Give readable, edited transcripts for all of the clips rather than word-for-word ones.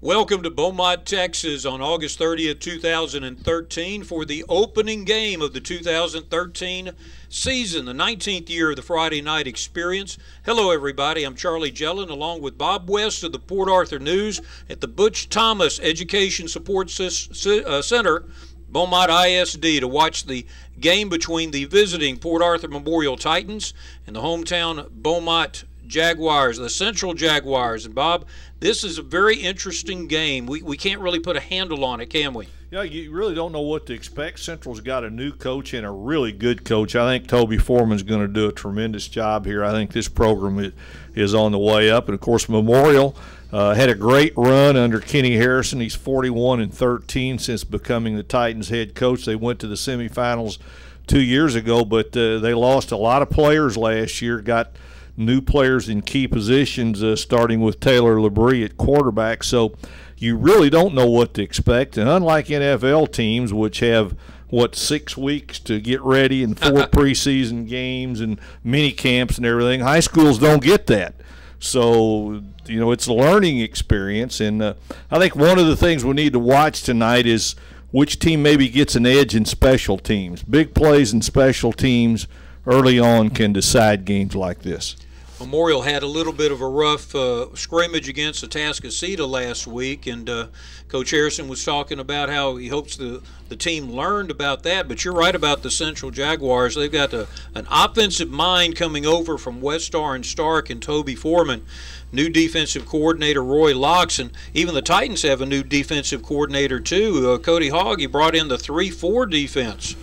Welcome to Beaumont, Texas on August 30th, 2013 for the opening game of the 2013 season, the 19th year of the Friday Night Experience. Hello, everybody. I'm Charlie Jellin along with Bob West of the Port Arthur News at the Butch Thomas Education Support Center, Beaumont ISD, to watch the game between the visiting Port Arthur Memorial Titans and the hometown Beaumont Jaguars, the Central Jaguars. And Bob, this is a very interesting game. We can't really put a handle on it, can we? Yeah, you really don't know what to expect. Central's got a new coach and a really good coach. I think Toby Foreman's going to do a tremendous job here. I think this program is on the way up. And, of course, Memorial had a great run under Kenny Harrison. He's 41-13 since becoming the Titans head coach. They went to the semifinals 2 years ago, but they lost a lot of players last year, got new players in key positions, starting with Taylor Labrie at quarterback. So you really don't know what to expect. And unlike NFL teams, which have, 6 weeks to get ready and 4 preseason games and mini camps and everything, high schools don't get that. So, it's a learning experience. And I think one of the things we need to watch tonight is which team maybe gets an edge in special teams. Big plays in special teams early on can decide games like this. Memorial had a little bit of a rough scrimmage against Atascocita last week, and Coach Harrison was talking about how he hopes the team learned about that. But you're right about the Central Jaguars. They've got an offensive mind coming over from West Orange Stark and Toby Foreman, new defensive coordinator Roy Locks, and even the Titans have a new defensive coordinator too. Cody Hogg, he brought in the 3-4 defense.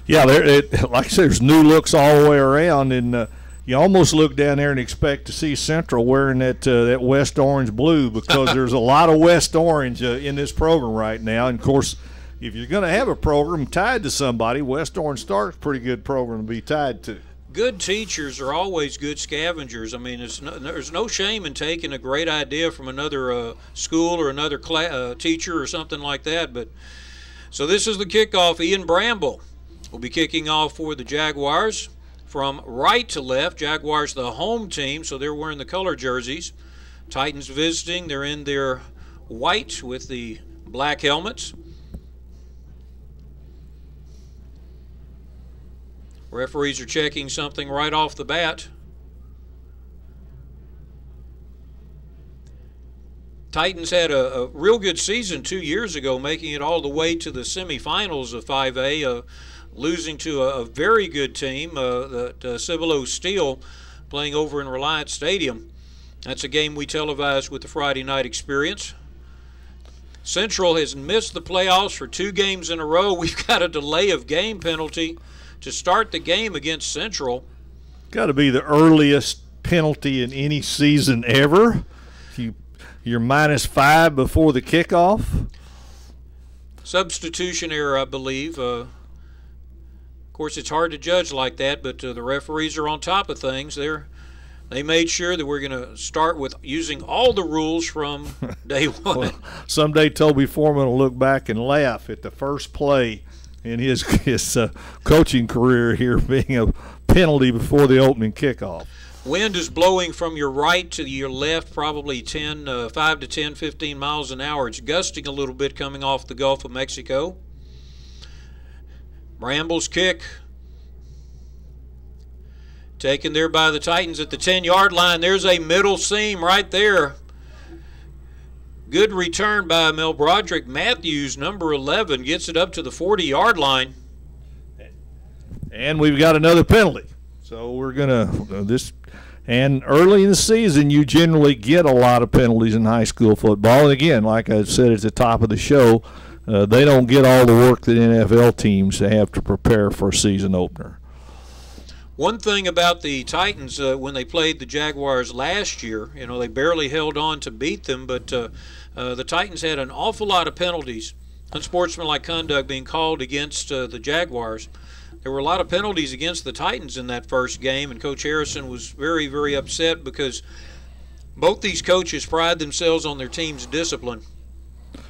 Yeah, like I said, there's new looks all the way around, and you almost look down there and expect to see Central wearing that West Orange blue, because there's a lot of West Orange in this program right now. And, of course, if you're going to have a program tied to somebody, West Orange Stark's a pretty good program to be tied to. Good teachers are always good scavengers. I mean, there's no shame in taking a great idea from another school or another teacher or something like that. But so this is the kickoff. Ian Bramble will be kicking off for the Jaguars from right to left. Jaguars the home team, so they're wearing the color jerseys. Titans visiting, they're in their white with the black helmets. Referees are checking something right off the bat. Titans had a real good season 2 years ago, making it all the way to the semifinals of 5A, losing to a very good team, Cibolo Steel, playing over in Reliance Stadium. That's a game we televised with the Friday Night Experience. Central has missed the playoffs for 2 games in a row. We've got a delay of game penalty to start the game against Central. Got to be the earliest penalty in any season ever. You're -5 before the kickoff. Substitution error, I believe. Of course, it's hard to judge like that, but the referees are on top of things. They made sure that we're going to start with using all the rules from day one. Well, someday Toby Foreman will look back and laugh at the first play in his coaching career here being a penalty before the opening kickoff. Wind is blowing from your right to your left, probably 5 to 10, 15 miles an hour. It's gusting a little bit coming off the Gulf of Mexico. Bramble's kick taken there by the Titans at the 10-yard line. There's a middle seam right there. Good return by Mel Broderick. Matthews, number 11, gets it up to the 40-yard line. And we've got another penalty. So we're going to and early in the season you generally get a lot of penalties in high school football. And again, like I said at the top of the show, they don't get all the work that NFL teams have to prepare for a season opener. One thing about the Titans, when they played the Jaguars last year, they barely held on to beat them, but the Titans had an awful lot of penalties, unsportsmanlike conduct being called against the Jaguars. There were a lot of penalties against the Titans in that first game, and Coach Harrison was very, very upset because both these coaches pride themselves on their team's discipline,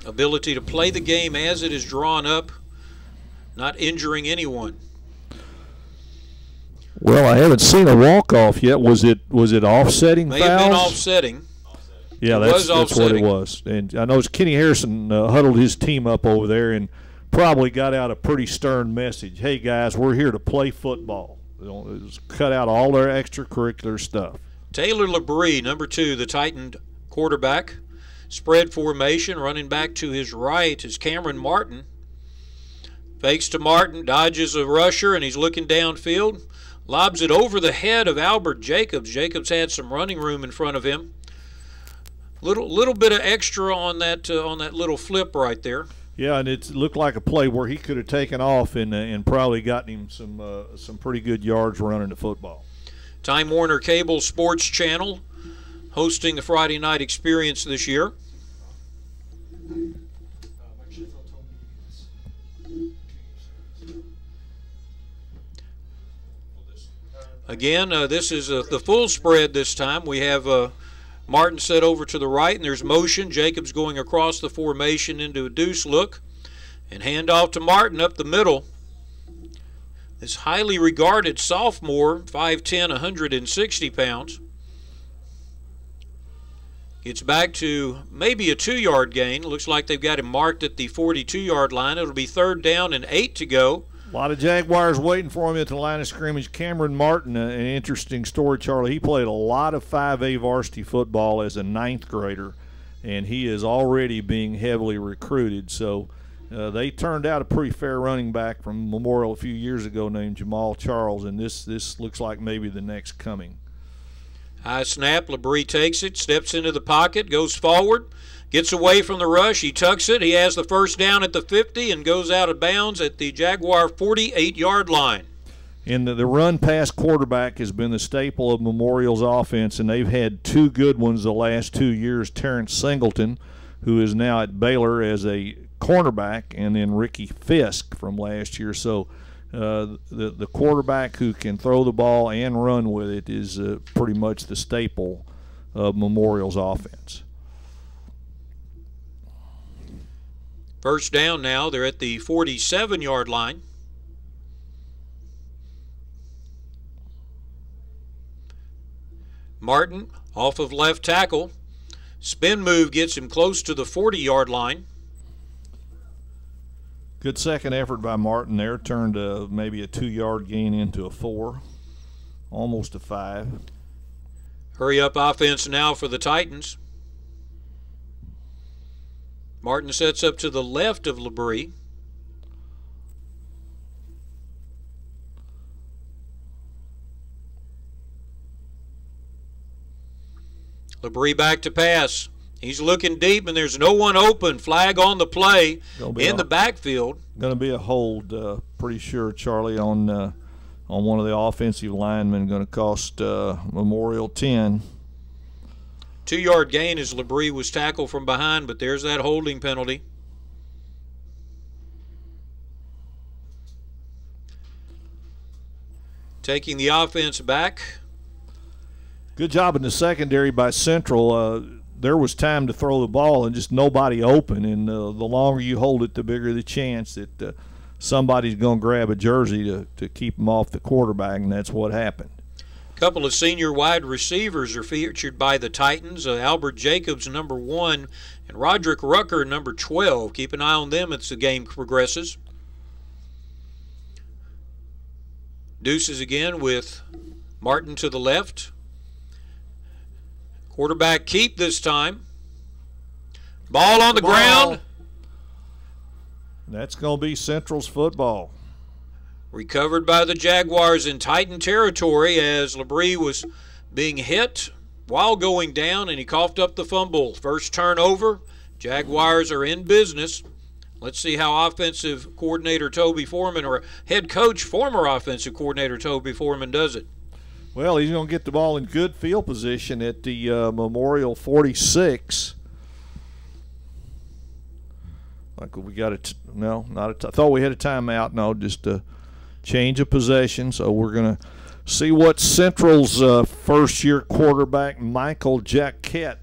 ability to play the game as it is drawn up, not injuring anyone. Well, I haven't seen a walk-off yet. Was it offsetting May fouls? have been offsetting. Yeah, that's what it was. And I know Kenny Harrison huddled his team up over there and probably got out a pretty stern message. Hey, guys, we're here to play football. Cut out all their extracurricular stuff. Taylor Labrie, number 2, the Titan quarterback. Spread formation, running back to his right is Cameron Martin. Fakes to Martin, dodges a rusher, and he's looking downfield. Lobs it over the head of Albert Jacobs. Jacobs had some running room in front of him. Little bit of extra on that little flip right there. Yeah, and it looked like a play where he could have taken off and probably gotten him some pretty good yards running the football. Time Warner Cable Sports Channel hosting the Friday night experience this year. Again, this is the full spread this time. We have Martin set over to the right, and there's motion. Jacobs going across the formation into a deuce look. And handoff to Martin up the middle. This highly regarded sophomore, 5'10", 160 pounds. Gets back to maybe a 2-yard gain. Looks like they've got him marked at the 42-yard line. It'll be 3rd down and 8 to go. A lot of Jaguars waiting for him at the line of scrimmage. Cameron Martin, an interesting story, Charlie. He played a lot of 5A varsity football as a 9th grader, and he is already being heavily recruited. So they turned out a pretty fair running back from Memorial a few years ago named Jamal Charles, and this looks like maybe the next coming. High snap, Labrie takes it, steps into the pocket, goes forward. Gets away from the rush. He tucks it. He has the 1st down at the 50 and goes out of bounds at the Jaguar 48-yard line. And the run-pass quarterback has been the staple of Memorial's offense, and they've had 2 good ones the last 2 years. Terrence Singleton, who is now at Baylor as a cornerback, and then Ricky Fisk from last year. So the quarterback who can throw the ball and run with it is pretty much the staple of Memorial's offense. 1st down now. They're at the 47-yard line. Martin off of left tackle. Spin move gets him close to the 40-yard line. Good second effort by Martin there. Turned maybe a 2-yard gain into a 4. Almost a 5. Hurry up offense now for the Titans. Martin sets up to the left of Labrie. Labrie back to pass. He's looking deep, and there's no one open. Flag on the play in the backfield. Going to be a hold, pretty sure, Charlie, on one of the offensive linemen. Going to cost Memorial 10. 2-yard gain as Labrie was tackled from behind, but there's that holding penalty. Taking the offense back. Good job in the secondary by Central. There was time to throw the ball and just nobody open, and the longer you hold it, the bigger the chance that somebody's going to grab a jersey to keep them off the quarterback, and that's what happened. Couple of senior wide receivers are featured by the Titans. Albert Jacobs, number 1, and Roderick Rucker, number 12. Keep an eye on them as the game progresses. Deuces again with Martin to the left. Quarterback keep this time. Ball on the ground. That's going to be Central's football. Recovered by the Jaguars in Titan territory as Labrie was being hit while going down, and he coughed up the fumble. First turnover. Jaguars are in business. Let's see how offensive coordinator Toby Foreman, or head coach, former offensive coordinator Toby Foreman, does it. Well, he's going to get the ball in good field position at the Memorial 46. Like we got it. No, not. I thought we had a timeout. No, just a change of possession. So we're going to see what Central's first-year quarterback, Michael Jacquette,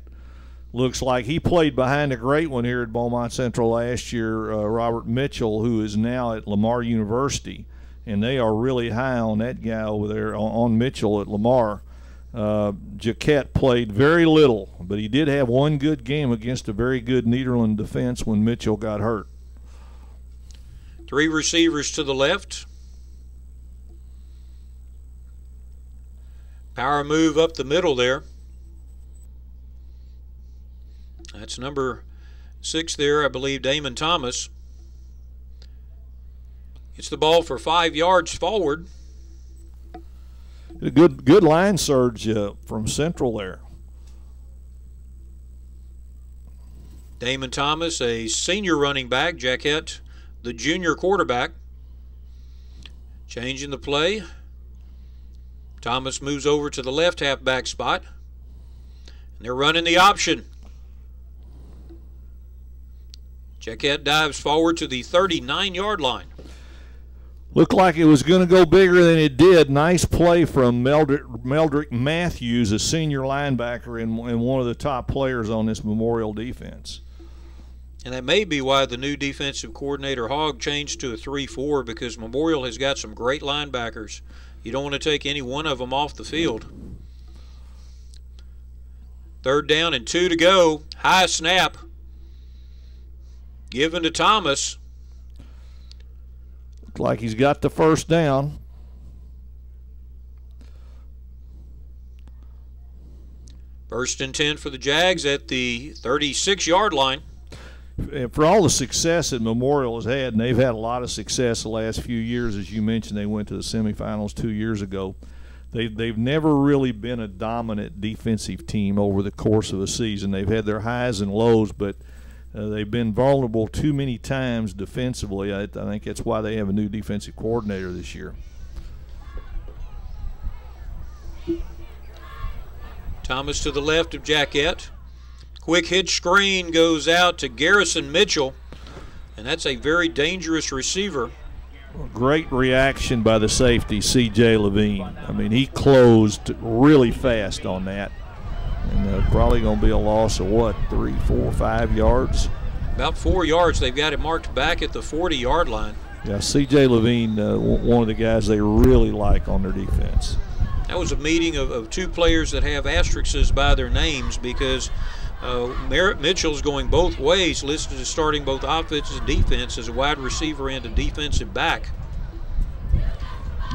looks like. He played behind a great one here at Beaumont Central last year, Robert Mitchell, who is now at Lamar University. And they are really high on that guy over there, on Mitchell at Lamar. Jaquette played very little, but he did have one good game against a very good Nederland defense when Mitchell got hurt. 3 receivers to the left. Power move up the middle there. That's number 6 there, I believe, Damon Thomas. Gets the ball for 5 yards forward. A good line surge from Central there. Damon Thomas, a senior running back. Jaquette, the junior quarterback. Changing the play. Thomas moves over to the left halfback spot. And they're running the option. Jaquette dives forward to the 39-yard line. Looked like it was going to go bigger than it did. Nice play from Meldrick Matthews, a senior linebacker and one of the top players on this Memorial defense. And that may be why the new defensive coordinator Hogg changed to a 3-4, because Memorial has got some great linebackers. You don't want to take any one of them off the field. 3rd down and 2 to go. High snap. Given to Thomas. Looks like he's got the first down. First and 10 for the Jags at the 36-yard line. For all the success that Memorial has had, and they've had a lot of success the last few years, as you mentioned, they went to the semifinals 2 years ago. They've never really been a dominant defensive team over the course of a season. They've had their highs and lows, but they've been vulnerable too many times defensively. I think that's why they have a new defensive coordinator this year. Thomas to the left of Jaquette. Quick hitch screen goes out to Garrison Mitchell, and that's a very dangerous receiver. Great reaction by the safety, C.J. Levine. I mean, he closed really fast on that. And probably going to be a loss of, what, 3, 4, 5 yards? About 4 yards. They've got it marked back at the 40-yard line. Yeah, C.J. Levine, one of the guys they really like on their defense. That was a meeting of 2 players that have asterisks by their names, because Merritt Mitchell's going both ways, listed as starting both offense and defense as a wide receiver and a defensive back.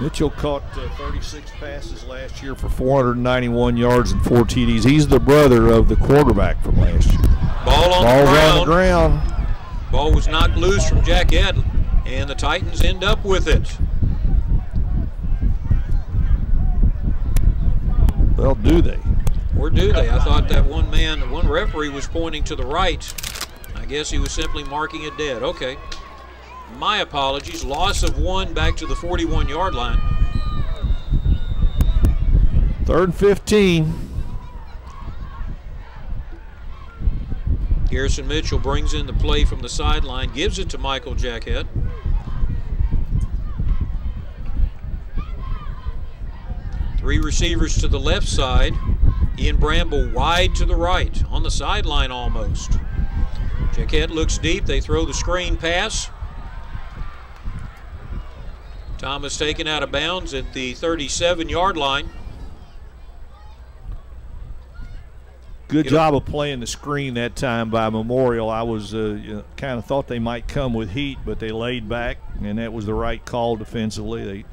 Mitchell caught 36 passes last year for 491 yards and 4 TDs. He's the brother of the quarterback from last year. Ball on the ground. Ball was knocked loose from Jaquette, and the Titans end up with it. Well, do they? Or do they? I thought that one referee was pointing to the right. I guess he was simply marking it dead. Okay. My apologies. Loss of 1 back to the 41-yard line. 3rd and 15. Garrison Mitchell brings in the play from the sideline, gives it to Michael Jaquette. Three receivers to the left side. Ian Bramble wide to the right, on the sideline almost. Jaquette looks deep. They throw the screen pass. Thomas taken out of bounds at the 37-yard line. Good job of playing the screen that time by Memorial. I was kind of thought they might come with heat, but they laid back, and that was the right call defensively. They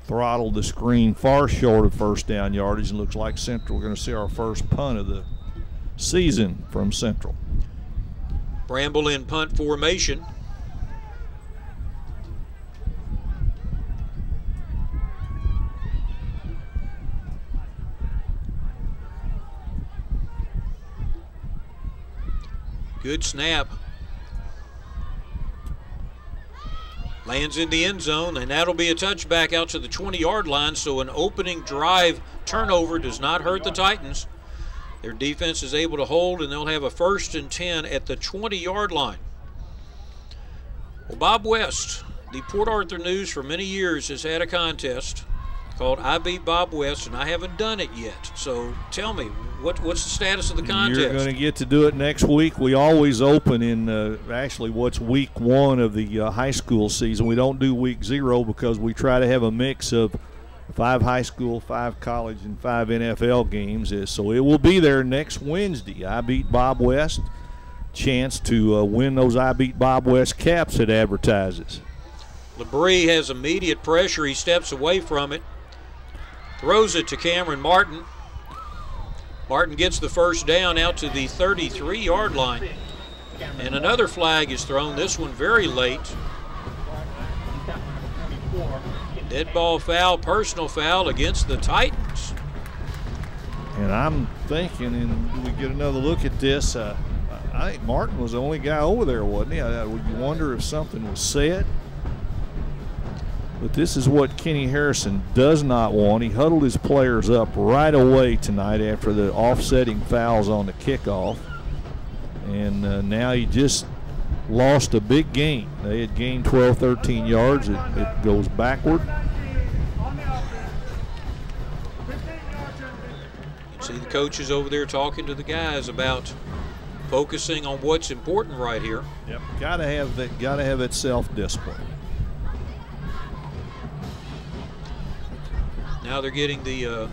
throttled the screen far short of first down yardage, and looks like Central. We're going to see our first punt of the season from Central. Bramble in punt formation. Good snap. Lands in the end zone, and that'll be a touchback out to the 20-yard line, so an opening drive turnover does not hurt the Titans. Their defense is able to hold, and they'll have a 1st and 10 at the 20-yard line. Well, Bob West, the Port Arthur News for many years has had a contest called I Beat Bob West, and I haven't done it yet. So tell me, what's the status of the contest? You're going to get to do it next week. We always open in actually what's week 1 of the high school season. We don't do week 0 because we try to have a mix of 5 high school, 5 college, and 5 NFL games. So it will be there next Wednesday. I Beat Bob West. Chance to win those I Beat Bob West caps it advertises. Labrie has immediate pressure. He steps away from it. Throws it to Cameron Martin. Martin gets the first down out to the 33-yard line. And another flag is thrown, this one very late. Dead ball foul, personal foul against the Titans. And I'm thinking, and we get another look at this, I think Martin was the only guy over there, wasn't he? You wonder if something was said. But this is what Kenny Harrison does not want. He huddled his players up right away tonight after the offsetting fouls on the kickoff. And now he just lost a big gain. They had gained 12, 13 yards. It goes backward. You see the coaches over there talking to the guys about focusing on what's important right here. Yep, gotta have that self-discipline. Now they're getting the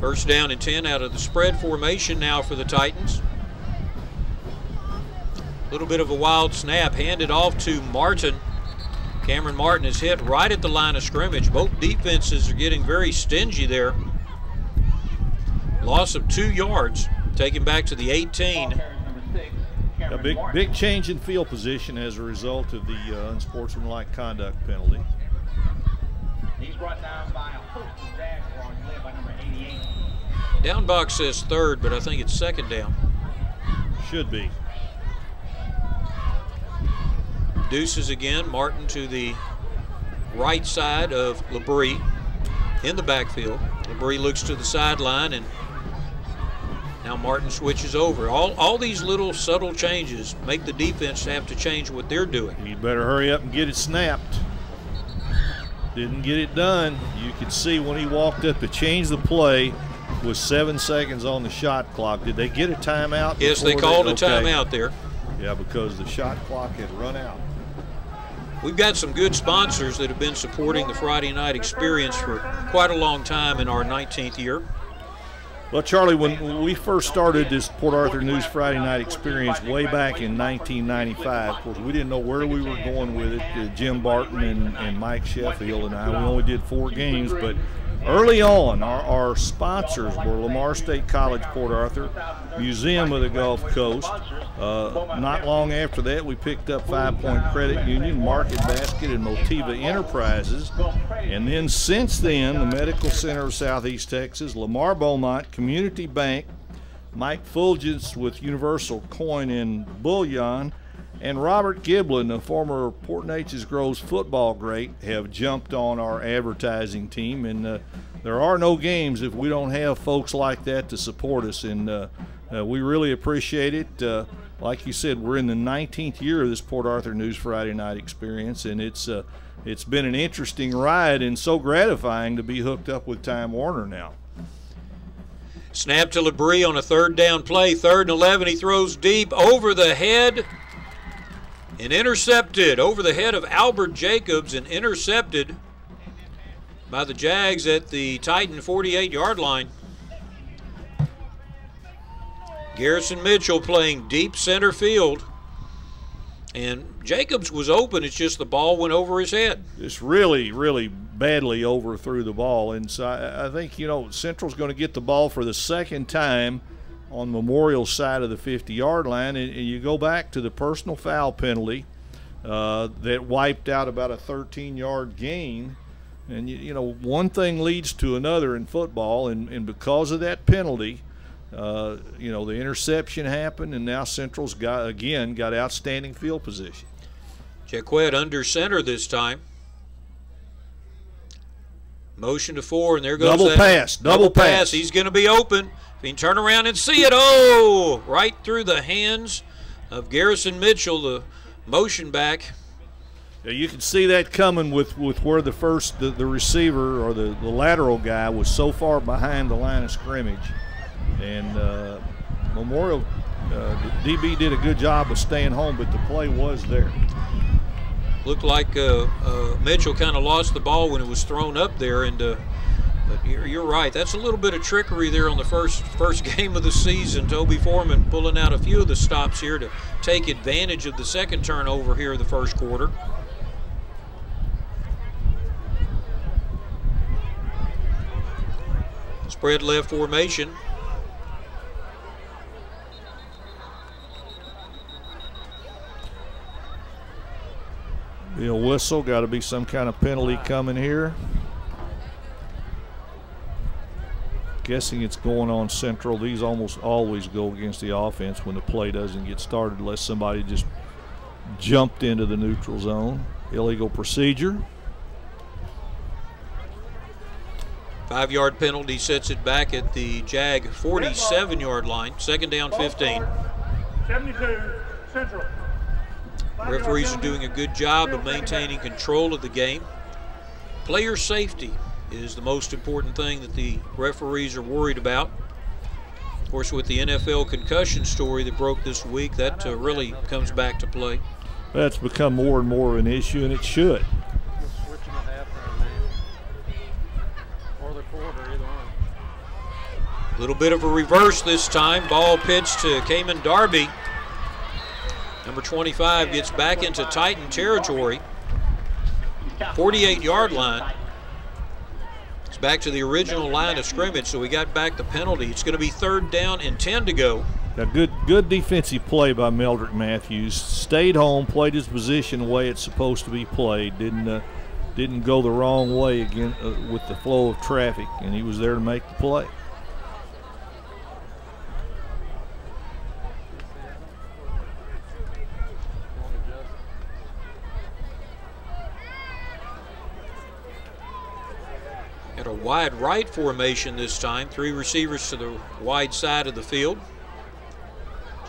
first down and 10 out of the spread formation now for the Titans. A little bit of a wild snap, handed off to Martin. Cameron Martin is hit right at the line of scrimmage. Both defenses are getting very stingy there. Loss of 2 yards, taken back to the 18. A big change in field position as a result of the unsportsmanlike conduct penalty. He's brought down by a host of Jaguars, led by number 88. Down box says third, but I think it's second down. Should be. Deuces again, Martin to the right side of Labrie in the backfield. Labrie looks to the sideline, and now Martin switches over. All these little subtle changes make the defense have to change what they're doing. You better hurry up and get it snapped. Didn't get it done. You could see when he walked up to change the play with 7 seconds on the shot clock. Did they get a timeout? Yes, they called a timeout there. Yeah, because the shot clock had run out. We've got some good sponsors that have been supporting the Friday night experience for quite a long time in our 19th year. Well, Charlie, when we first started this Port Arthur News Friday night experience way back in 1995, of course, we didn't know where we were going with it. Jim Barton and Mike Sheffield and I, we only did 4 games, but early on, our sponsors were Lamar State College, Port Arthur, Museum of the Gulf Coast. Not long after that, we picked up 5 Point Credit Union, Market Basket, and Motiva Enterprises. And then since then, the Medical Center of Southeast Texas, Lamar Beaumont, Community Bank, Mike Fulgence with Universal Coin and Bullion, and Robert Giblin, a former Port Neches Groves football great, have jumped on our advertising team. And there are no games if we don't have folks like that to support us. And we really appreciate it. Like you said, we're in the 19th year of this Port Arthur News Friday night experience, and it's been an interesting ride and so gratifying to be hooked up with Time Warner now. Snap to Labrie on a third down play. 3rd and 11. He throws deep over the head and intercepted over the head of Albert Jacobs, and intercepted by the Jags at the Titan 48-yard line. Garrison Mitchell playing deep center field, and Jacobs was open. It's just the ball went over his head. Just really, really badly overthrew the ball. And so I think, Central's going to get the ball for the second time on Memorial's side of the 50-yard line, and you go back to the personal foul penalty that wiped out about a 13-yard gain. And, one thing leads to another in football, and because of that penalty, the interception happened, and now Central's got outstanding field position. Jaquette under center this time. Motion to 4, and there goes double pass. He's going to be open. If he can turn around and see it, right through the hands of Garrison Mitchell, the motion back. Yeah, you can see that coming with where the receiver or the lateral guy was so far behind the line of scrimmage. And Memorial, the DB did a good job of staying home, but the play was there. Looked like Mitchell kind of lost the ball when it was thrown up there, and but you're right. That's a little bit of trickery there on the first game of the season. Toby Foreman pulling out a few of the stops here to take advantage of the second turnover here in the first quarter. Spread left formation. Be a whistle, got to be some kind of penalty coming here. Guessing it's going on Central. These almost always go against the offense when the play doesn't get started unless somebody just jumped into the neutral zone. Illegal procedure. 5-yard penalty sets it back at the Jag 47-yard line. Second down, 15. 72 Central. Referees are doing a good job of maintaining control of the game. Player safety is the most important thing that the referees are worried about. Of course, with the NFL concussion story that broke this week, that really comes back to play. That's become more and more an issue, and it should. A little bit of a reverse this time. Ball pitched to Cayman Darby. Number 25 gets back into Titan territory. 48-yard line. It's back to the original line of scrimmage, so we got back the penalty. It's going to be 3rd down and 10 to go. A good defensive play by Meldrick Matthews. Stayed home, played his position the way it's supposed to be played. Didn't go the wrong way again with the flow of traffic, and he was there to make the play. Got a wide right formation this time. 3 receivers to the wide side of the field.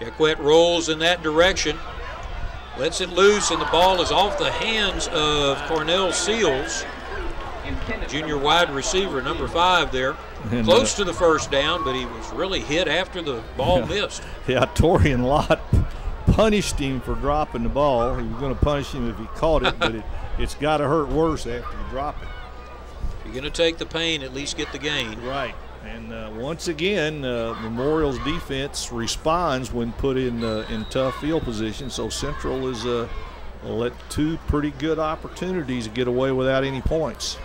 Jacquet rolls in that direction. Lets it loose, and the ball is off the hands of Cornell Seals. Junior wide receiver, number 5 there. And, close to the first down, but he was really hit after the ball missed. Yeah, Torian Lott punished him for dropping the ball. He was going to punish him if he caught it, but it's got to hurt worse after you drop it. You're going to take the pain, at least get the gain. Right. And once again, Memorial's defense responds when put in tough field position. So Central is let 2 pretty good opportunities to get away without any points.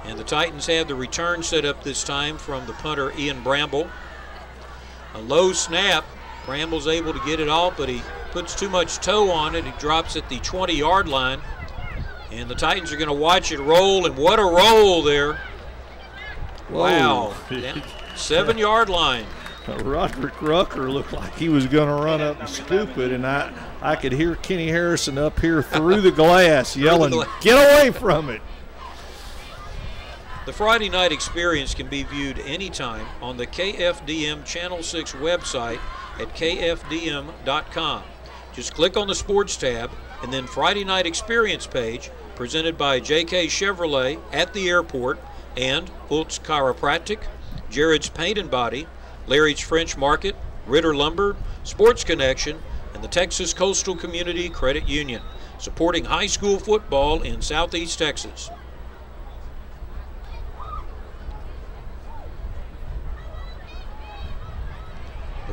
And the Titans have the return set up this time from the punter Ian Bramble. A low snap. Bramble's able to get it off, but he puts too much toe on it. He drops at the 20-yard line. And the Titans are going to watch it roll, and what a roll there. Whoa. Wow. 7-yard line. Roderick Rucker looked like he was going to run up and scoop it, and I could hear Kenny Harrison up here through the glass yelling, "Get away from it." The Friday Night Experience can be viewed anytime on the KFDM Channel 6 website at kfdm.com. Just click on the Sports tab and then Friday Night Experience page, presented by JK Chevrolet at the airport and Holtz Chiropractic, Jared's Paint and Body, Larry's French Market, Ritter Lumber, Sports Connection, and the Texas Coastal Community Credit Union, supporting high school football in Southeast Texas.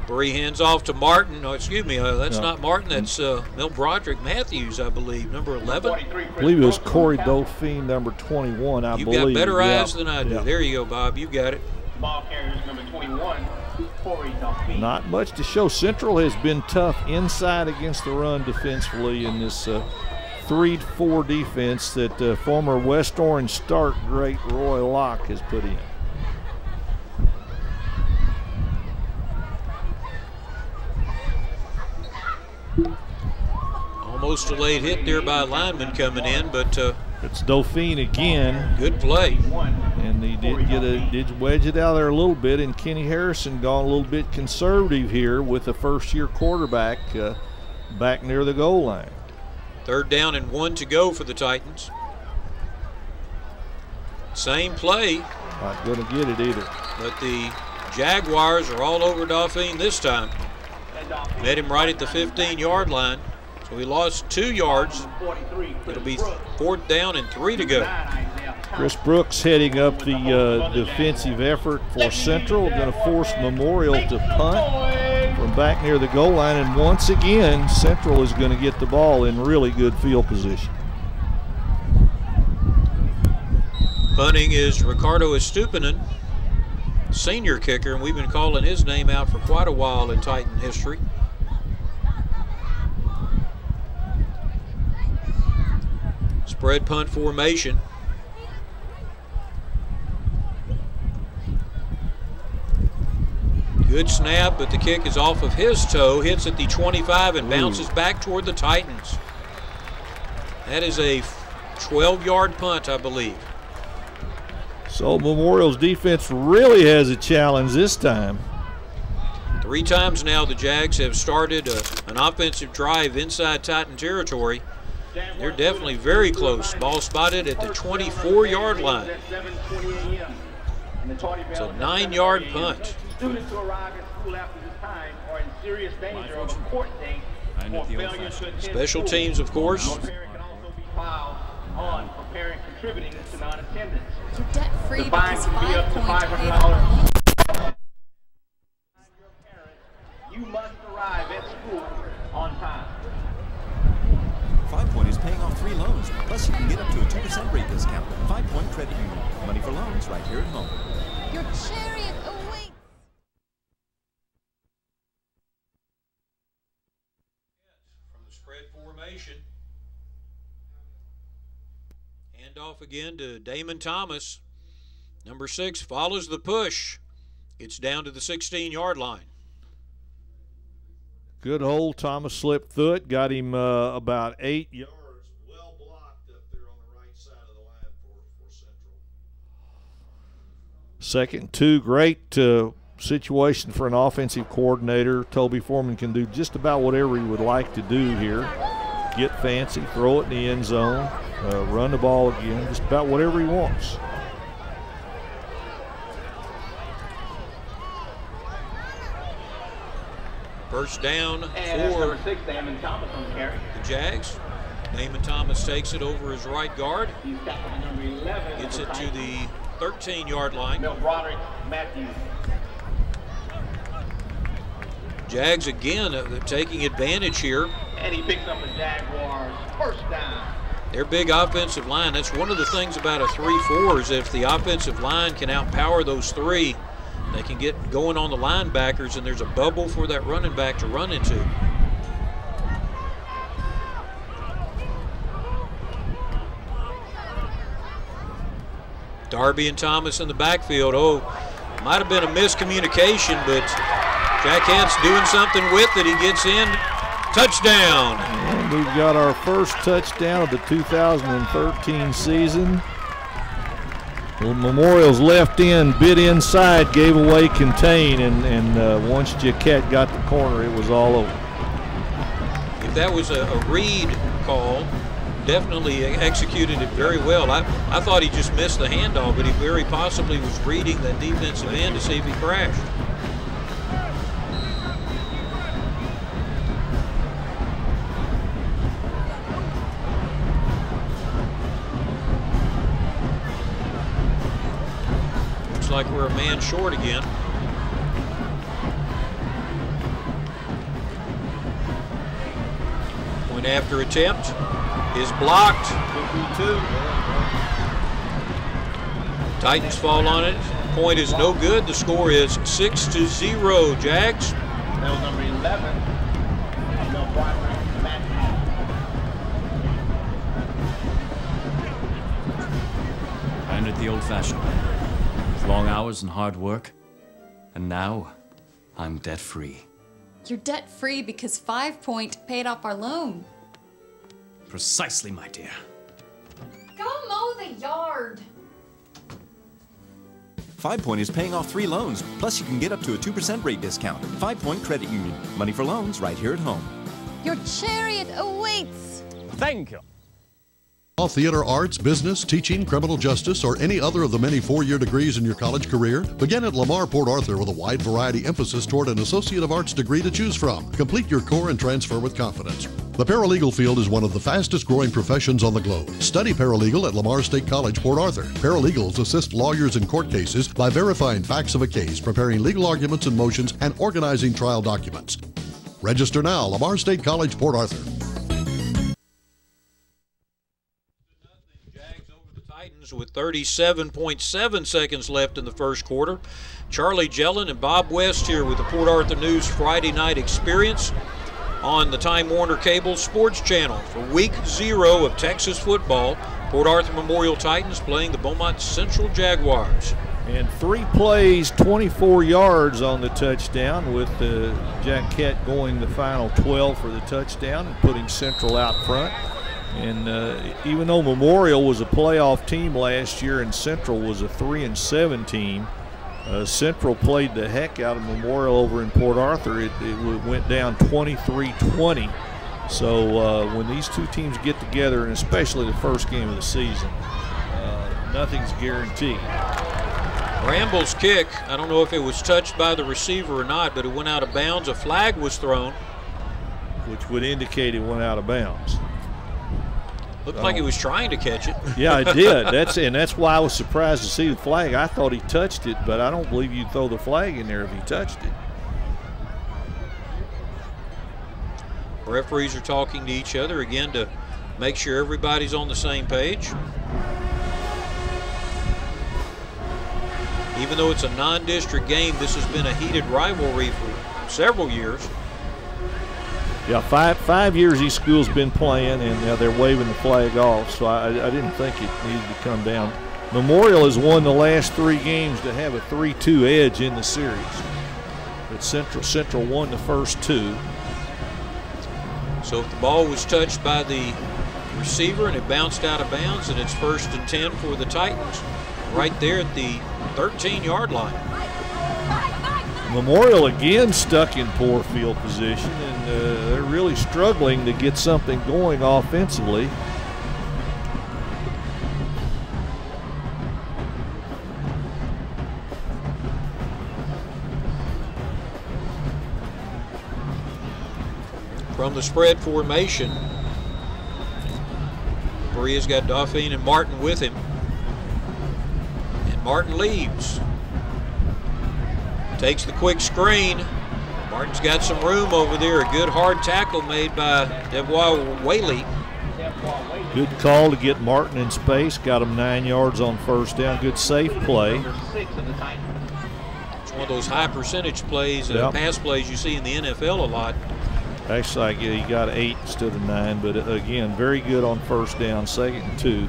Bree hands off to Martin. Oh, excuse me, that's not Martin. That's Mel Broderick Matthews, I believe, number 11. I believe it was Corey Dauphine, number 21, I believe. You've got better eyes than I do. Yeah. There you go, Bob. You got it. Ball carriers number 21, Corey Dauphine. Not much to show. Central has been tough inside against the run defensively in this 3-4 defense that former West Orange Stark great Roy Locke has put in. Almost a late hit there by a lineman coming in, but it's Dauphine again. Good play. And he did wedge it out there a little bit, and Kenny Harrison gone a little bit conservative here with the first-year quarterback back near the goal line. 3rd down and 1 to go for the Titans. Same play. Not going to get it either. But the Jaguars are all over Dauphine this time. Met him right at the 15-yard line. So he lost 2 yards. It'll be 4th down and 3 to go. Chris Brooks heading up the defensive effort for Central. Going to force Memorial to punt from back near the goal line. And once again, Central is going to get the ball in really good field position. Punting is Ricardo Estupinen, senior kicker, and we've been calling his name out for quite a while in Titan history. Spread punt formation. Good snap, but the kick is off of his toe, hits at the 25 and bounces back toward the Titans. That is a 12-yard punt, I believe. So Memorial's defense really has a challenge this time. 3 times now the Jags have started an offensive drive inside Titan territory. They're definitely very close. Ball spotted at the 24-yard line. It's a 9-yard punt. Students who arrive at school after this time are in serious danger of a court date for failure to attend Special school. teams, of course. Your parent can also be filed on for parent contributing to non-attendance. You're debt-free The fine because can be up to 5 Point paid $500. off. Your parents, you must arrive at school on time. 5 Point is paying off 3 loans. Plus, you can get up to a 2% rate discount. 5 Point Credit Union. Money for loans right here at home. Your chariot awaits. From the spread formation. Hand off again to Damon Thomas. Number 6 follows the push. Gets down to the 16-yard line. Good hold. Thomas slipped through it. Got him about 8 yards. Well blocked up there on the right side of the line for Central. 2nd and 2. Great situation for an offensive coordinator. Toby Foreman can do just about whatever he would like to do here. Get fancy, throw it in the end zone, run the ball again, just about whatever he wants. First down And that's for number 6, Damon Thomas on the carry. the Jags. Damon Thomas takes it over his right guard. He's tackled by number 11. Gets it to the 13-yard line. Bill Broderick Matthews. Jags again taking advantage here. And he picks up the Jaguars' first down. Their big offensive line, that's one of the things about a 3-4 is if the offensive line can outpower those 3, they can get going on the linebackers, and there's a bubble for that running back to run into. Darby and Thomas in the backfield. Oh, might have been a miscommunication, but Jack Hentz doing something with it. He gets in. Touchdown. And we've got our first touchdown of the 2013 season. Well, Memorial's left end, bit inside, gave away contain, and once Jaquette got the corner, it was all over. If that was a read call, definitely executed it very well. I thought he just missed the handoff, but he very possibly was reading that defensive end to see if he crashed. Looks like we're a man short again. Point after attempt is blocked. Titans fall on it. Point is no good. The score is 6-0, Jags. That was number 11. Bill Broderick Matthews. I ended the old-fashioned way, with long hours and hard work, and now I'm debt-free. You're debt-free because 5 Point paid off our loan. Precisely, my dear. Go mow the yard. 5 Point is paying off 3 loans. Plus, you can get up to a 2% rate discount. 5 Point Credit Union. Money for loans right here at home. Your chariot awaits. Thank you. Theater arts, business, teaching, criminal justice, or any other of the many four-year degrees in your college career? Begin at Lamar Port Arthur with a wide variety emphasis toward an Associate of Arts degree to choose from. Complete your core and transfer with confidence. The paralegal field is one of the fastest growing professions on the globe. Study paralegal at Lamar State College, Port Arthur. Paralegals assist lawyers in court cases by verifying facts of a case, preparing legal arguments and motions, and organizing trial documents. Register now, Lamar State College, Port Arthur. With 37.7 seconds left in the first quarter. Charlie Gellin and Bob West here with the Port Arthur News Friday Night Experience on the Time Warner Cable Sports Channel for Week 0 of Texas football. Port Arthur Memorial Titans playing the Beaumont Central Jaguars. And 3 plays, 24 yards on the touchdown, with Jack Kett going the final 12 for the touchdown and putting Central out front. And even though Memorial was a playoff team last year and Central was a 3-7 team, Central played the heck out of Memorial over in Port Arthur. It went down 23-20. So when these two teams get together, and especially the first game of the season, nothing's guaranteed. Bramble's kick, I don't know if it was touched by the receiver or not, but it went out of bounds. A flag was thrown, which would indicate it went out of bounds. Looked like he was trying to catch it. Yeah, it did. That's why I was surprised to see the flag. I thought he touched it, but I don't believe you'd throw the flag in there if he touched it. Referees are talking to each other again to make sure everybody's on the same page. Even though it's a non-district game, this has been a heated rivalry for several years. Yeah, five years these schools been playing, and they're waving the flag off, so I didn't think it needed to come down. Memorial has won the last 3 games to have a 3-2 edge in the series. But Central won the first 2. So if the ball was touched by the receiver and it bounced out of bounds, and it's 1st and 10 for the Titans right there at the 13-yard line. Memorial again stuck in poor field position, and they're really struggling to get something going offensively. From the spread formation, Berea's got Dauphine and Martin with him. And Martin leaves. Takes the quick screen. Martin's got some room over there. A good hard tackle made by Devois Whaley. Good call to get Martin in space. Got him 9 yards on first down. Good safe play. It's one of those high percentage plays, pass plays you see in the NFL a lot. Actually, he got 8 instead of 9, but again, very good on first down, 2nd and 2.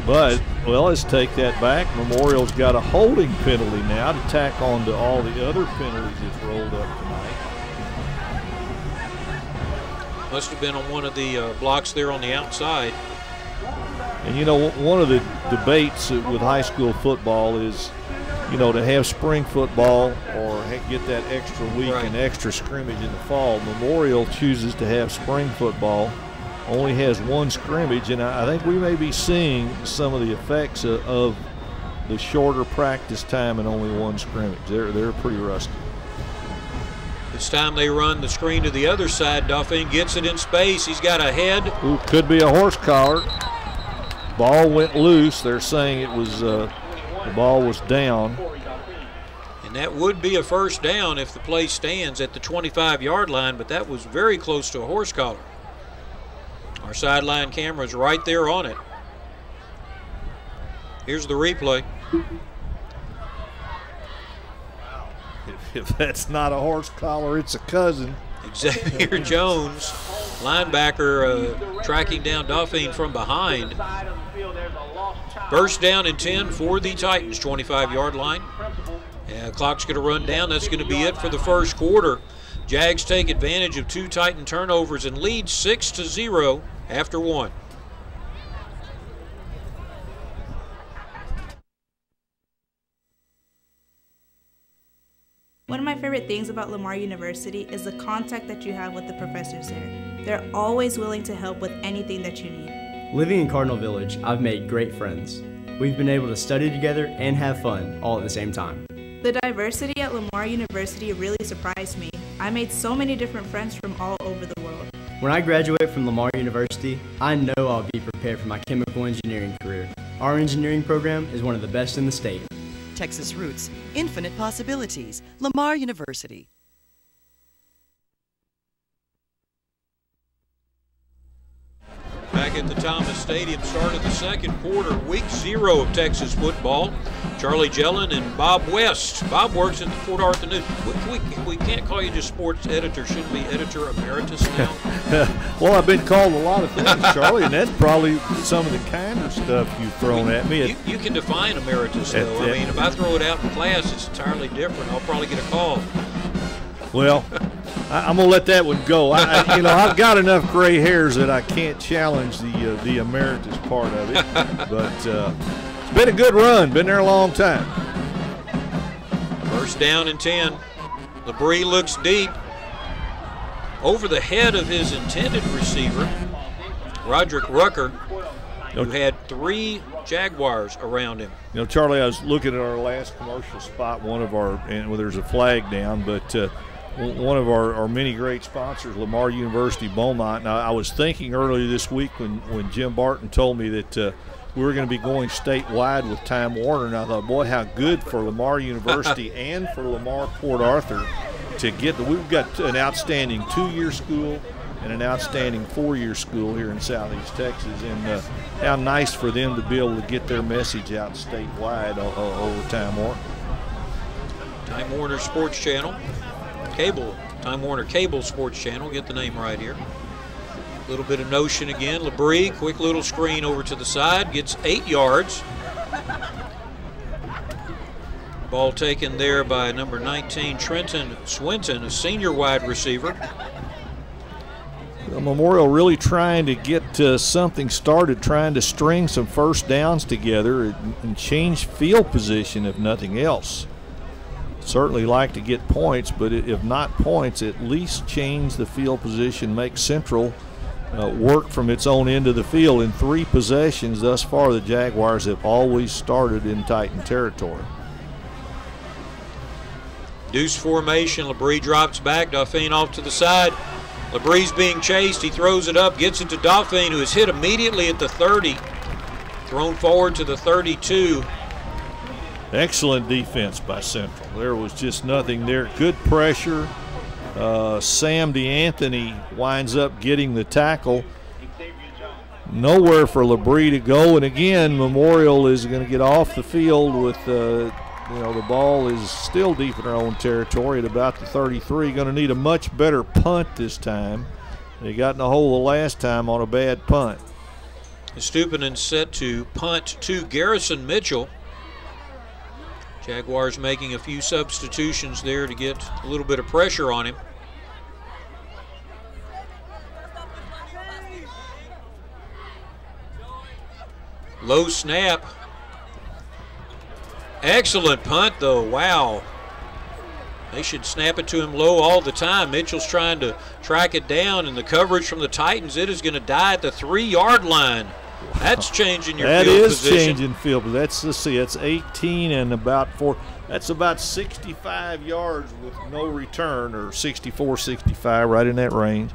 But, well, let's take that back. Memorial's got a holding penalty now to tack on to all the other penalties that's rolled up tonight. Must have been on one of the blocks there on the outside. And, you know, one of the debates with high school football is, you know, to have spring football or get that extra week and extra scrimmage in the fall. Memorial chooses to have spring football. Only has 1 scrimmage, and I think we may be seeing some of the effects of the shorter practice time and only 1 scrimmage. They're pretty rusty. This time they run the screen to the other side. Dauphine gets it in space. He's got a head. Ooh, could be a horse collar. Ball went loose. They're saying it was the ball was down. And that would be a first down if the play stands at the 25-yard line, but that was very close to a horse collar. Our sideline camera's right there on it. Here's the replay. If that's not a horse collar, it's a cousin. Xavier Jones, linebacker, tracking down Dauphine from behind. First down and 10 for the Titans, 25-yard line. Clock's going to run down. That's going to be it for the first quarter. Jags take advantage of 2 Titan turnovers and lead 6-0 after 1. One of my favorite favorite things about Lamar University is the contact that you have with the professors there. They're always willing to help with anything that you need. Living in Cardinal Village, I've made great friends. We've been able to study together and have fun all at the same time. The diversity at Lamar University really surprised me. I made so many different friends from all over the world. When I graduate from Lamar University, I know I'll be prepared for my chemical engineering career. Our engineering program is one of the best in the state. Texas roots, infinite possibilities. Lamar University. Back at the Thomas Stadium, start of the second quarter, week 0 of Texas football. Charlie Jellin and Bob West. Bob works at the Port Arthur News. We can't call you just sports editor. Shouldn't we editor emeritus now? Well, I've been called a lot of things, Charlie, and that's probably some of the kinder stuff you've thrown at me. You can define emeritus, though. I mean, if I throw it out in class, it's entirely different. I'll probably get a call. Well, I'm gonna let that one go. I've got enough gray hairs that I can't challenge the emeritus part of it. But it's been a good run. Been there a long time. First down and 10. LeBrie looks deep over the head of his intended receiver, Roderick Rucker, who had 3 Jaguars around him. Charlie, I was looking at our last commercial spot. There's a flag down, but. One of our many great sponsors, Lamar University Beaumont. Now, I was thinking earlier this week when Jim Barton told me that we were going to be going statewide with Time Warner, and I thought, boy, how good for Lamar University and for Lamar Port Arthur to get we've got an outstanding 2-year school and an outstanding 4-year school here in Southeast Texas, and how nice for them to be able to get their message out statewide over Time Warner. Time Warner Sports Channel. Time Warner Cable Sports Channel, get the name right here. A little bit of notion again. LeBrie, quick little screen over to the side, gets 8 yards. Ball taken there by number 19, Trenton Swinton, a senior wide receiver. Memorial really trying to get something started, trying to string some first downs together and change field position, if nothing else. Certainly like to get points, but if not points, at least change the field position, make Central work from its own end of the field. In 3 possessions thus far, the Jaguars have always started in Titan territory. Deuce formation, LeBrie drops back, Dauphine off to the side. LeBrie's being chased, he throws it up, gets it to Dauphine, who is hit immediately at the 30, thrown forward to the 32. Excellent defense by Central. There was just nothing there. Good pressure. Sam DeAnthony winds up getting the tackle. Nowhere for LeBrie to go. And again, Memorial is going to get off the field with, the ball is still deep in their own territory at about the 33. Going to need a much better punt this time. They got in the hole the last time on a bad punt. Stupinen set to punt to Garrison Mitchell. Jaguars making a few substitutions there to get a little bit of pressure on him. Low snap. Excellent punt, though. Wow. They should snap it to him low all the time. Mitchell's trying to track it down, and the coverage from the Titans, it is going to die at the 3-yard line. That's changing your field position. That is changing field. Let's see. That's 18 and about 4. That's about 65 yards with no return, or 64, 65, right in that range.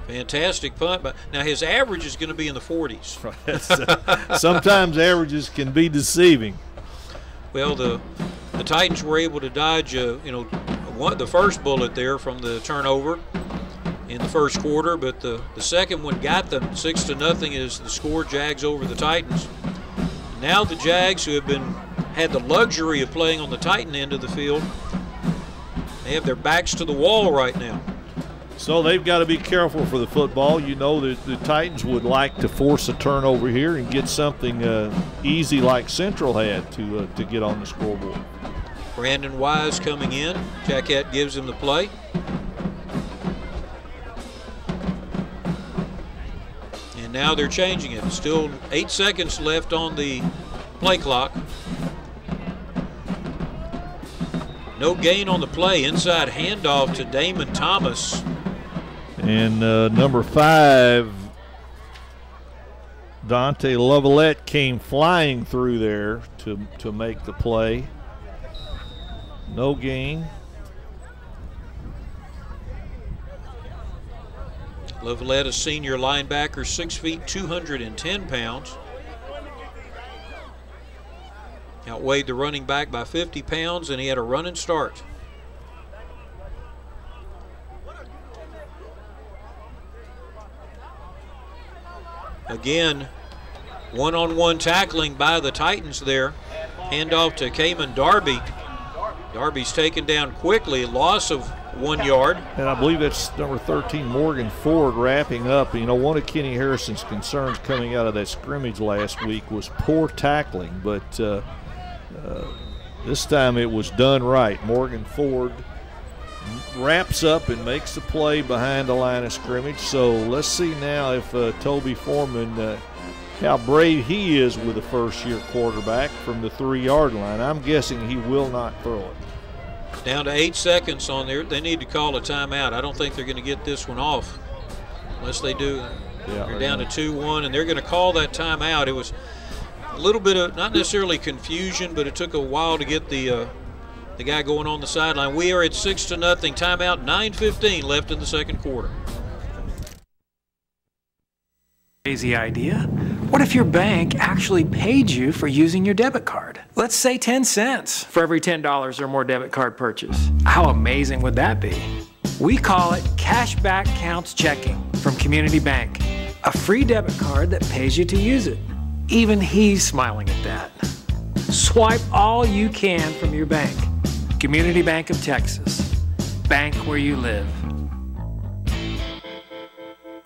Fantastic punt. But now his average is going to be in the 40s. Sometimes averages can be deceiving. Well, the Titans were able to dodge, the first bullet there from the turnover in the first quarter, but the second one got them. 6-0 is the score. Jags over the Titans. Now the Jags, who have had the luxury of playing on the Titan end of the field, they have their backs to the wall right now. So they've got to be careful for the football. The Titans would like to force a turnover here and get something easy like Central had to get on the scoreboard. Brandon Wise coming in. Jackett gives him the play. And now they're changing it. Still 8 seconds left on the play clock. No gain on the play. Inside handoff to Damon Thomas. And number 5, Dante Lavalette, came flying through there to make the play. No gain. Lavalette, a senior linebacker, 6 feet, 210 pounds. Outweighed the running back by 50 pounds, and he had a running start. Again, one-on-one tackling by the Titans there. Handoff to Cayman Darby. Darby's taken down quickly, loss of 1 yard. And I believe that's number 13, Morgan Ford, wrapping up. You know, one of Kenny Harrison's concerns coming out of that scrimmage last week was poor tackling, but this time it was done right. Morgan Ford wraps up and makes the play behind the line of scrimmage. So let's see now if Toby Foreman, how brave he is with a first-year quarterback from the 3-yard line. I'm guessing he will not throw it. Down to 8 seconds on there. They need to call a timeout. I don't think they're going to get this one off unless they do. Yeah, they're down to 2-1, and they're going to call that timeout. It was a little bit of, not necessarily confusion, but it took a while to get the guy going on the sideline. We are at 6-0. Timeout, 9:15 left in the second quarter. Crazy idea. What if your bank actually paid you for using your debit card? Let's say 10 cents for every $10 or more debit card purchase. How amazing would that be? We call it Cashback Counts Checking from Community Bank, a free debit card that pays you to use it. Even he's smiling at that. Swipe all you can from your bank. Community Bank of Texas. Bank where you live.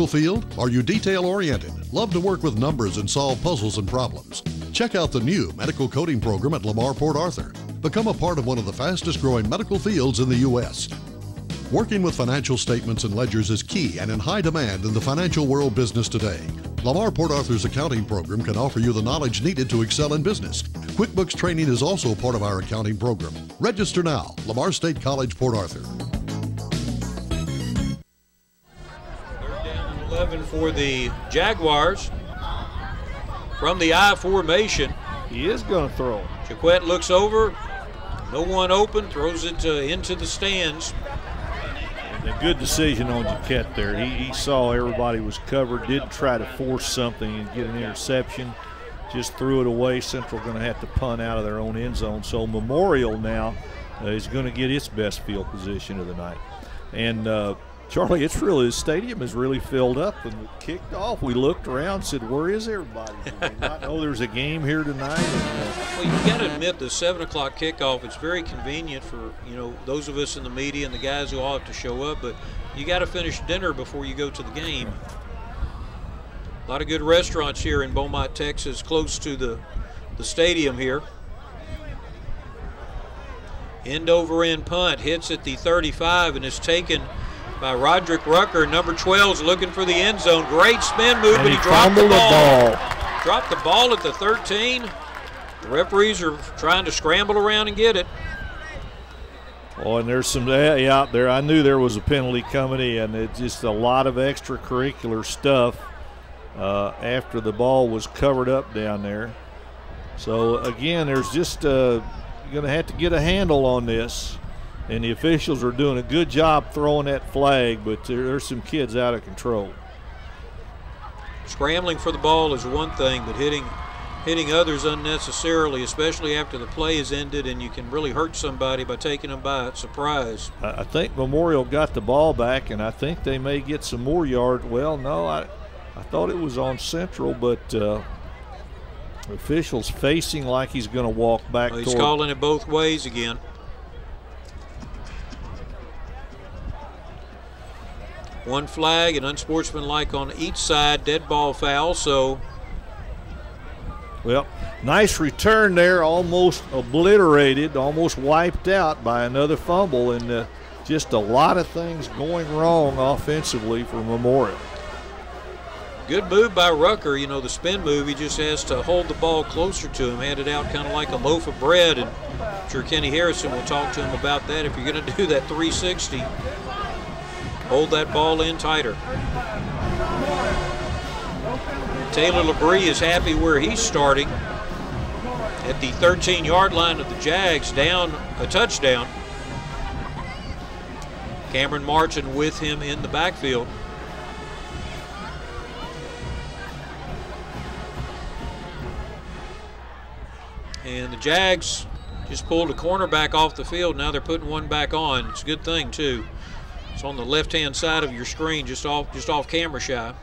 Field? Are you detail-oriented? Love to work with numbers and solve puzzles and problems? Check out the new medical coding program at Lamar Port Arthur. Become a part of one of the fastest-growing medical fields in the U.S. Working with financial statements and ledgers is key and in high demand in the financial world business today. Lamar Port Arthur's accounting program can offer you the knowledge needed to excel in business. QuickBooks training is also part of our accounting program. Register now. Lamar State College, Port Arthur. 11 for the Jaguars from the I formation. He is going to throw. Jaquette looks over, no one open, throws it into the stands. A good decision on Jaquette there. He saw everybody was covered, didn't try to force something and get an interception, just threw it away. Central going to have to punt out of their own end zone. So Memorial now is going to get its best field position of the night. And Charlie, the stadium is really filled up. When we kicked off, we looked around and said, where is everybody? Did they not know there's a game here tonight? Well, you've got to admit the 7 o'clock kickoff, it's very convenient for, those of us in the media and the guys who all have to show up, but you got to finish dinner before you go to the game. A lot of good restaurants here in Beaumont, Texas, close to the stadium here. End over end punt, hits at the 35 and is taken by Roderick Rucker. Number 12 is looking for the end zone. Great spin move, but he dropped the ball. Dropped the ball at the 13. The referees are trying to scramble around and get it. Oh, and there's some out there. I knew there was a penalty coming in. It's just a lot of extracurricular stuff after the ball was covered up down there. So, again, there's just you're going to have to get a handle on this. And the officials are doing a good job throwing that flag, but there's some kids out of control. Scrambling for the ball is one thing, but hitting others unnecessarily, especially after the play is ended, and you can really hurt somebody by taking them by surprise. I think Memorial got the ball back, and I think they may get some more yards. Well, no, I thought it was on Central, but officials facing like he's going to walk back. Well, he's calling it both ways again. One flag and unsportsmanlike on each side, dead ball foul. So, well, nice return there, almost obliterated, almost wiped out by another fumble, and just a lot of things going wrong offensively for Memorial. Good move by Rucker. You know, the spin move, he just has to hold the ball closer to him, hand it out kind of like a loaf of bread. And I'm sure Kenny Harrison will talk to him about that. If you're going to do that 360, hold that ball in tighter. Taylor Labrie is happy where he's starting at the 13-yard line of the Jags, down a touchdown. Cameron Martin with him in the backfield. And the Jags just pulled a cornerback off the field. Now they're putting one back on. It's a good thing, too. It's on the left-hand side of your screen, just off camera shy.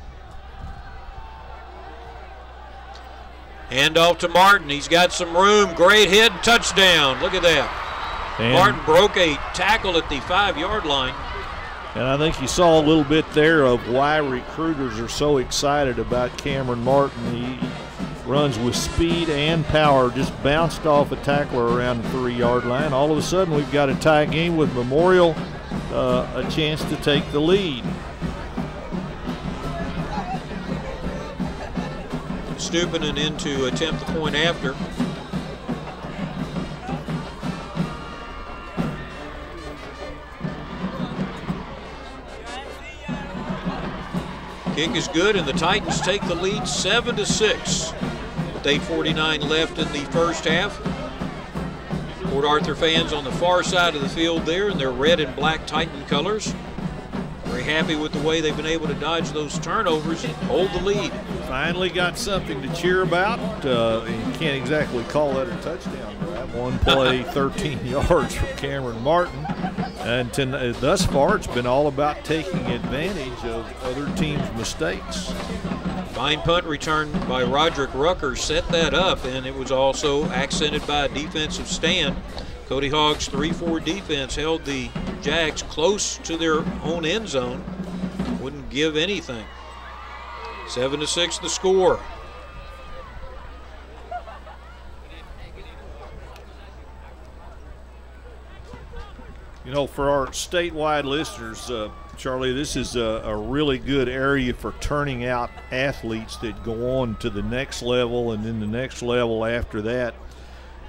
Hand off to Martin. He's got some room. Great hit, touchdown. Look at that. And Martin broke a tackle at the 5-yard line. And I think you saw a little bit there of why recruiters are so excited about Cameron Martin. He runs with speed and power, just bounced off a tackler around the 3-yard line. All of a sudden, we've got a tie game with Memorial a chance to take the lead. Stupinen in to attempt the point after. Kick is good, and the Titans take the lead 7-6. With 8:49 left in the first half. Port Arthur fans on the far side of the field there in their red and black Titan colors. Very happy with the way they've been able to dodge those turnovers and hold the lead. Finally got something to cheer about. You can't exactly call that a touchdown. That one play, 13 yards from Cameron Martin. And thus far, it's been all about taking advantage of other teams' mistakes. Fine punt return by Roderick Rucker set that up, and it was also accented by a defensive stand. Cody Hogg's 3-4 defense held the Jags close to their own end zone. Wouldn't give anything. 7-6 the score. You know, for our statewide listeners, Charlie, this is a really good area for turning out athletes that go on to the next level and then the next level after that.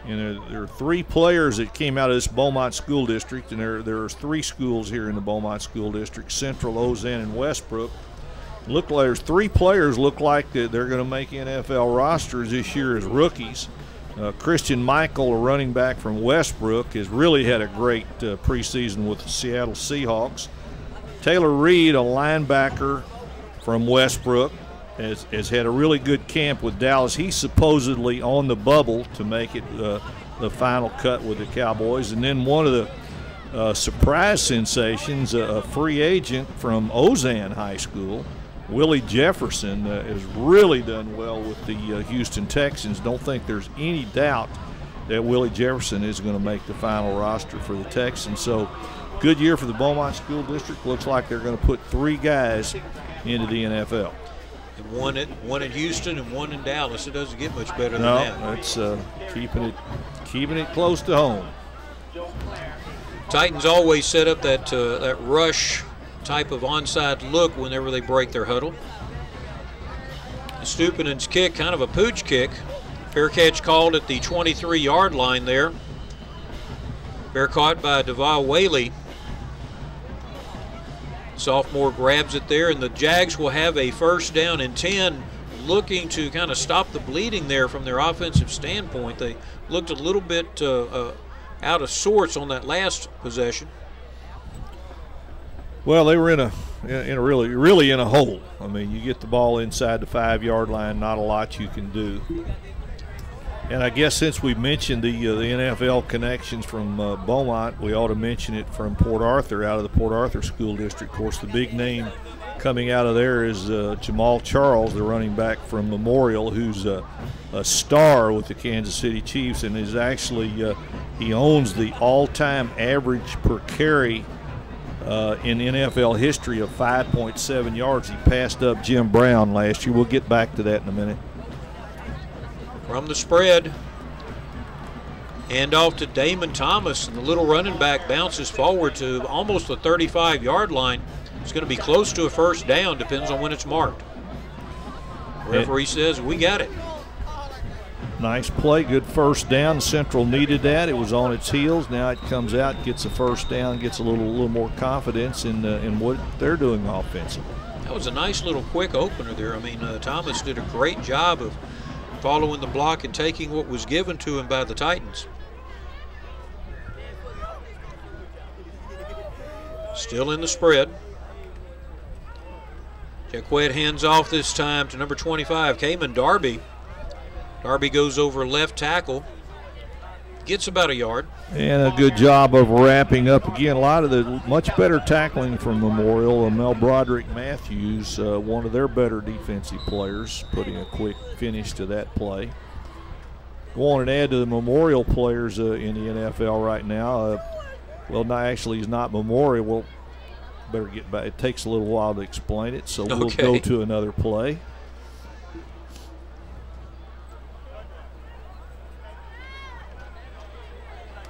You know, there are 3 players that came out of this Beaumont School District, and there are 3 schools here in the Beaumont School District, Central, Ozan, and Westbrook. There's 3 players look like they're going to make NFL rosters this year as rookies. Christian Michael, a running back from Westbrook, has really had a great preseason with the Seattle Seahawks. Taylor Reed, a linebacker from Westbrook, has had a really good camp with Dallas. He's supposedly on the bubble to make it the final cut with the Cowboys. And then one of the surprise sensations, a free agent from Ozan High School, Willie Jefferson, has really done well with the Houston Texans. Don't think there's any doubt that Willie Jefferson is going to make the final roster for the Texans. So good year for the Beaumont School District. Looks like they're going to put 3 guys into the NFL. And one in Houston and one in Dallas. It doesn't get much better than that. No, it's keeping it close to home. Titans always set up that rush type of onside look whenever they break their huddle. Stupinen's kick, kind of a pooch kick. Fair catch called at the 23-yard line there. Fair caught by Deval Whaley. Sophomore grabs it there, and the Jags will have a 1st down and 10, looking to kind of stop the bleeding there from their offensive standpoint. They looked a little bit out of sorts on that last possession. Well, they were in a really in a hole. I mean, you get the ball inside the 5-yard line, not a lot you can do. And I guess since we mentioned the NFL connections from Beaumont, we ought to mention it from Port Arthur, out of the Port Arthur School District. Of course, the big name coming out of there is Jamal Charles, the running back from Memorial, who's a star with the Kansas City Chiefs, and is actually he owns the all-time average per carry in NFL history of 5.7 yards. He passed up Jim Brown last year. We'll get back to that in a minute. From the spread, hand off to Damon Thomas, and the little running back bounces forward to almost the 35-yard line. It's going to be close to a 1st down, depends on when it's marked. Referee says, we got it. Nice play, good first down. Central needed that. It was on its heels. Now it comes out, gets a first down, gets a little more confidence in what they're doing offensively. That was a nice little quick opener there. I mean, Thomas did a great job of following the block and taking what was given to him by the Titans. Still in the spread. Jaquette hands off this time to number 25, Cayman Darby. Darby goes over left tackle, gets about a yard. And a good job of wrapping up again. A lot of the much better tackling from Memorial. Mel Broderick Matthews, one of their better defensive players, putting a quick finish to that play. Go on and add to the Memorial players in the NFL right now. Well, no, actually, he's not Memorial. Well, better get back. It takes a little while to explain it, so we'll go to another play.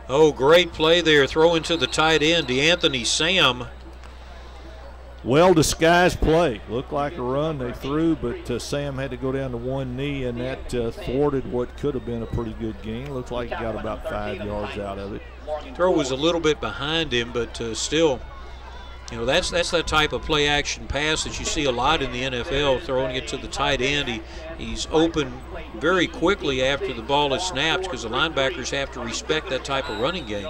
Oh, great play there. Throwing to the tight end, DeAnthony Sam. Well-disguised play. Looked like a run they threw, but Sam had to go down to one knee, and that thwarted what could have been a pretty good gain. Looks like he got about 5 yards out of it. Throw was a little bit behind him, but still, you know, that's that type of play-action pass that you see a lot in the NFL, throwing it to the tight end. He's open very quickly after the ball is snapped because the linebackers have to respect that type of running game.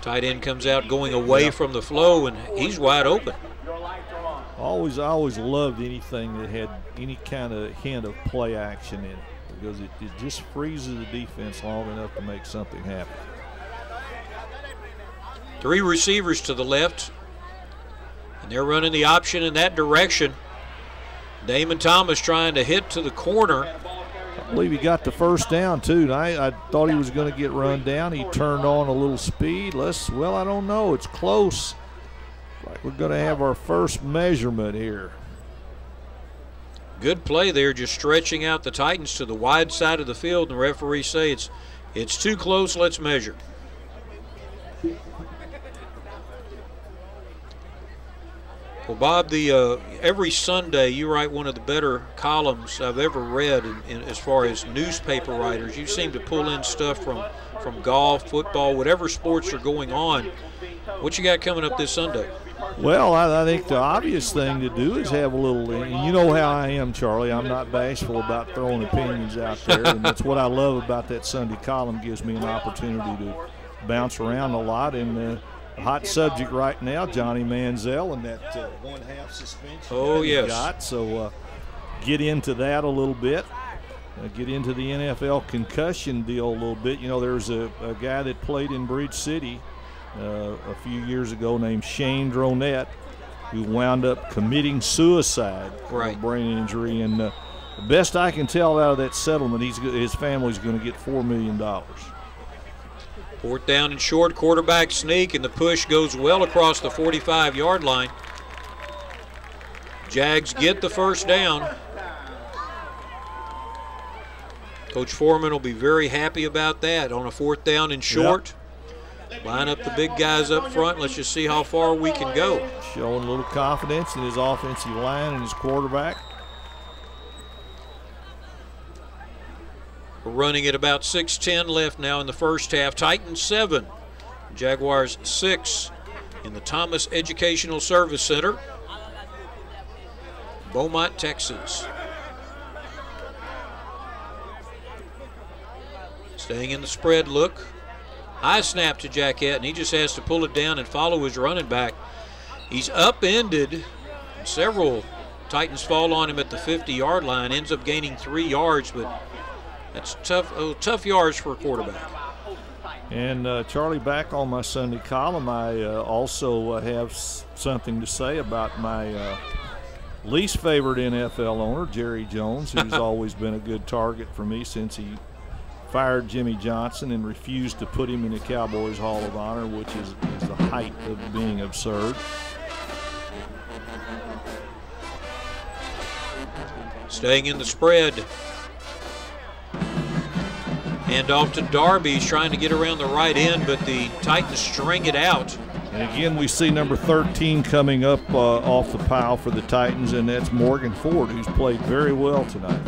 Tight end comes out going away from the flow, and he's wide open. I always loved anything that had any kind of hint of play action in it, because it just freezes the defense long enough to make something happen. 3 receivers to the left, and they're running the option in that direction. Damon Thomas trying to hit to the corner. I believe he got the first down, too. I thought he was going to get run down. He turned on a little speed. Well, I don't know. It's close. Like we're going to have our first measurement here. Good play there, just stretching out the Titans to the wide side of the field, and the referees say it's too close, let's measure. Well, Bob, every Sunday you write one of the better columns I've ever read as far as newspaper writers. You seem to pull in stuff from golf, football, whatever sports are going on. What you got coming up this Sunday? Well, I think the obvious thing to do is have a little, you know how I am, Charlie. I'm not bashful about throwing opinions out there, and that's what I love about that Sunday column. Gives me an opportunity to bounce around a lot. And the hot subject right now, Johnny Manziel and that 1/2 suspension. Oh, yes. Got. So get into that a little bit. Get into the NFL concussion deal a little bit. You know, there's a guy that played in Bridge City a few years ago named Shane Dronette, who wound up committing suicide for a brain injury. And the best I can tell out of that settlement, his family's going to get $4 million. 4th down and short, quarterback sneak, and the push goes well across the 45-yard line. Jags get the first down. Coach Foreman will be very happy about that on a 4th down and short. Yep. Line up the big guys up front. Let's just see how far we can go. Showing a little confidence in his offensive line and his quarterback. We're running at about 6:10 left now in the first half. Titans 7, Jaguars 6 in the Thomas Educational Service Center, Beaumont, Texas. Staying in the spread look. High snap to Jaquette, and he just has to pull it down and follow his running back. He's upended. Several Titans fall on him at the 50-yard line. Ends up gaining 3 yards, but that's tough yards for a quarterback. And Charlie, back on my Sunday column, I also have something to say about my least favorite NFL owner, Jerry Jones, who's always been a good target for me since he fired Jimmy Johnson and refused to put him in the Cowboys Hall of Honor, which is the height of being absurd. Staying in the spread. Hand off to Darby. He's trying to get around the right end, but the Titans string it out. And again, we see number 13 coming up off the pile for the Titans, and that's Morgan Ford, who's played very well tonight.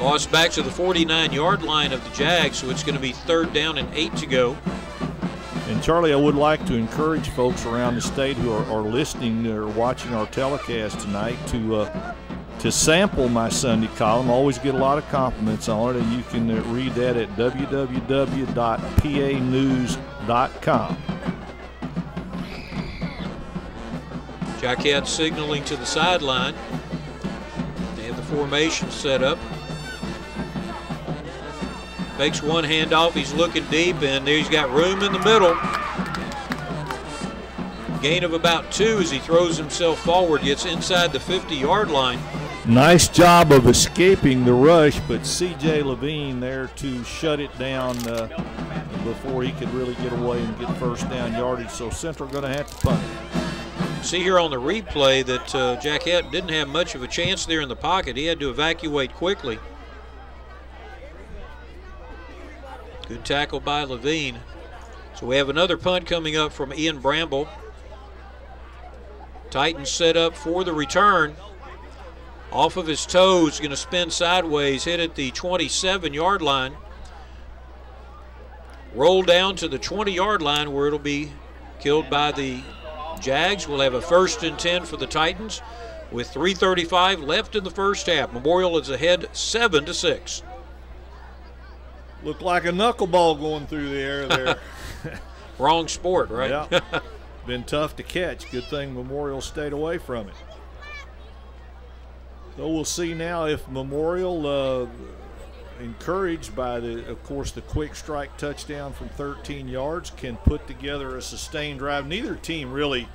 Lost back to the 49-yard line of the Jags, so it's going to be 3rd down and 8 to go. And Charlie, I would like to encourage folks around the state who are listening or watching our telecast tonight to sample my Sunday column. I always get a lot of compliments on it, and you can read that at www.panews.com. Jacquette signaling to the sideline. They have the formation set up. Makes one handoff, he's looking deep, and he's got room in the middle. Gain of about 2 as he throws himself forward, gets inside the 50-yard line. Nice job of escaping the rush, but C.J. Levine there to shut it down before he could really get away and get first down yardage. So Central going to have to punt. See here on the replay that Jacquette didn't have much of a chance there in the pocket. He had to evacuate quickly. Good tackle by Levine. So we have another punt coming up from Ian Bramble. Titans set up for the return. Off of his toes, going to spin sideways, hit at the 27-yard line. Roll down to the 20-yard line where it'll be killed by the Jags. We'll have a 1st and 10 for the Titans with 3:35 left in the first half. Memorial is ahead 7-6. Looked like a knuckleball going through the air there. Wrong sport, right? Yeah. Been tough to catch. Good thing Memorial stayed away from it. So we'll see now if Memorial, encouraged by of course, the quick strike touchdown from 13 yards, can put together a sustained drive. Neither team really,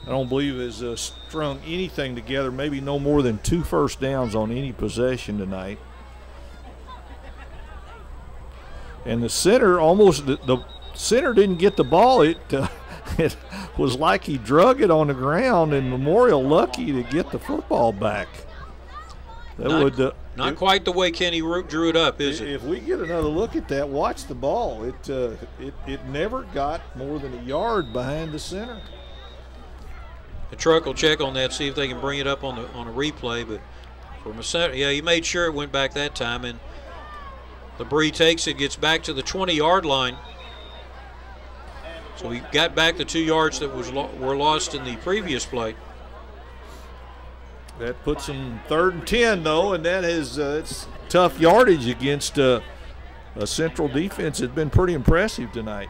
I don't believe, has strung anything together. Maybe no more than 2 first downs on any possession tonight. And the center the center didn't get the ball. It was like he drug it on the ground, and Memorial lucky to get the football back. Not quite the way Kenny drew it up, is it? If we get another look at that, watch the ball. It never got more than a yard behind the center. The truck will check on that, see if they can bring it up on a replay. But from a center, yeah, he made sure it went back that time, and LeBrie takes it, gets back to the 20-yard line. So he got back the 2 yards that were lost in the previous play. That puts him 3rd and 10, though, and that is it's tough yardage against a Central defense that's been pretty impressive tonight.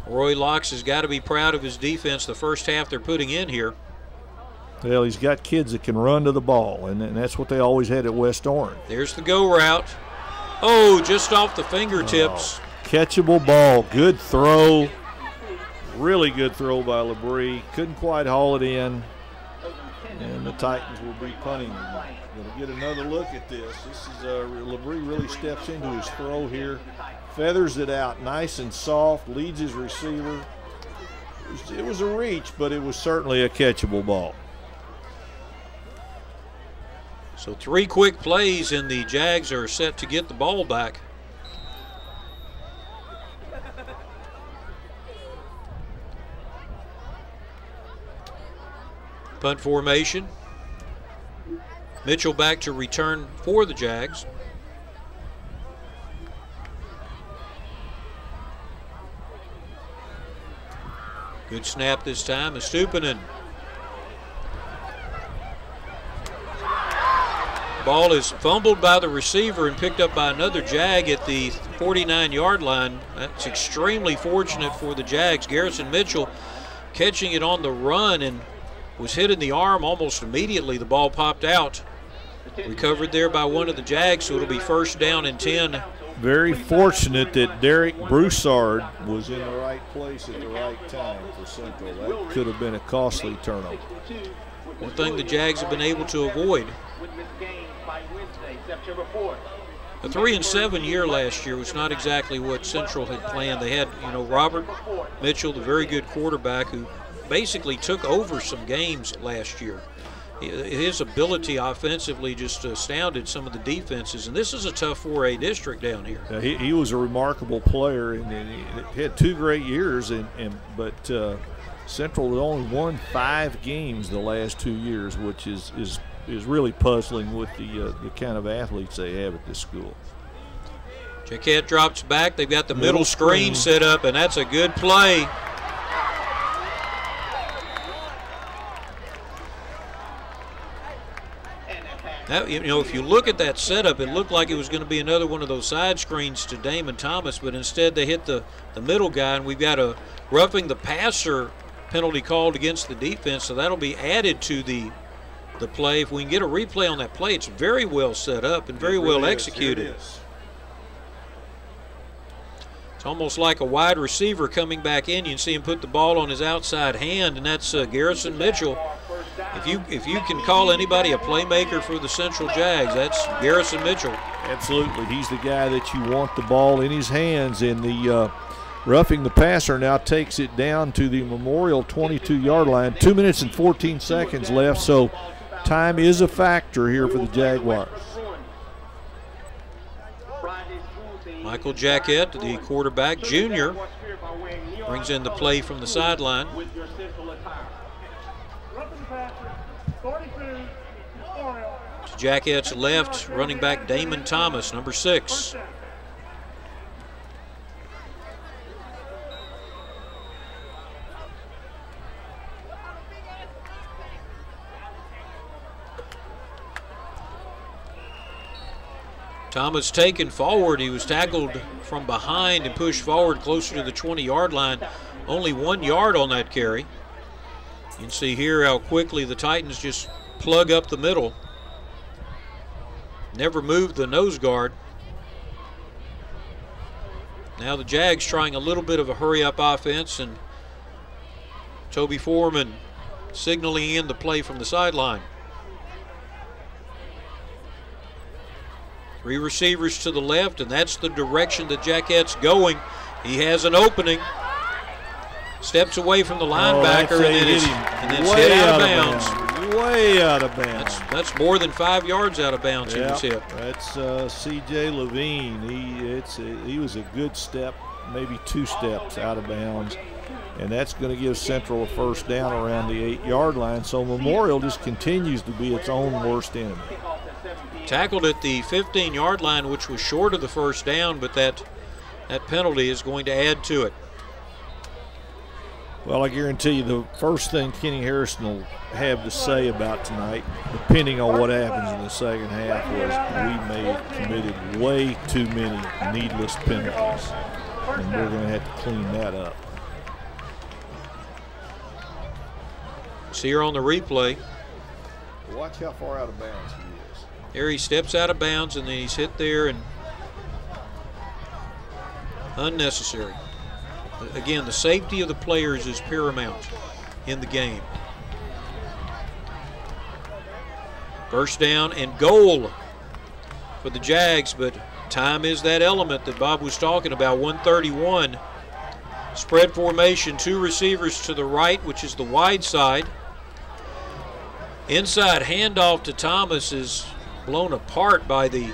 Roy Locks has got to be proud of his defense the first half they're putting in here. Well, he's got kids that can run to the ball, and that's what they always had at West Orange. There's the go route. Oh, just off the fingertips. Oh, catchable ball. Good throw. Really good throw by LeBrie. Couldn't quite haul it in. And the Titans will be punting. Going to get another look at this. This is LeBrie really steps into his throw here. Feathers it out nice and soft. Leads his receiver. It was a reach, but it was certainly a catchable ball. So 3 quick plays, and the Jags are set to get the ball back. Punt formation. Mitchell back to return for the Jags. Good snap this time. Estupinen. Ball is fumbled by the receiver and picked up by another Jag at the 49-yard line. That's extremely fortunate for the Jags. Garrison Mitchell catching it on the run and was hit in the arm almost immediately. The ball popped out. Recovered there by one of the Jags, so it'll be 1st down and 10. Very fortunate that Derek Broussard was in the right place at the right time for Central. That could have been a costly turnover. One thing the Jags have been able to avoid. A 3-7 year last year was not exactly what Central had planned. They had, Robert Mitchell, the very good quarterback, who basically took over some games last year. his ability offensively just astounded some of the defenses. And this is a tough 4A district down here. He was a remarkable player, and he had 2 great years. But Central had only won 5 games the last 2 years, which is really puzzling with the kind of athletes they have at this school. Jaquette drops back. They've got the middle screen set up, and that's a good play. That, if you look at that setup, it looked like it was going to be another one of those side screens to Damon Thomas, but instead they hit the middle guy, and we've got a roughing the passer penalty called against the defense, so that'll be added to the play. If we can get a replay on that play, it's very well set up and very well executed. It's almost like a wide receiver coming back in. You can see him put the ball on his outside hand, and that's Garrison Mitchell. If you can call anybody a playmaker for the Central Jags, that's Garrison Mitchell. Absolutely. He's the guy that you want the ball in his hands, and the roughing the passer now takes it down to the Memorial 22-yard line. 2 minutes and 14 seconds left, so time is a factor here for the Jaguars. Michael Jaquette, the quarterback, junior, brings in the play from the sideline. To Jaquette's left, running back Damon Thomas, number 6. Thomas taken forward. He was tackled from behind and pushed forward closer to the 20-yard line. Only 1 yard on that carry. You can see here how quickly the Titans just plug up the middle. Never moved the nose guard. Now the Jags trying a little bit of a hurry-up offense, and Toby Foreman signaling in the play from the sideline. 3 receivers to the left, and that's the direction that Jaquette's going. He has an opening. Steps away from the linebacker, and then it's hit out of bounds. Way out of bounds. That's more than 5 yards out of bounds. He was hit. That's C.J. Levine. He was a good step, maybe 2 steps out of bounds, and that's going to give Central a first down around the 8-yard line. So Memorial just continues to be its own worst enemy. Tackled at the 15-yard line, which was short of the first down, but that penalty is going to add to it. Well, I guarantee you the first thing Kenny Harrison will have to say about tonight, depending on what happens in the second half, was we committed way too many needless penalties, and we're going to have to clean that up. See here on the replay. Watch how far out of bounds he is. There he steps out of bounds, and then he's hit there, and unnecessary. Again, the safety of the players is paramount in the game. First down and goal for the Jags, but time is that element that Bob was talking about. 131. Spread formation, 2 receivers to the right, which is the wide side. Inside handoff to Thomas is blown apart by the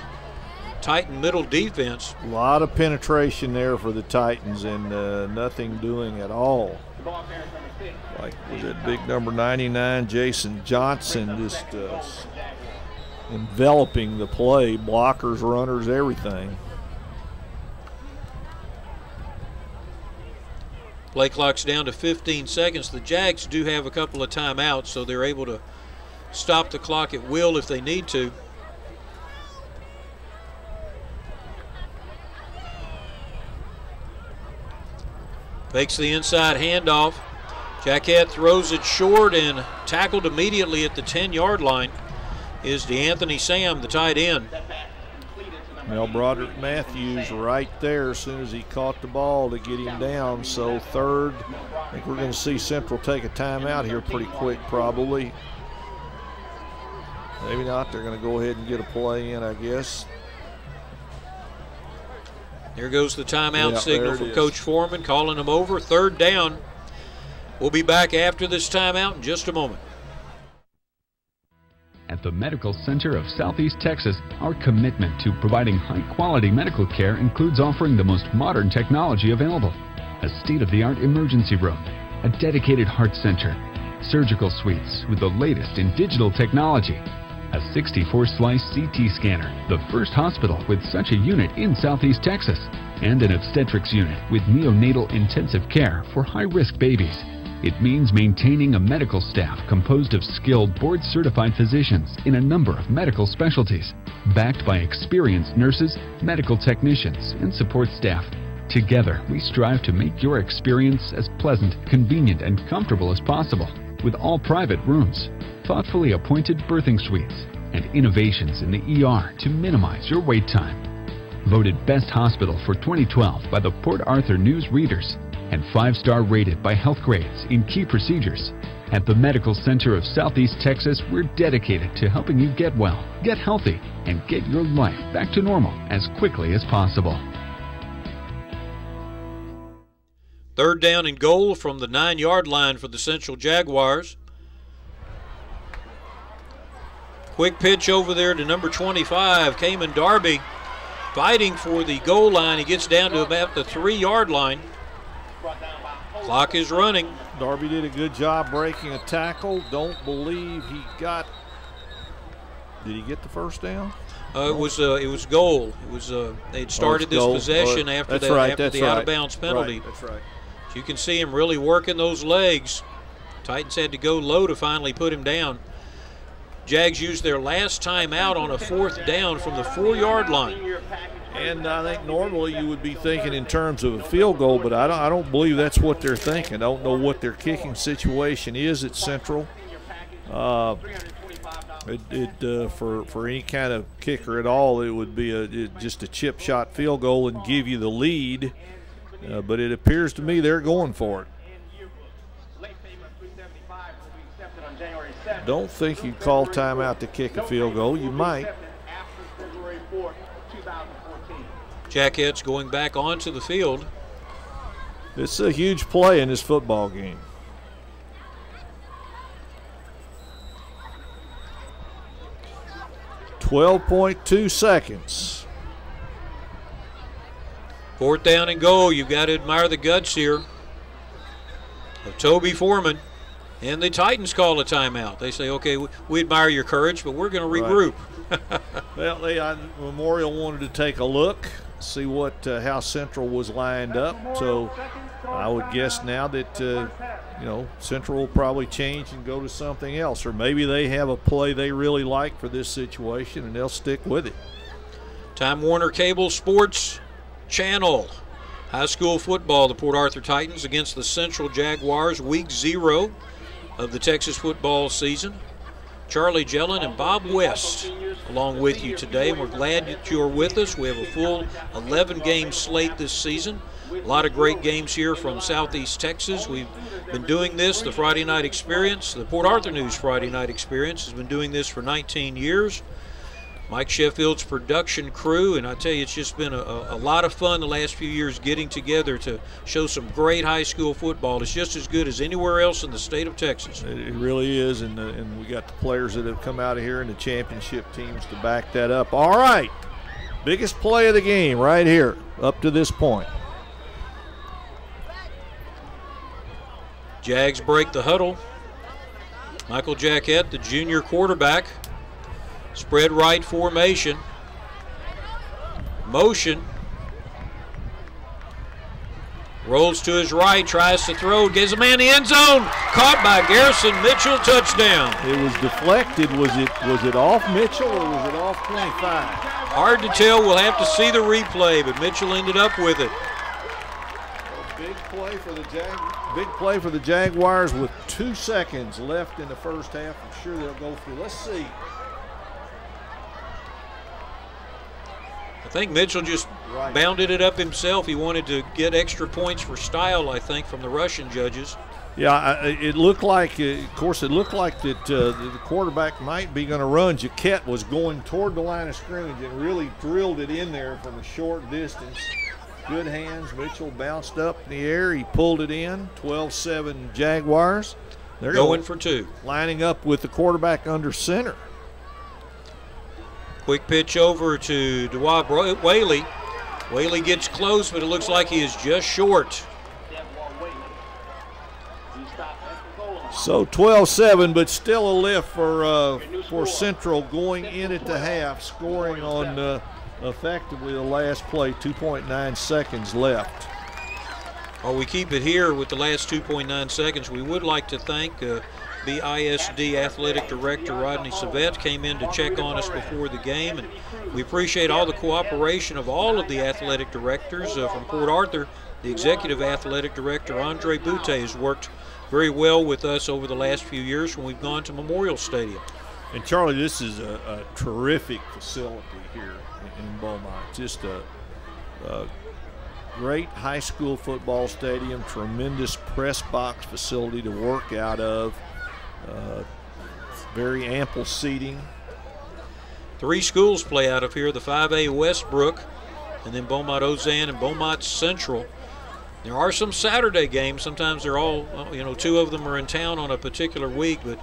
Titan middle defense. A lot of penetration there for the Titans, and nothing doing at all. Like that big number 99, Jason Johnson, just enveloping the play, blockers, runners, everything. Play clock's down to 15 seconds. The Jags do have a couple of timeouts, so they're able to stop the clock at will if they need to. Fakes the inside handoff. Jaquette throws it short, and tackled immediately at the 10-yard line is DeAnthony Sam, the tight end. Well, Broderick Matthews right there as soon as he caught the ball to get him down. So third, I think we're going to see Central take a timeout here pretty quick probably. Maybe not. They're going to go ahead and get a play in, I guess. There goes the timeout signal from Coach Foreman, calling them over. Third down. We'll be back after this timeout in just a moment. At the Medical Center of Southeast Texas, our commitment to providing high-quality medical care includes offering the most modern technology available. A state-of-the-art emergency room, a dedicated heart center, surgical suites with the latest in digital technology, a 64-slice CT scanner, the first hospital with such a unit in Southeast Texas, and an obstetrics unit with neonatal intensive care for high-risk babies. It means maintaining a medical staff composed of skilled board-certified physicians in a number of medical specialties, backed by experienced nurses, medical technicians, and support staff. Together, we strive to make your experience as pleasant, convenient, and comfortable as possible, with all private rooms, thoughtfully appointed birthing suites, and innovations in the ER to minimize your wait time. Voted Best Hospital for 2012 by the Port Arthur News Readers, and 5-star rated by Health Grades in key procedures. At the Medical Center of Southeast Texas, we're dedicated to helping you get well, get healthy, and get your life back to normal as quickly as possible. 3rd down and goal from the 9-yard line for the Central Jaguars. Quick pitch over there to number 25, Cayman Darby, fighting for the goal line. He gets down to about the 3-yard line. Clock is running. Darby did a good job breaking a tackle. Don't believe he got. Did he get the first down? It was goal. It was they'd started this possession after the out of bounds penalty. Right, that's right. So you can see him really working those legs. Titans had to go low to finally put him down. Jags used their last time out on a 4th down from the 4-yard line. And I think normally you would be thinking in terms of a field goal, but I don't believe that's what they're thinking. I don't know what their kicking situation is at Central. For any kind of kicker at all, it would be just a chip shot field goal and give you the lead. But it appears to me they're going for it. Don't think you'd call timeout to kick a field goal. You might. Jackettes going back onto the field. It's a huge play in this football game. .2 seconds. 4th down and goal. You've got to admire the guts here of Toby Foreman. And the Titans call a timeout. They say, okay, we admire your courage, but we're going to regroup. Right. Well, Memorial wanted to take a look, see how Central was lined up. So I would guess now that Central will probably change and go to something else, or maybe they have a play they really like for this situation and they'll stick with it. Time Warner Cable Sports Channel. High school football, the Port Arthur Titans against the Central Jaguars, week 0 of the Texas football season. Charlie Jellin and Bob West along with you today. We're glad that you're with us. We have a full 11-game slate this season. A lot of great games here from Southeast Texas. We've been doing this, the Friday Night Experience, the Port Arthur News Friday Night Experience has been doing this for 19 years. Mike Sheffield's production crew, and I tell you, it's just been a lot of fun the last few years getting together to show some great high school football. It's just as good as anywhere else in the state of Texas. It really is, and we got the players that have come out of here and the championship teams to back that up. All right, biggest play of the game right here up to this point. Jags break the huddle. Michael Jackett, the junior quarterback. Spread right formation. Motion. Rolls to his right, tries to throw, gives a man in the end zone. Caught by Garrison Mitchell, touchdown. It was deflected. Was it off Mitchell or was it off 25? Hard to tell. We'll have to see the replay, but Mitchell ended up with it. Big play for the Jaguars with 2 seconds left in the first half. I'm sure they'll go through. Let's see. I think Mitchell just bounded it up himself. He wanted to get extra points for style, I think, from the Russian judges. Yeah, it looked like, of course, it looked like that the quarterback might be going to run. Jaquette was going toward the line of scrimmage and really drilled it in there from a short distance. Good hands. Mitchell bounced up in the air. He pulled it in. 12-7 Jaguars. They're going for 2. Lining up with the quarterback under center. Quick pitch over to DeWa Whaley. Whaley gets close, but it looks like he is just short. So 12-7, but still a lift for Central going in at the half, scoring on effectively the last play, 2.9 seconds left. While we keep it here with the last 2.9 seconds, we would like to thank BISD Athletic Director Rodney Savette came in to check on us before the game, and we appreciate all the cooperation of all of the athletic directors from Port Arthur. The Executive Athletic Director, Andre Boutte, has worked very well with us over the last few years when we've gone to Memorial Stadium. And Charlie, this is a terrific facility here in Beaumont. Just a great high school football stadium, tremendous press box facility to work out of, very ample seating. 3 schools play out of here, the 5A Westbrook, and then Beaumont Ozanne and Beaumont Central. There are some Saturday games. Sometimes they're all, 2 of them are in town on a particular week, but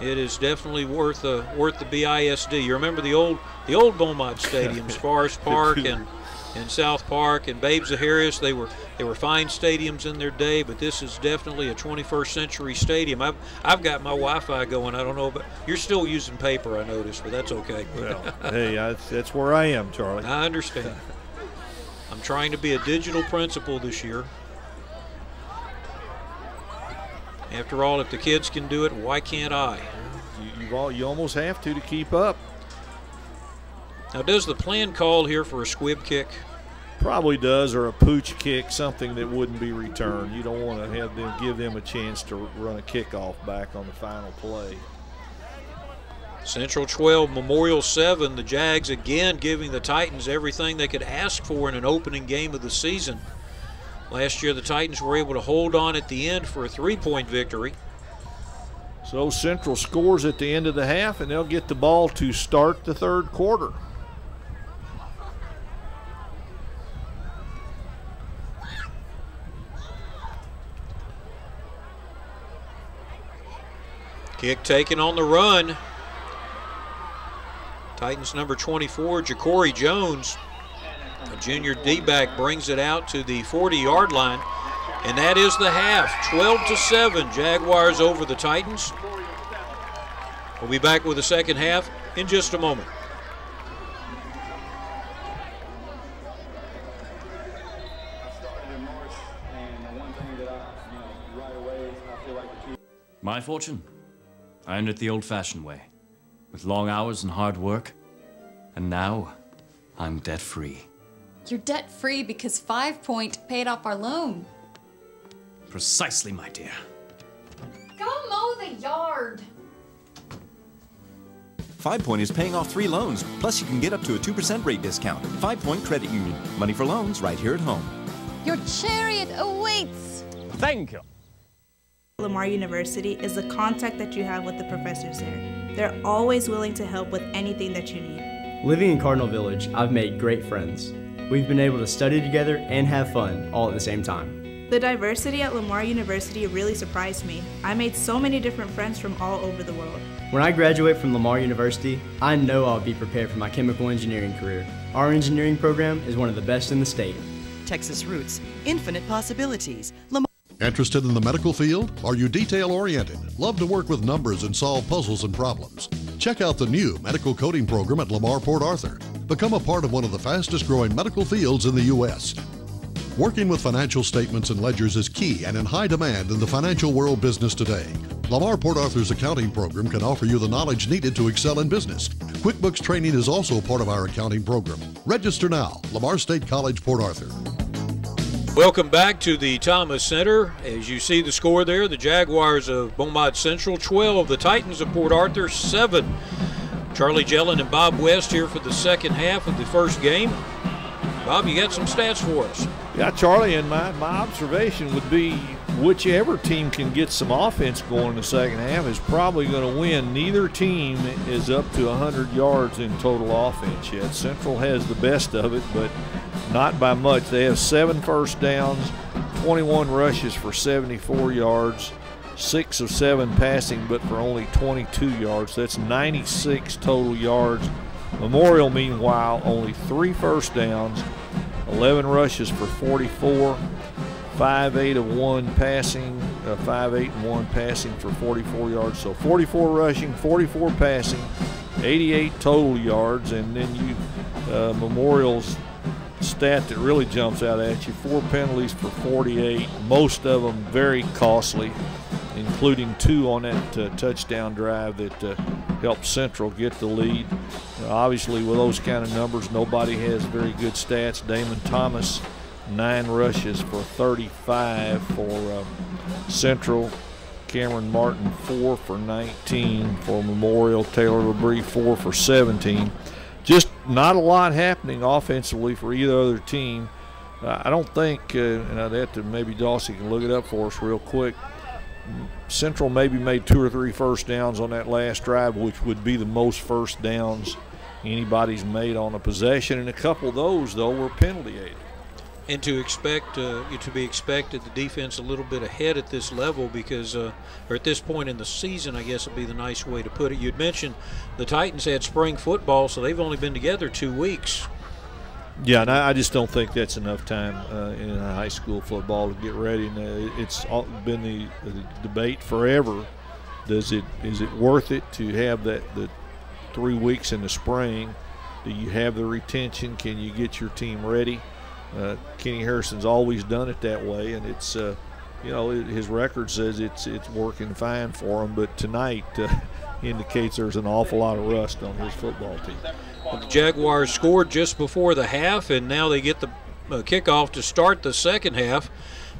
it is definitely worth the BISD. You remember the old Beaumont stadiums, Forest Park and South Park and Babe Zaharias. They were fine stadiums in their day, but this is definitely a 21st century stadium. I've got my Wi-Fi going. I don't know, but you're still using paper, I noticed, but that's okay. Well, hey, that's where I am, Charlie. I understand. I'm trying to be a digital principal this year. After all, if the kids can do it, why can't I? You almost have to keep up. Now, does the plan call here for a squib kick? Probably does, or a pooch kick, something that wouldn't be returned. You don't want to give them a chance to run a kickoff back on the final play. Central 12, Memorial 7. The Jags again giving the Titans everything they could ask for in an opening game of the season. Last year, the Titans were able to hold on at the end for a 3-point victory. So Central scores at the end of the half, and they'll get the ball to start the third quarter. Kick taken on the run. Titans number 24, Ja'Cory Jones, a junior D-back, brings it out to the 40-yard line. And that is the half, 12-7, Jaguars over the Titans. We'll be back with the second half in just a moment. My fortune? I earned it the old-fashioned way, with long hours and hard work. And now, I'm debt-free. You're debt-free because 5 Point paid off our loan. Precisely, my dear. Go mow the yard. 5 Point is paying off 3 loans, plus you can get up to a 2% rate discount. 5 Point Credit Union. Money for loans right here at home. Your chariot awaits. Thank you. Lamar University is the contact that you have with the professors there. They're always willing to help with anything that you need. Living in Cardinal Village, I've made great friends. We've been able to study together and have fun all at the same time. The diversity at Lamar University really surprised me. I made so many different friends from all over the world. When I graduate from Lamar University, I know I'll be prepared for my chemical engineering career. Our engineering program is one of the best in the state. Texas Roots, infinite possibilities. Interested in the medical field? Are you detail-oriented? Love to work with numbers and solve puzzles and problems? Check out the new medical coding program at Lamar Port Arthur. Become a part of one of the fastest-growing medical fields in the U.S. Working with financial statements and ledgers is key and in high demand in the financial world business today. Lamar Port Arthur's accounting program can offer you the knowledge needed to excel in business. QuickBooks training is also part of our accounting program. Register now, Lamar State College, Port Arthur. Welcome back to the Thomas Center. As you see the score there, the Jaguars of Beaumont Central 12, the Titans of Port Arthur 7. Charlie Jellin and Bob West here for the second half of the first game. Bob, you got some stats for us. Yeah, Charlie, and my observation would be whichever team can get some offense going in the second half is probably going to win. Neither team is up to 100 yards in total offense yet. Central has the best of it, but not by much. They have 7 first downs, 21 rushes for 74 yards, 6 of 7 passing, but for only 22 yards. That's 96 total yards Memorial, meanwhile, only 3 first downs, 11 rushes for 44, 5-8 of 1 passing, 5-8 and 1 passing for 44 yards. So 44 rushing, 44 passing, 88 total yards, and then Memorial's stat that really jumps out at you: 4 penalties for 48, most of them very costly, including 2 on that touchdown drive that helped Central get the lead. Obviously, with those kind of numbers, nobody has very good stats. Damon Thomas, 9 rushes for 35 for Central. Cameron Martin, 4 for 19 for Memorial. Taylor LeBrie, 4 for 17. Just not a lot happening offensively for either other team. I don't think, and I'd have to, maybe Dawson can look it up for us real quick, Central maybe made 2 or 3 first downs on that last drive, which would be the most first downs anybody's made on a possession, and a couple of those, though, were penalty-aided. And to be expected, the defense a little bit ahead at this level because, or at this point in the season, I guess would be the nice way to put it. You'd mentioned the Titans had spring football, so they've only been together 2 weeks. Yeah, and I just don't think that's enough time in high school football to get ready. And it's been the debate forever. Is it worth it to have the 3 weeks in the spring? Do you have the retention? Can you get your team ready? Kenny Harrison's always done it that way, and it's his record says it's working fine for him. But tonight indicates there's an awful lot of rust on his football team. Well, the Jaguars scored just before the half, and now they get the kickoff to start the second half.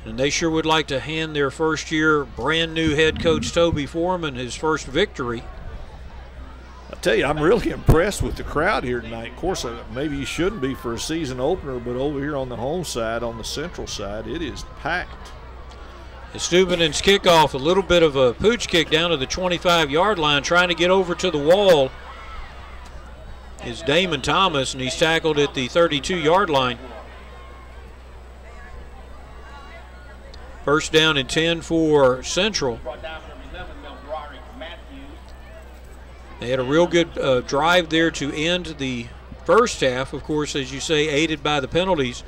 And they sure would like to hand their first-year brand-new head coach Toby Foreman his first victory. I tell you, I'm really impressed with the crowd here tonight. Of course, maybe you shouldn't be for a season opener, but over here on the home side, on the Central side, it is packed. Steubenen's kickoff, a little bit of a pooch kick down to the 25-yard line, trying to get over to the wall is Damon Thomas, and he's tackled at the 32-yard line. First down and 10 for Central. They had a real good drive there to end the first half, of course, as you say, aided by the penalties.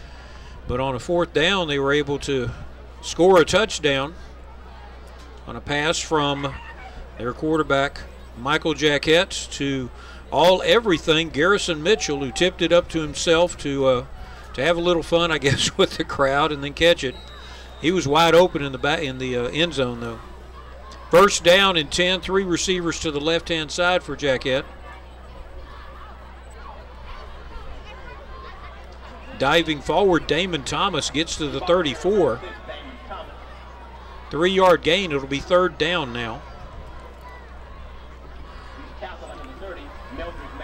But on a 4th down, they were able to score a touchdown on a pass from their quarterback, Michael Jaquette, to everything Garrison Mitchell, who tipped it up to himself to have a little fun, I guess, with the crowd and then catch it. He was wide open in the end zone, though. First down and 10, 3 receivers to the left-hand side for Jaquette. Diving forward, Damon Thomas gets to the 34. 3-yard gain. It'll be 3rd down now.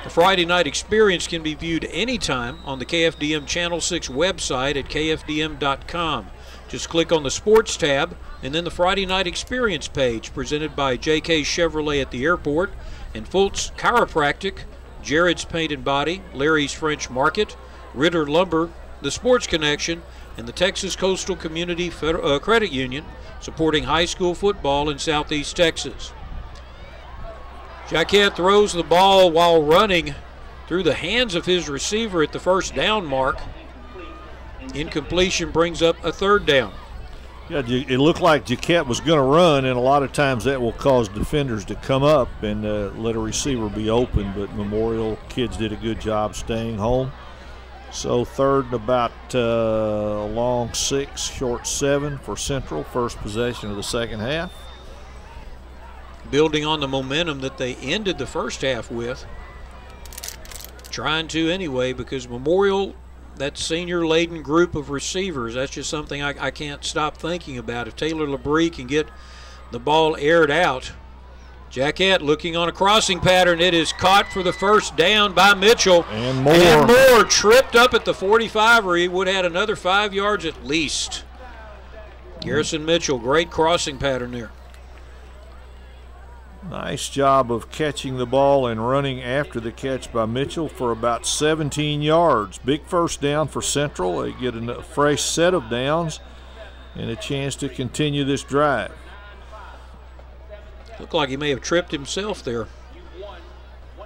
The Friday night experience can be viewed anytime on the KFDM Channel 6 website at kfdm.com. Just click on the Sports tab and then the Friday night experience page, presented by JK Chevrolet at the airport and Fultz Chiropractic, Jared's Paint and Body, Larry's French Market, Ritter Lumber, the Sports Connection, and the Texas Coastal Community Credit Union, supporting high school football in Southeast Texas. Jaquette throws the ball while running through the hands of his receiver at the first down mark. Incompletion brings up a 3rd down. Yeah, it looked like Jaquette was going to run, and a lot of times that will cause defenders to come up and let a receiver be open, but Memorial kids did a good job staying home. So 3rd and about a long 6, short 7 for Central, first possession of the second half. Building on the momentum that they ended the first half with. Trying to anyway, because Memorial, that senior-laden group of receivers, that's just something I can't stop thinking about. If Taylor LeBrie can get the ball aired out. Jaquette looking on a crossing pattern. It is caught for the first down by Mitchell. And more tripped up at the 45, or he would have had another 5 yards at least. Garrison Mitchell, great crossing pattern there. Nice job of catching the ball and running after the catch by Mitchell for about 17 yards. Big first down for Central. They get a fresh set of downs and a chance to continue this drive. Looked like he may have tripped himself there.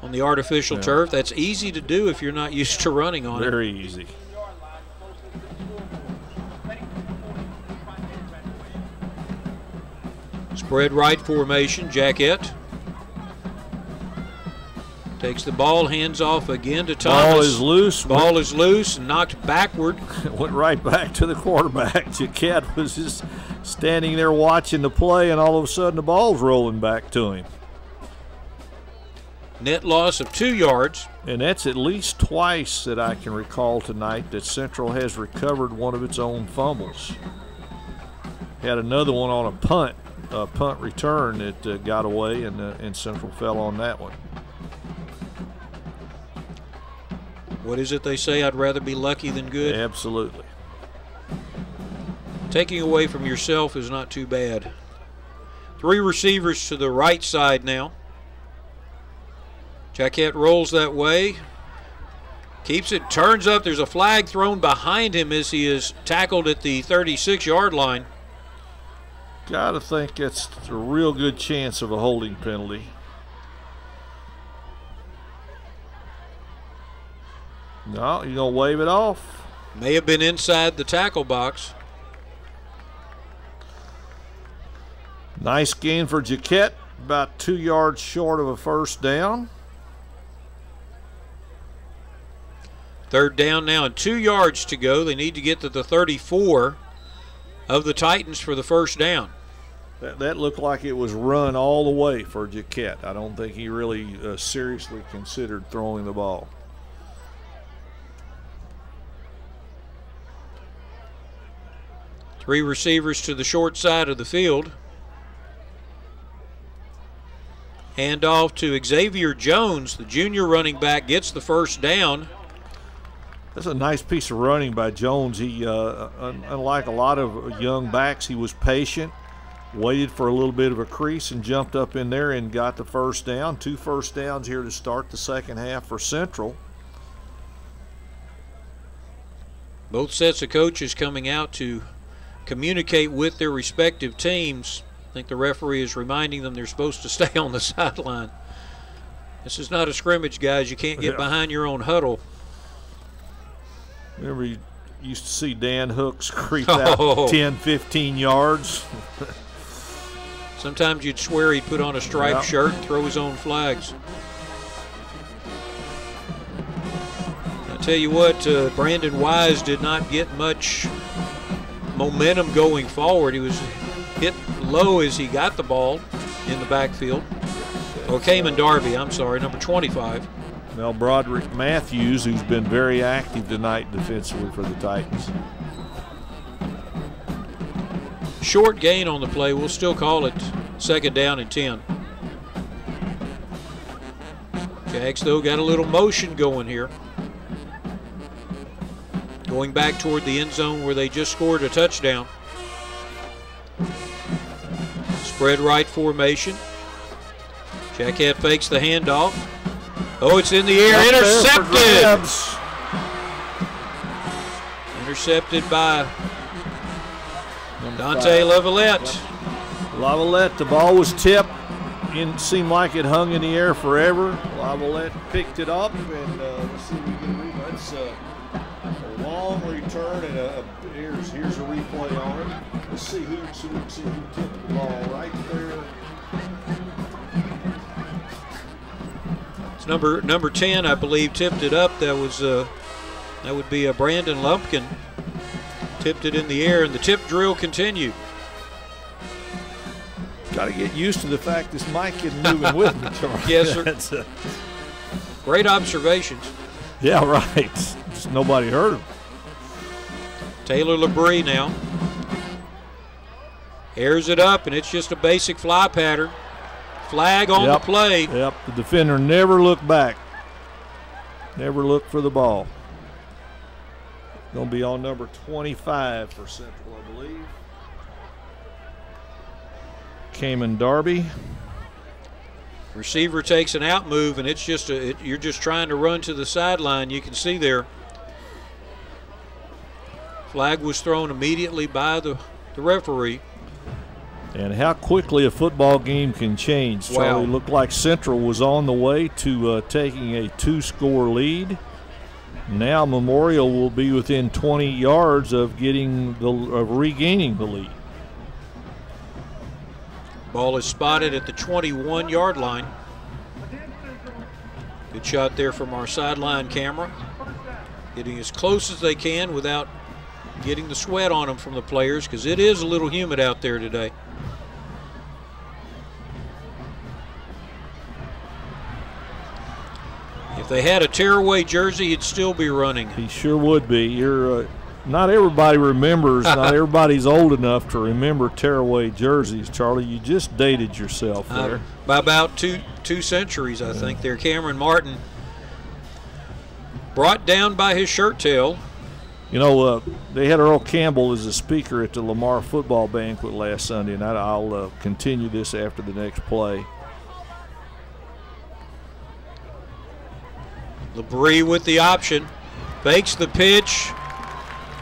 on the artificial turf. That's easy to do if you're not used to running on it. Very easy. Spread right formation, Jackett. Takes the ball, hands off again to Thomas. Ball is loose. Ball is loose and knocked backward. Went right back to the quarterback. Jaquette was just standing there watching the play, and all of a sudden the ball's rolling back to him. Net loss of 2 yards. And that's at least twice that I can recall tonight that Central has recovered one of its own fumbles. Had another one on a punt return that got away, and Central fell on that one. What is it they say? I'd rather be lucky than good. Absolutely. Taking away from yourself is not too bad. 3 receivers to the right side now. Jaquette rolls that way. Keeps it, turns up. There's a flag thrown behind him as he is tackled at the 36-yard line. Got to think it's a real good chance of a holding penalty. No, you're going to wave it off. May have been inside the tackle box. Nice gain for Jaquette, about 2 yards short of a first down. 3rd down now and 2 yards to go. They need to get to the 34 of the Titans for the first down. That looked like it was run all the way for Jaquette. I don't think he really seriously considered throwing the ball. Three receivers to the short side of the field. Hand off to Xavier Jones, the junior running back, gets the first down. That's a nice piece of running by Jones. He, unlike a lot of young backs, he was patient, waited for a little bit of a crease, and jumped up in there and got the first down. 2 first downs here to start the second half for Central. Both sets of coaches coming out to communicate with their respective teams. I think the referee is reminding them they're supposed to stay on the sideline. This is not a scrimmage, guys. You can't get behind your own huddle. Remember, you used to see Dan Hooks creep out 10, 15 yards. Sometimes you'd swear he'd put on a striped shirt and throw his own flags. I tell you what, Brandon Wise did not get much momentum going forward. He was hit low as he got the ball in the backfield. Oh, Cayman Darby, I'm sorry, number 25. Now Broderick Matthews, who's been very active tonight defensively for the Titans. Short gain on the play. We'll still call it 2nd down and 10. Jags, though, got a little motion going here. Going back toward the end zone where they just scored a touchdown. Spread right formation. Jackett fakes the handoff. Oh, it's in the air. Intercepted. Intercepted by Dante Lavalette. Lavalette, the ball was tipped. It seemed like it hung in the air forever. Lavalette picked it up, and let's see if we can read that. It's a long return, and here's a replay on it. Let's see who tipped the ball right there. It's number 10, I believe, tipped it up. That would be a Brandon Lumpkin. Tipped it in the air, and the tip drill continued. Got to get used to the fact this mic isn't moving with me, Charlie. Yes, sir. Great observations. Yeah, right. Just nobody heard him. Taylor Labrie now. Airs it up, and it's just a basic fly pattern. Flag on the play. Yep, the defender never looked back. Never looked for the ball. Going to be on number 25 for Central, I believe. Cayman Darby. Receiver takes an out move, and it's just you're just trying to run to the sideline. You can see there. Flag was thrown immediately by the referee. And how quickly a football game can change. Charlie, looked like Central was on the way to taking a 2-score lead. Now Memorial will be within 20 yards of regaining the lead. Ball is spotted at the 21-yard line. Good shot there from our sideline camera. Getting as close as they can without getting the sweat on them from the players, because it is a little humid out there today. If they had a tearaway jersey, he'd still be running. He sure would be. You're not everybody remembers. Not everybody's old enough to remember tearaway jerseys, Charlie. You just dated yourself there. By about two centuries, I think. There, Cameron Martin, brought down by his shirt tail. You know, they had Earl Campbell as a speaker at the Lamar football banquet last Sunday, and I'll continue this after the next play. LeBrie with the option, fakes the pitch.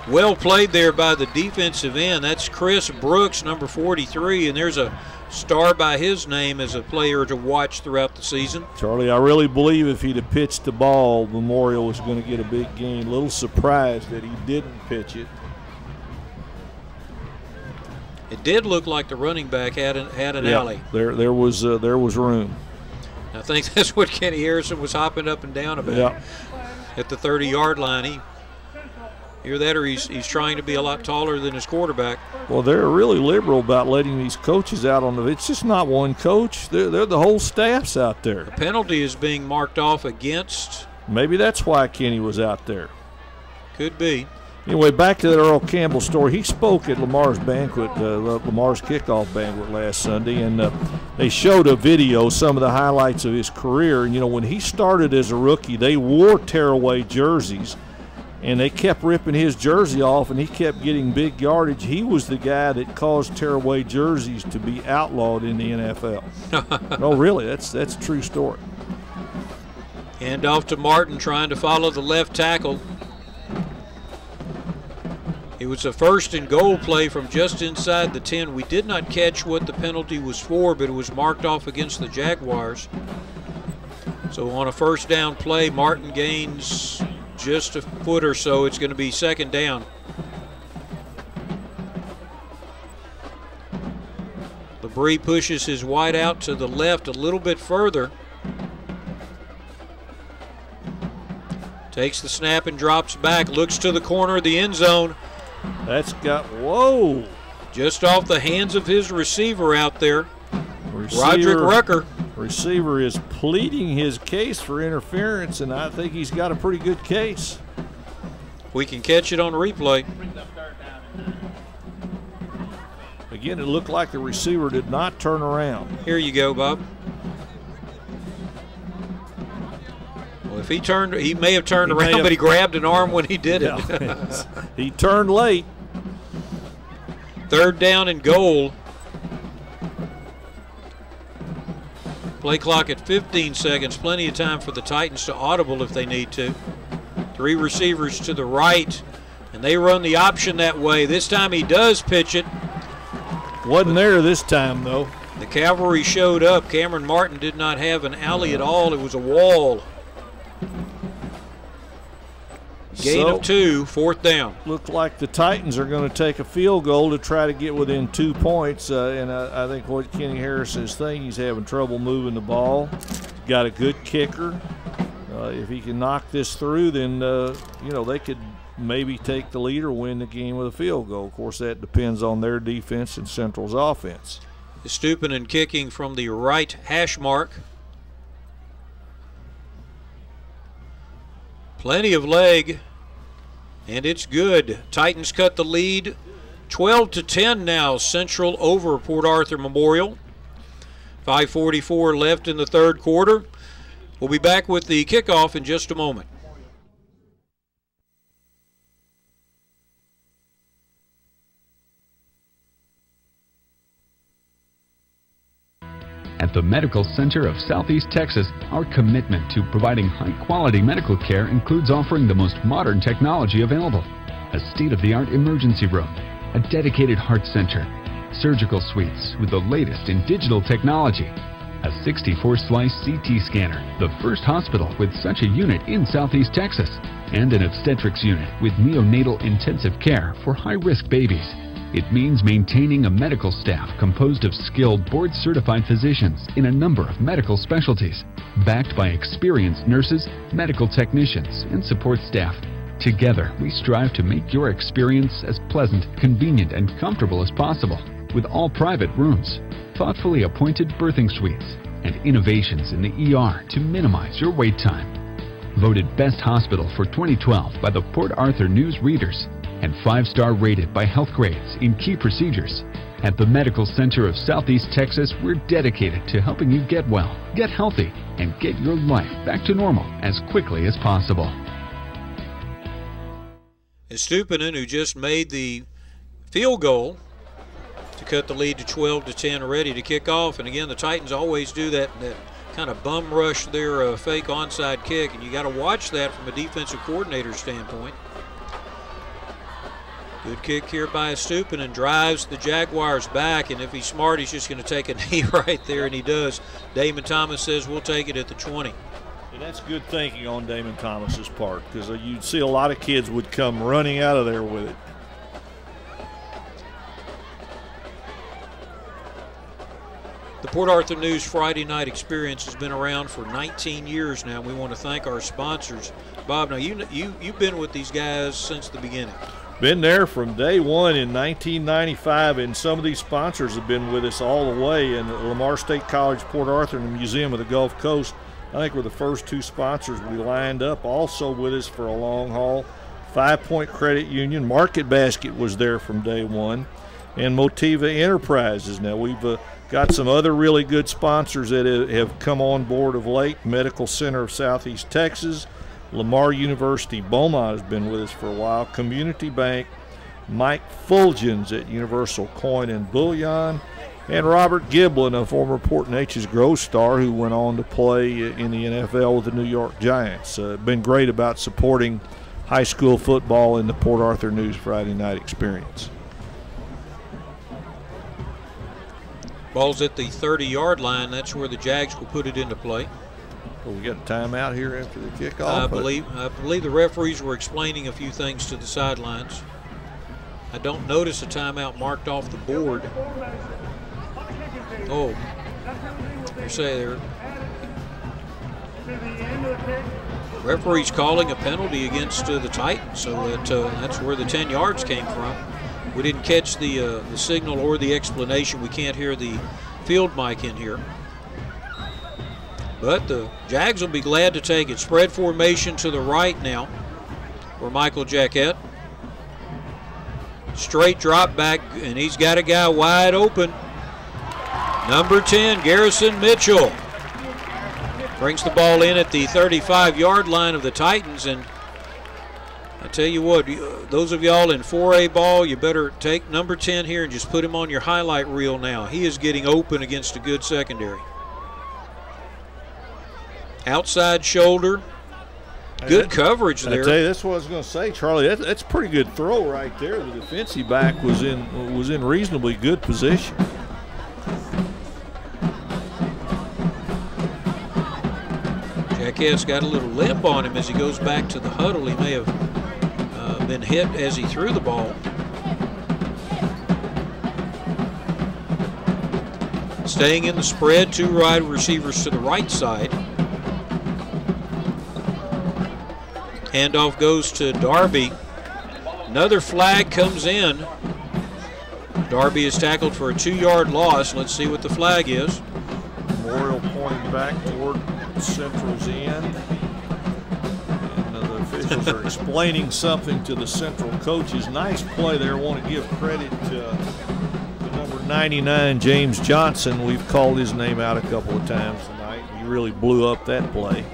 Well played there by the defensive end. That's Chris Brooks, number 43, and there's a star by his name as a player to watch throughout the season. Charlie, I really believe if he'd have pitched the ball, Memorial was going to get a big gain. A little surprised that he didn't pitch it. It did look like the running back had an alley. There was room. I think that's what Kenny Harrison was hopping up and down about at the 30-yard line. Either that or he's trying to be a lot taller than his quarterback. Well, they're really liberal about letting these coaches out on the – it's just not one coach. They're the whole staff's out there. The penalty is being marked off against. Maybe that's why Kenny was out there. Could be. Anyway, back to that Earl Campbell story. He spoke at Lamar's banquet, Lamar's kickoff banquet last Sunday, and they showed a video, some of the highlights of his career. And, you know, when he started as a rookie, they wore tearaway jerseys, and they kept ripping his jersey off, and he kept getting big yardage. He was the guy that caused tearaway jerseys to be outlawed in the NFL. No, really, that's a true story. Hand off to Martin, trying to follow the left tackle. It was a 1st and goal play from just inside the 10. We did not catch what the penalty was for, but it was marked off against the Jaguars. So on a 1st down play, Martin gains just a foot or so. It's going to be 2nd down. LeBrie pushes his wide out to the left a little bit further. Takes the snap and drops back, looks to the corner of the end zone. That's got, whoa. Just off the hands of his receiver out there, Roderick Rucker. Receiver is pleading his case for interference, and I think he's got a pretty good case. We can catch it on replay. Again, it looked like the receiver did not turn around. Here you go, Bob. Well, if he turned, he may have turned around, but he grabbed an arm when he did it. He turned late. 3rd down and goal. Play clock at 15 seconds. Plenty of time for the Titans to audible if they need to. 3 receivers to the right, and they run the option that way. This time he does pitch it. Wasn't there this time, though. The cavalry showed up. Cameron Martin did not have an alley at all. It was a wall. Gain of 2, 4th down. Looked like the Titans are going to take a field goal to try to get within 2 points. And I think what Kenny Harris is thinking, he's having trouble moving the ball. Got a good kicker. If he can knock this through, then, you know, they could maybe take the lead or win the game with a field goal. Of course, that depends on their defense and Central's offense. Stooping and kicking from the right hash mark. Plenty of leg, and it's good. Titans cut the lead, 12-10 now. Central over Port Arthur Memorial. 5:44 left in the 3rd quarter. We'll be back with the kickoff in just a moment. At the Medical Center of Southeast Texas, our commitment to providing high-quality medical care includes offering the most modern technology available, a state-of-the-art emergency room, a dedicated heart center, surgical suites with the latest in digital technology, a 64-slice CT scanner, the first hospital with such a unit in Southeast Texas, and an obstetrics unit with neonatal intensive care for high-risk babies. It means maintaining a medical staff composed of skilled board-certified physicians in a number of medical specialties, backed by experienced nurses, medical technicians, and support staff. Together, we strive to make your experience as pleasant, convenient, and comfortable as possible, with all private rooms, thoughtfully appointed birthing suites, and innovations in the ER to minimize your wait time. Voted Best Hospital for 2012 by the Port Arthur News Readers, and 5-star rated by Health Grades in key procedures. At the Medical Center of Southeast Texas, we're dedicated to helping you get well, get healthy, and get your life back to normal as quickly as possible. And Stupinan, who just made the field goal to cut the lead to 12-10, ready to kick off. And again, the Titans always do that kind of bum rush their fake onside kick, and you got to watch that from a defensive coordinator standpoint. Good kick here by Stupinan, drives the Jaguars back, and if he's smart, he's just going to take a knee right there, and he does. Damon Thomas says we'll take it at the 20. And that's good thinking on Damon Thomas's part, because you'd see a lot of kids would come running out of there with it. The Port Arthur News Friday Night Experience has been around for 19 years now. We want to thank our sponsors. Bob, now you've been with these guys since the beginning. Been there from day one in 1995, and some of these sponsors have been with us all the way. And Lamar State College, Port Arthur, and the Museum of the Gulf Coast, I think, were the first two sponsors we lined up. Also with us for a long haul, 5 Point Credit Union, Market Basket was there from day one, and Motiva Enterprises. Now we've got some other really good sponsors that have come on board of late. Medical Center of Southeast Texas, Lamar University, Beaumont has been with us for a while, Community Bank, Mike Fulgens at Universal Coin and Bullion, and Robert Giblin, a former Port Neches Grove star who went on to play in the NFL with the New York Giants. Been great about supporting high school football in the Port Arthur News Friday Night Experience. Ball's at the 30-yard line. That's where the Jags will put it into play. Well, we got a timeout here after the kickoff. I believe the referees were explaining a few things to the sidelines. I don't notice a timeout marked off the board. Oh, they say there. Referee's calling a penalty against the Titans, so that's where the 10 yards came from. We didn't catch the signal or the explanation. We can't hear the field mic in here. But the Jags will be glad to take it. Spread formation to the right now for Michael Jaquette. Straight drop back, and he's got a guy wide open. Number 10, Garrison Mitchell. Brings the ball in at the 35-yard line of the Titans, and I tell you what, those of y'all in 4A ball, you better take number 10 here and just put him on your highlight reel now. He is getting open against a good secondary. Outside shoulder. Good coverage there. I tell you, that's what I was going to say, Charlie. That's a pretty good throw right there. The defensive back was in reasonably good position. Jaquette's got a little limp on him as he goes back to the huddle. He may have been hit as he threw the ball. Staying in the spread, two wide receivers to the right side. Handoff goes to Darby. Another flag comes in. Darby is tackled for a 2-yard loss. Let's see what the flag is. Memorial pointing back toward Central's end. And the officials are explaining something to the Central coaches. Nice play there. I want to give credit to number 99, James Johnson. We've called his name out a couple of times tonight. He really blew up that play.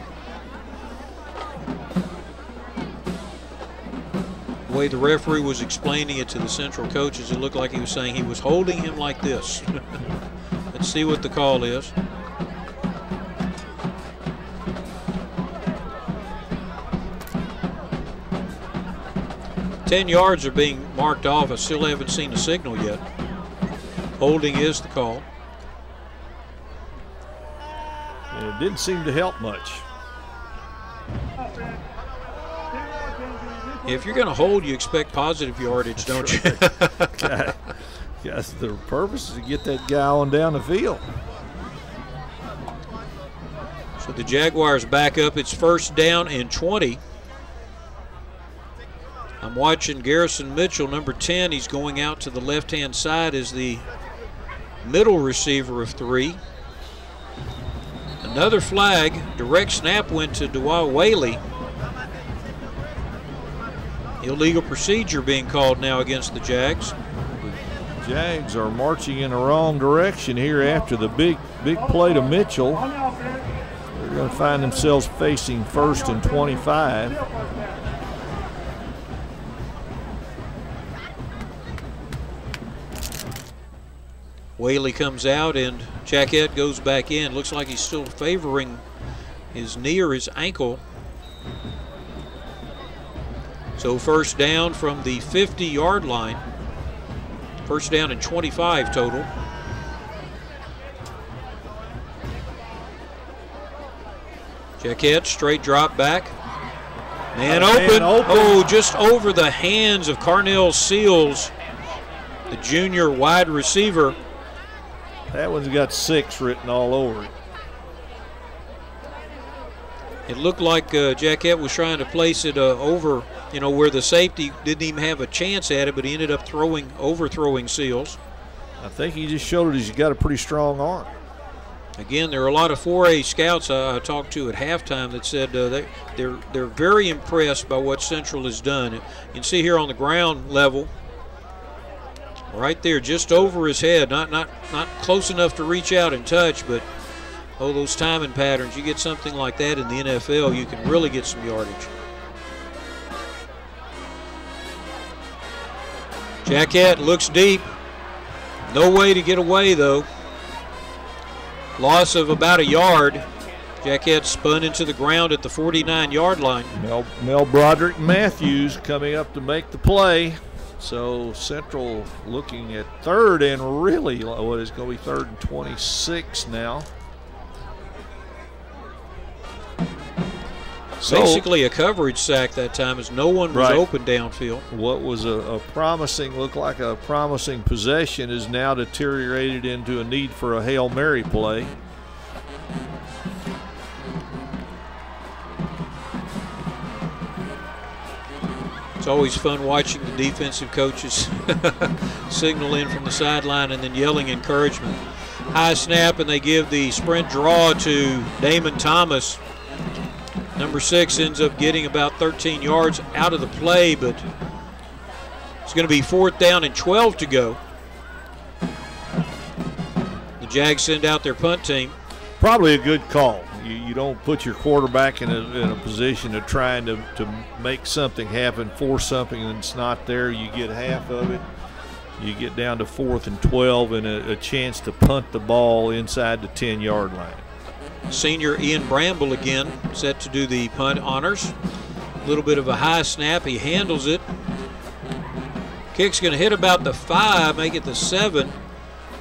The way the referee was explaining it to the Central coaches, it looked like he was saying he was holding him like this. Let's see what the call is. "10 yards are being marked off. I still haven't seen a signal yet." Holding is the call. And it didn't seem to help much. If you're going to hold, you expect positive yardage, don't you? Yes, the purpose is to get that guy on down the field. So the Jaguars back up. It's 1st down and 20. I'm watching Garrison Mitchell, number 10. He's going out to the left-hand side as the middle receiver of 3. Another flag. Direct snap went to Dewey Whaley. Illegal procedure being called now against the Jags. The Jags are marching in the wrong direction here after the big play to Mitchell. They're going to find themselves facing 1st and 25. Whaley comes out and Jackett goes back in. Looks like he's still favoring his knee or his ankle. So 1st down from the 50-yard line. 1st down and 25 total. Jackett, straight drop back. Man open. Oh, just over the hands of Carnell Seals, the junior wide receiver. That one's got 6 written all over it. It looked like Jackett was trying to place it over, you know, where the safety didn't even have a chance at it, but he ended up overthrowing Seals. I think he just showed it he's got a pretty strong arm. Again, there are a lot of 4A scouts I talked to at halftime that said they're very impressed by what Central has done. You can see here on the ground level, right there, just over his head, not close enough to reach out and touch, but oh, those timing patterns. You get something like that in the NFL, you can really get some yardage. Jackett looks deep. No way to get away, though. Loss of about a yard. Jackett spun into the ground at the 49-yard line. Mel Broderick Matthews coming up to make the play. So Central looking at 3rd and really what is going to be 3rd and 26 now. Basically a coverage sack that time as no one was open downfield. What was looked like a promising possession is now deteriorated into a need for a Hail Mary play. It's always fun watching the defensive coaches signal in from the sideline and then yelling encouragement. High snap, and they give the sprint draw to Damon Thomas. Number 6 ends up getting about 13 yards out of the play, but it's going to be 4th down and 12 to go. The Jags send out their punt team. Probably a good call. You don't put your quarterback in a position of trying to make something happen, force something that's not there. You get half of it. You get down to 4th and 12 and a chance to punt the ball inside the 10-yard line. Senior Ian Bramble again set to do the punt honors. A little bit of a high snap. He handles it. Kick's going to hit about the 5, make it the 7.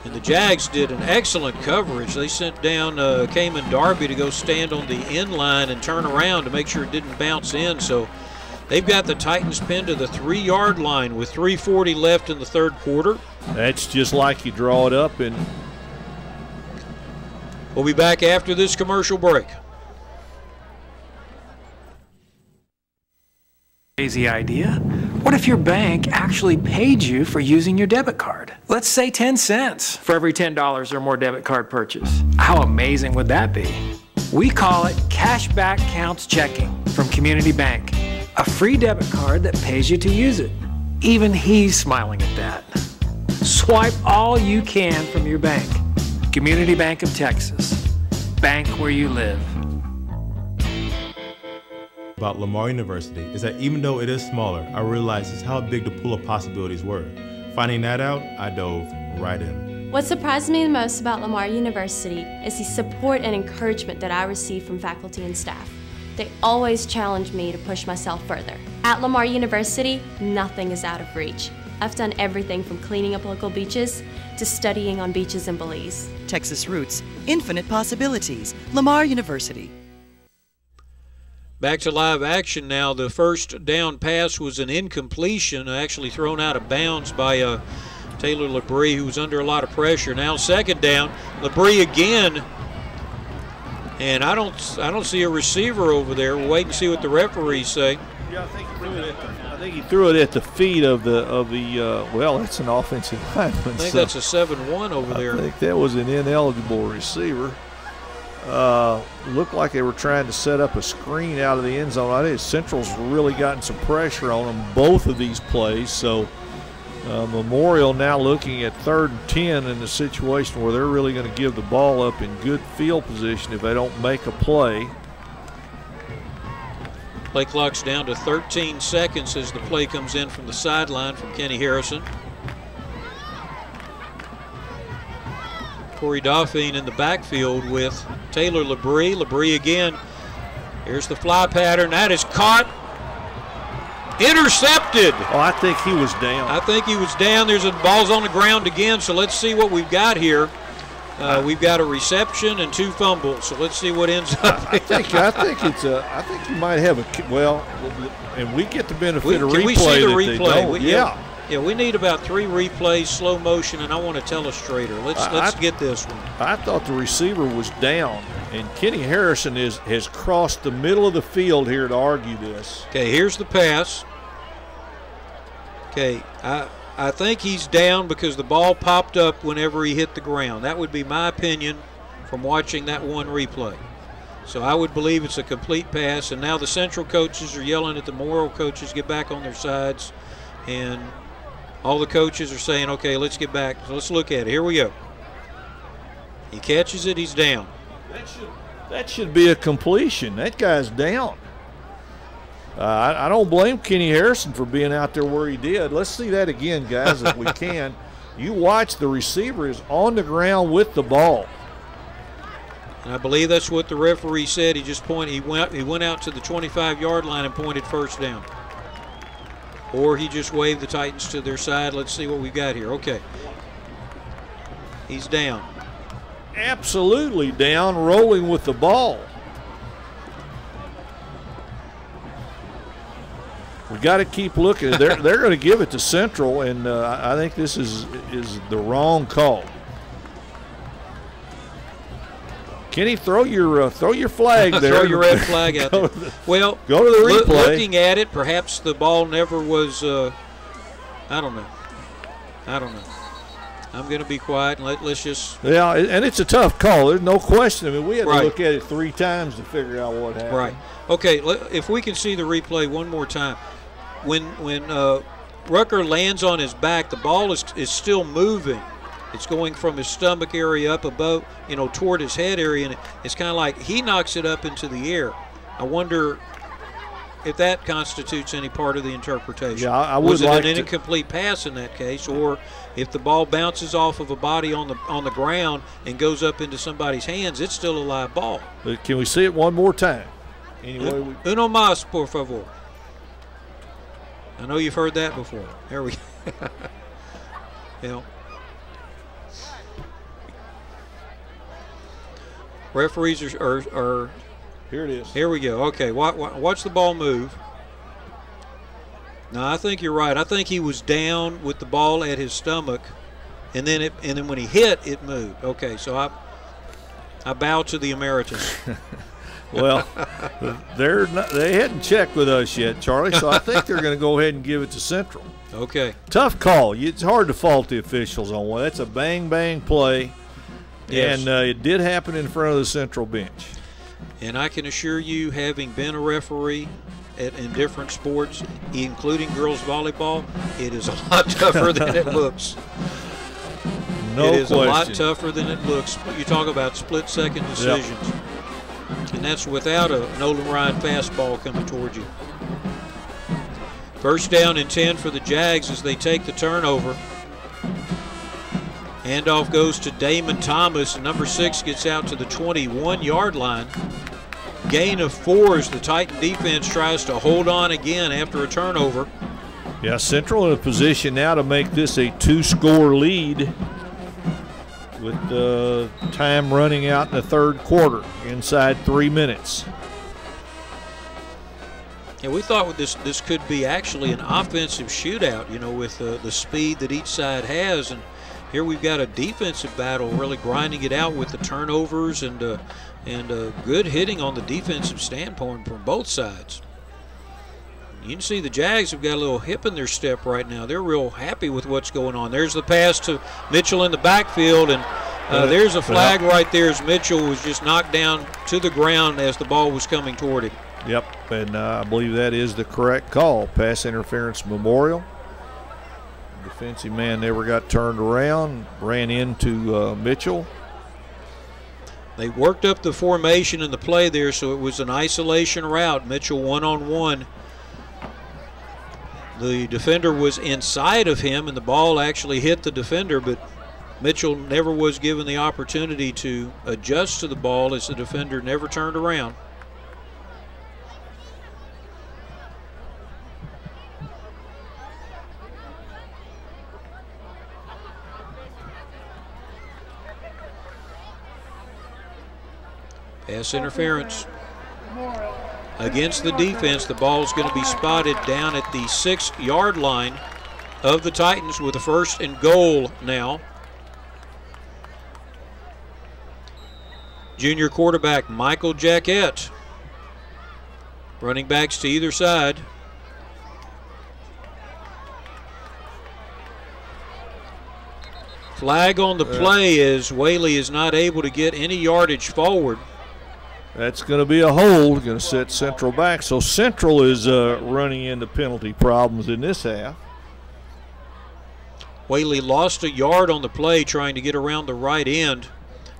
And the Jags did an excellent coverage. They sent down Cayman Darby to go stand on the end line and turn around to make sure it didn't bounce in. So they've got the Titans pinned to the 3-yard line with 3:40 left in the 3rd quarter. That's just like you draw it up and we'll be back after this commercial break. Crazy idea. What if your bank actually paid you for using your debit card? Let's say 10 cents for every $10 or more debit card purchase. How amazing would that be? We call it Cashback Counts Checking from Community Bank. A free debit card that pays you to use it. Even he's smiling at that. Swipe all you can from your bank. Community Bank of Texas. Bank where you live. About Lamar University is that even though it is smaller, I realized just how big the pool of possibilities were. Finding that out, I dove right in. What surprised me the most about Lamar University is the support and encouragement that I receive from faculty and staff. They always challenge me to push myself further. At Lamar University, nothing is out of reach. I've done everything from cleaning up local beaches to studying on beaches in Belize. Texas Roots, infinite possibilities. Lamar University. Back to live action now. The first down pass was an incompletion, actually thrown out of bounds by Taylor Labrie, who was under a lot of pressure. Now second down, Labrie again, and I don't see a receiver over there. We'll wait and see what the referees say. Yeah, I think he threw it at the feet of the well, it's an offensive lineman. I think that's a 7-1 over there. I think that was an ineligible receiver. Looked like they were trying to set up a screen out of the end zone. I think Central's really gotten some pressure on them both of these plays. So Memorial now looking at 3rd and 10 in a situation where they're really going to give the ball up in good field position if they don't make a play. Play clock's down to 13 seconds as the play comes in from the sideline from Kenny Harrison. Corey Dauphine in the backfield with Taylor Labrie. Labrie again. Here's the fly pattern. That is caught. Intercepted. Oh, I think he was down. I think he was down. There's a ball's on the ground again, so let's see what we've got here. We've got a reception and 2 fumbles, so let's see what ends up. I think you might have and we get the benefit of replay. Can we see the replay? Yeah, we need about 3 replays, slow motion, and I want a telestrator. Let's get this one. I thought the receiver was down, and Kenny Harrison has crossed the middle of the field here to argue this. Okay, here's the pass. Okay, I think he's down because the ball popped up whenever he hit the ground. That would be my opinion from watching that one replay. So I would believe it's a complete pass, and now the Central coaches are yelling at the Memorial coaches, get back on their sides, and all the coaches are saying, okay, let's get back. So let's look at it. Here we go. He catches it, he's down. That should be a completion. That guy's down. I don't blame Kenny Harrison for being out there where he did. Let's see that again, guys, if we can. You watch, the receiver is on the ground with the ball. And I believe that's what the referee said. He just pointed. He went out to the 25-yard line and pointed first down. Or he just waved the Titans to their side. Let's see what we've got here. Okay. He's down. Absolutely down, rolling with the ball. We got to keep looking. They're going to give it to Central, and I think this is the wrong call. Kenny, throw your flag there. Throw your red flag out there. Well, go to the replay. Looking at it, perhaps the ball never was. I don't know. I'm going to be quiet and let's just. Yeah, and it's a tough call. There's no question. I mean, we had to look at it 3 times to figure out what happened. Right. Okay. If we can see the replay one more time, when Rucker lands on his back, the ball is still moving. It's going from his stomach area up above, toward his head area, and it's kind of like he knocks it up into the air. I wonder if that constitutes any part of the interpretation. Yeah, I would was it like an incomplete pass in that case, or if the ball bounces off of a body on the ground and goes up into somebody's hands, it's still a live ball. But can we see it one more time? Anyway, Uno más, por favor. I know you've heard that before. There we go. Referees are here it is. Here we go. Okay, watch the ball move. No, I think you're right. I think he was down with the ball at his stomach, and then when he hit, it moved. Okay, so I bow to the emeritus. Well, they hadn't checked with us yet, Charlie, so I think they're going to go ahead and give it to Central. Okay. Tough call. It's hard to fault the officials on one. That's a bang play. Yes. And it did happen in front of the Central bench. And I can assure you, having been a referee in different sports, including girls volleyball, it is a lot tougher than it looks. No question. It is a lot tougher than it looks. You talk about split-second decisions. Yep. And that's without a Nolan Ryan fastball coming towards you. First down and 10 for the Jags as they take the turnover. Handoff goes to Damon Thomas, and number 6 gets out to the 21-yard line. Gain of 4 as the Titan defense tries to hold on again after a turnover. Yeah, Central in a position now to make this a 2-score lead with the time running out in the third quarter, inside 3 minutes. Yeah, we thought this could be actually an offensive shootout, you know, with the speed that each side has. And here we've got a defensive battle really grinding it out with the turnovers and good hitting on the defensive standpoint from both sides. You can see the Jags have got a little hip in their step right now. They're real happy with what's going on. There's the pass to Mitchell in the backfield, and there's a flag right there as Mitchell was just knocked down to the ground as the ball was coming toward him. Yep, and I believe that is the correct call. Pass interference Memorial. The defensive man never got turned around, ran into Mitchell. They worked up the formation in the play there, so it was an isolation route. Mitchell one-on-one. The defender was inside of him, and the ball actually hit the defender, but Mitchell never was given the opportunity to adjust to the ball as the defender never turned around. Pass interference. Against the defense, the ball is going to be spotted down at the 6-yard line of the Titans with a 1st and goal now. Junior quarterback Michael Jaquette. Running backs to either side. Flag on the play as Whaley is not able to get any yardage forward. That's going to be a hold, going to set Central back. So Central is running into penalty problems in this half. Whaley lost a yard on the play trying to get around the right end.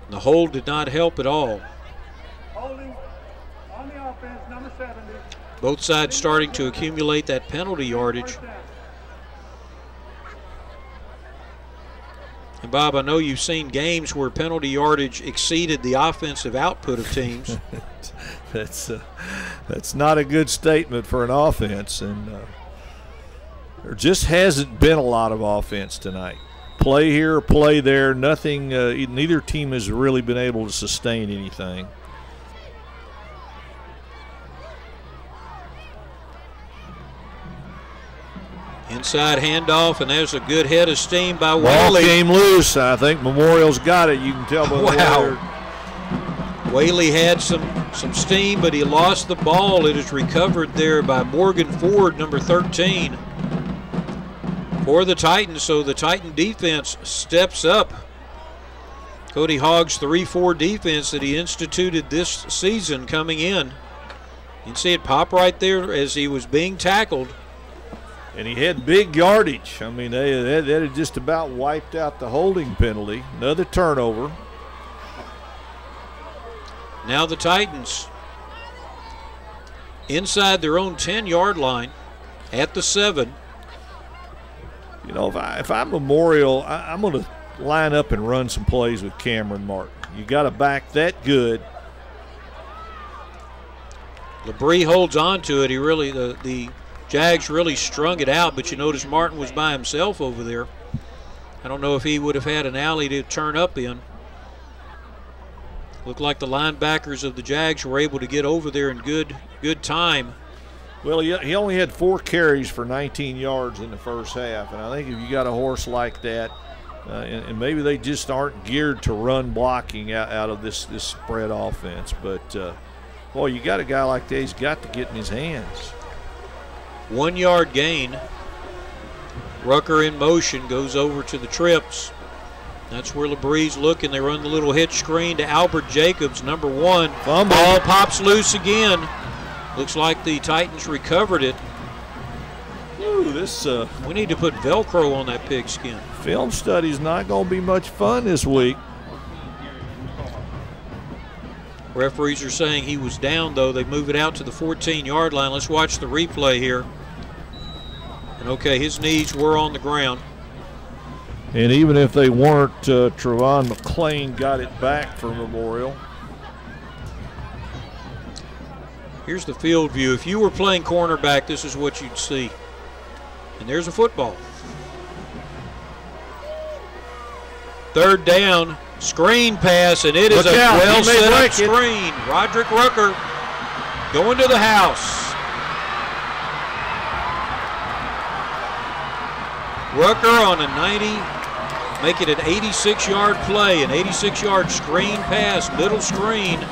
The hold did not help at all. Holding on the offense, number 70. Both sides starting to accumulate that penalty yardage. And Bob, I know you've seen games where penalty yardage exceeded the offensive output of teams. That's not a good statement for an offense, and there just hasn't been a lot of offense tonight. Play here, play there, nothing. Neither team has really been able to sustain anything. Inside handoff, and there's a good head of steam by Ball Whaley. came loose. I think Memorial's got it. You can tell by the way. Whaley had some steam, but he lost the ball. It is recovered there by Morgan Ford, number 13, for the Titans. So the Titan defense steps up. Cody Hogg's 3-4 defense that he instituted this season coming in. You can see it pop right there as he was being tackled. And he had big yardage. I mean, that had just about wiped out the holding penalty. Another turnover. Now the Titans inside their own 10-yard line at the 7. You know, if I'm Memorial, I'm going to line up and run some plays with Cameron Martin. You got to back that good. LeBrie holds on to it. He really, the Jags really strung it out, but you notice Martin was by himself over there. I don't know if he would have had an alley to turn up in. Looked like the linebackers of the Jags were able to get over there in good time. Well, he only had 4 carries for 19 yards in the first half, and I think if you got a horse like that, and maybe they just aren't geared to run blocking out of this spread offense, but boy, you got a guy like that, he's got to get in his hands. 1-yard gain. Rucker in motion, goes over to the trips. That's where LeBrie's looking. They run the little hitch screen to Albert Jacobs, number 1. Fumble. Ball pops loose again. Looks like the Titans recovered it. Ooh, this we need to put Velcro on that pigskin. Film study's not going to be much fun this week. Referees are saying he was down, though. They move it out to the 14-yard line. Let's watch the replay here. And okay, his knees were on the ground. And even if they weren't, Trevon McClain got it back for Memorial. Here's the field view. If you were playing cornerback, this is what you'd see. And there's a football. Third down, screen pass, and it is a well set up screen. Roderick Rucker going to the house. Rucker on a 90, make it an 86-yard play, an 86-yard screen pass, middle screen.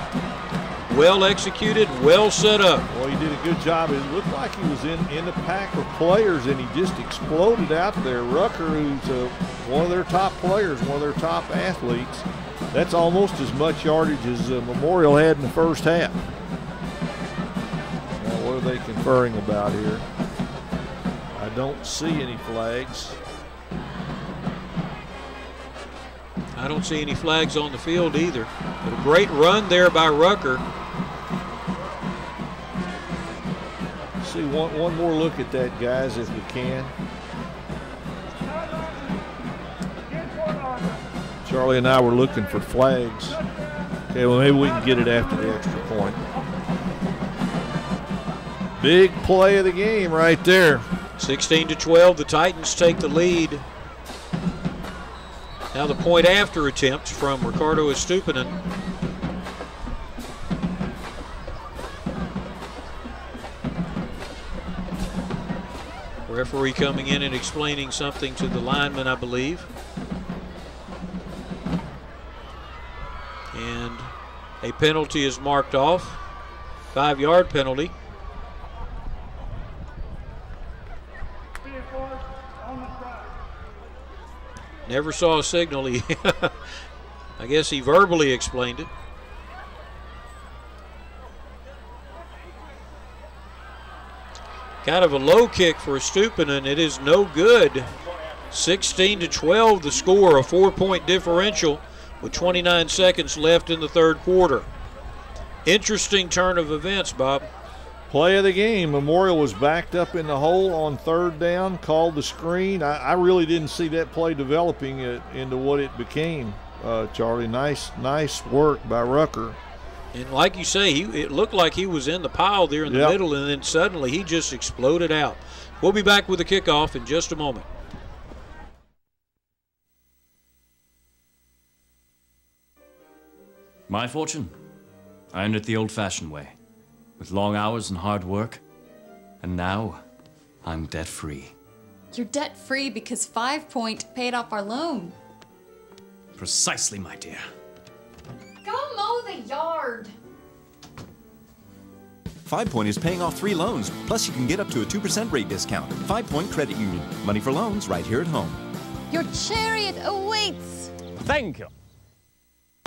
Well executed, well set up. Well, he did a good job. It looked like he was in the pack of players, and he just exploded out there. Rucker, who's one of their top players, one of their top athletes. That's almost as much yardage as Memorial had in the first half. Now, what are they conferring about here? I don't see any flags. I don't see any flags on the field either. But a great run there by Rucker. See one more look at that, guys, if we can. Charlie and I were looking for flags. Okay, well, maybe we can get it after the extra point. Big play of the game right there. 16-12, the Titans take the lead. Now the point after attempt from Ricardo Estupinen. Referee coming in and explaining something to the lineman, I believe. And a penalty is marked off. 5-yard penalty. Never saw a signal. I guess he verbally explained it. Kind of a low kick for Estupinen. It is no good. 16-12 the score, a 4-point differential with 29 seconds left in the third quarter. Interesting turn of events, Bob. Play of the game. Memorial was backed up in the hole on third down, called the screen. I really didn't see that play developing into what it became, Charlie. Nice work by Rucker. And like you say, it looked like he was in the pile there in the middle, and then suddenly he just exploded out. We'll be back with the kickoff in just a moment. My fortune? I earned it the old-fashioned way, with long hours and hard work. And now, I'm debt-free. You're debt-free because 5 Point paid off our loan. Precisely, my dear. Go mow the yard. 5 Point is paying off 3 loans, plus you can get up to a 2% rate discount. 5 Point Credit Union. Money for loans right here at home. Your chariot awaits. Thank you.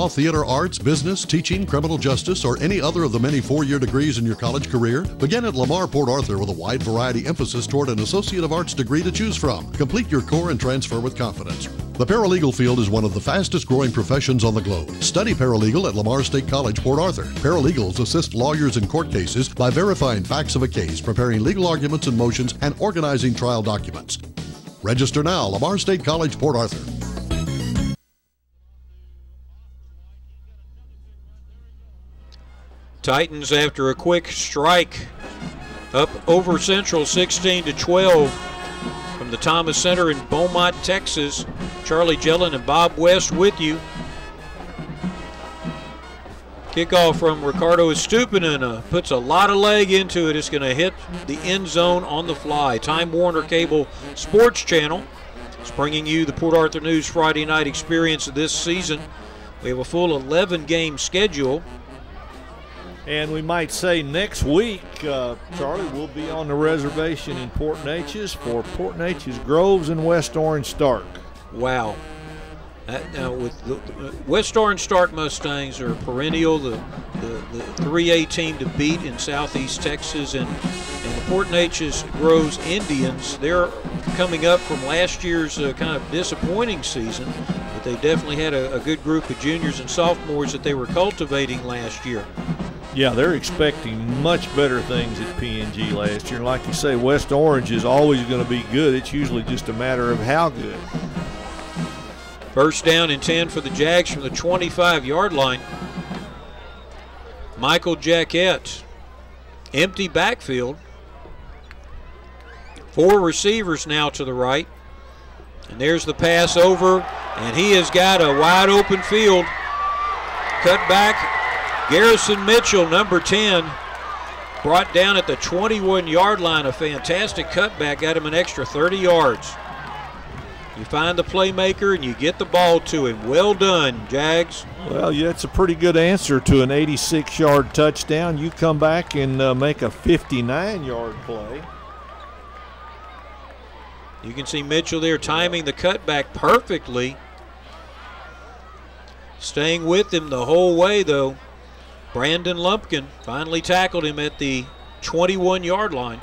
Theater arts, business, teaching, criminal justice, or any other of the many 4-year degrees in your college career? Begin at Lamar Port Arthur with a wide variety emphasis toward an Associate of Arts degree to choose from. Complete your core and transfer with confidence. The paralegal field is one of the fastest growing professions on the globe. Study paralegal at Lamar State College, Port Arthur. Paralegals assist lawyers in court cases by verifying facts of a case, preparing legal arguments and motions, and organizing trial documents. Register now, Lamar State College, Port Arthur. Titans, after a quick strike, up over Central 16-12 from the Thomas Center in Beaumont, Texas. Charlie Gellin and Bob West with you. Kickoff from Ricardo Estupinen puts a lot of leg into it. It's going to hit the end zone on the fly. Time Warner Cable Sports Channel is bringing you the Port Arthur News Friday night experience of this season. We have a full 11-game schedule. And we might say next week, Charlie, we'll be on the reservation in Port Neches for Port Neches Groves and West Orange Stark. Wow. Now, with the West Orange Stark Mustangs are perennial, the 3A team to beat in Southeast Texas, and the Port Neches Groves Indians, they're coming up from last year's kind of disappointing season, but they definitely had a good group of juniors and sophomores that they were cultivating last year. Yeah, they're expecting much better things at PNG last year. And like you say, West Orange is always going to be good. It's usually just a matter of how good. First down and 10 for the Jags from the 25-yard line. Michael Jaquette, empty backfield. 4 receivers now to the right. And there's the pass over, and he has got a wide open field. Cut back, Garrison Mitchell, number 10, brought down at the 21-yard line. A fantastic cutback, got him an extra 30 yards. You find the playmaker and you get the ball to him. Well done, Jags. Well, yeah, it's a pretty good answer to an 86-yard touchdown. You come back and make a 59-yard play. You can see Mitchell there timing the cutback perfectly. Staying with him the whole way, though. Brandon Lumpkin finally tackled him at the 21-yard line.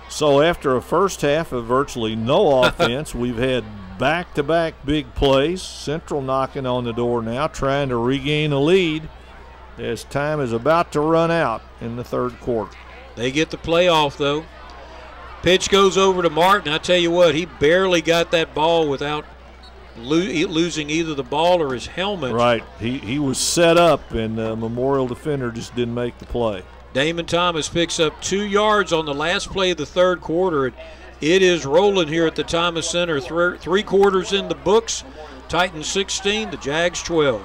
So after a first half of virtually no offense, we've had back-to-back big plays. Central knocking on the door now, trying to regain a lead as time is about to run out in the third quarter. They get the play off, though. Pitch goes over to Martin. I tell you what, he barely got that ball without losing either the ball or his helmet. Right. He was set up, and Memorial defender just didn't make the play. Damon Thomas picks up 2 yards on the last play of the third quarter. It is rolling here at the Thomas Center. 3 quarters in the books. Titans 16, the Jags 12.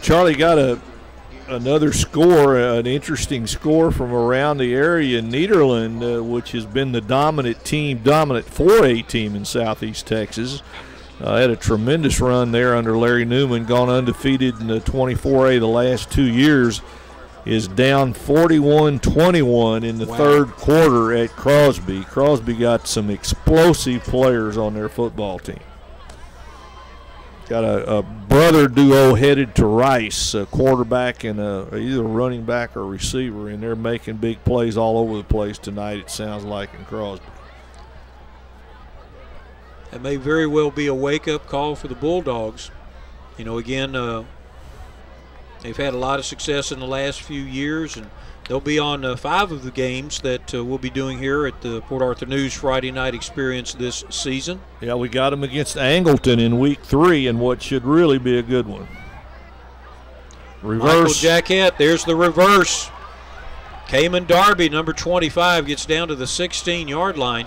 Charlie got another score, an interesting score from around the area. Nederland, which has been the dominant 4A team in Southeast Texas, had a tremendous run there under Larry Newman, gone undefeated in the 24A the last 2 years, is down 41-21 in the third quarter at Crosby. Crosby got some explosive players on their football team. Got a brother duo headed to Rice, a quarterback and either a running back or receiver, and they're making big plays all over the place tonight, it sounds like, in Crosby. That may very well be a wake-up call for the Bulldogs. You know, again, they've had a lot of success in the last few years, and they'll be on 5 of the games that we'll be doing here at the Port Arthur News Friday Night Experience this season. Yeah, we got them against Angleton in week 3 in what should really be a good one. Reverse. Michael Jackett, there's the reverse. Cayman Darby, number 25, gets down to the 16-yard line.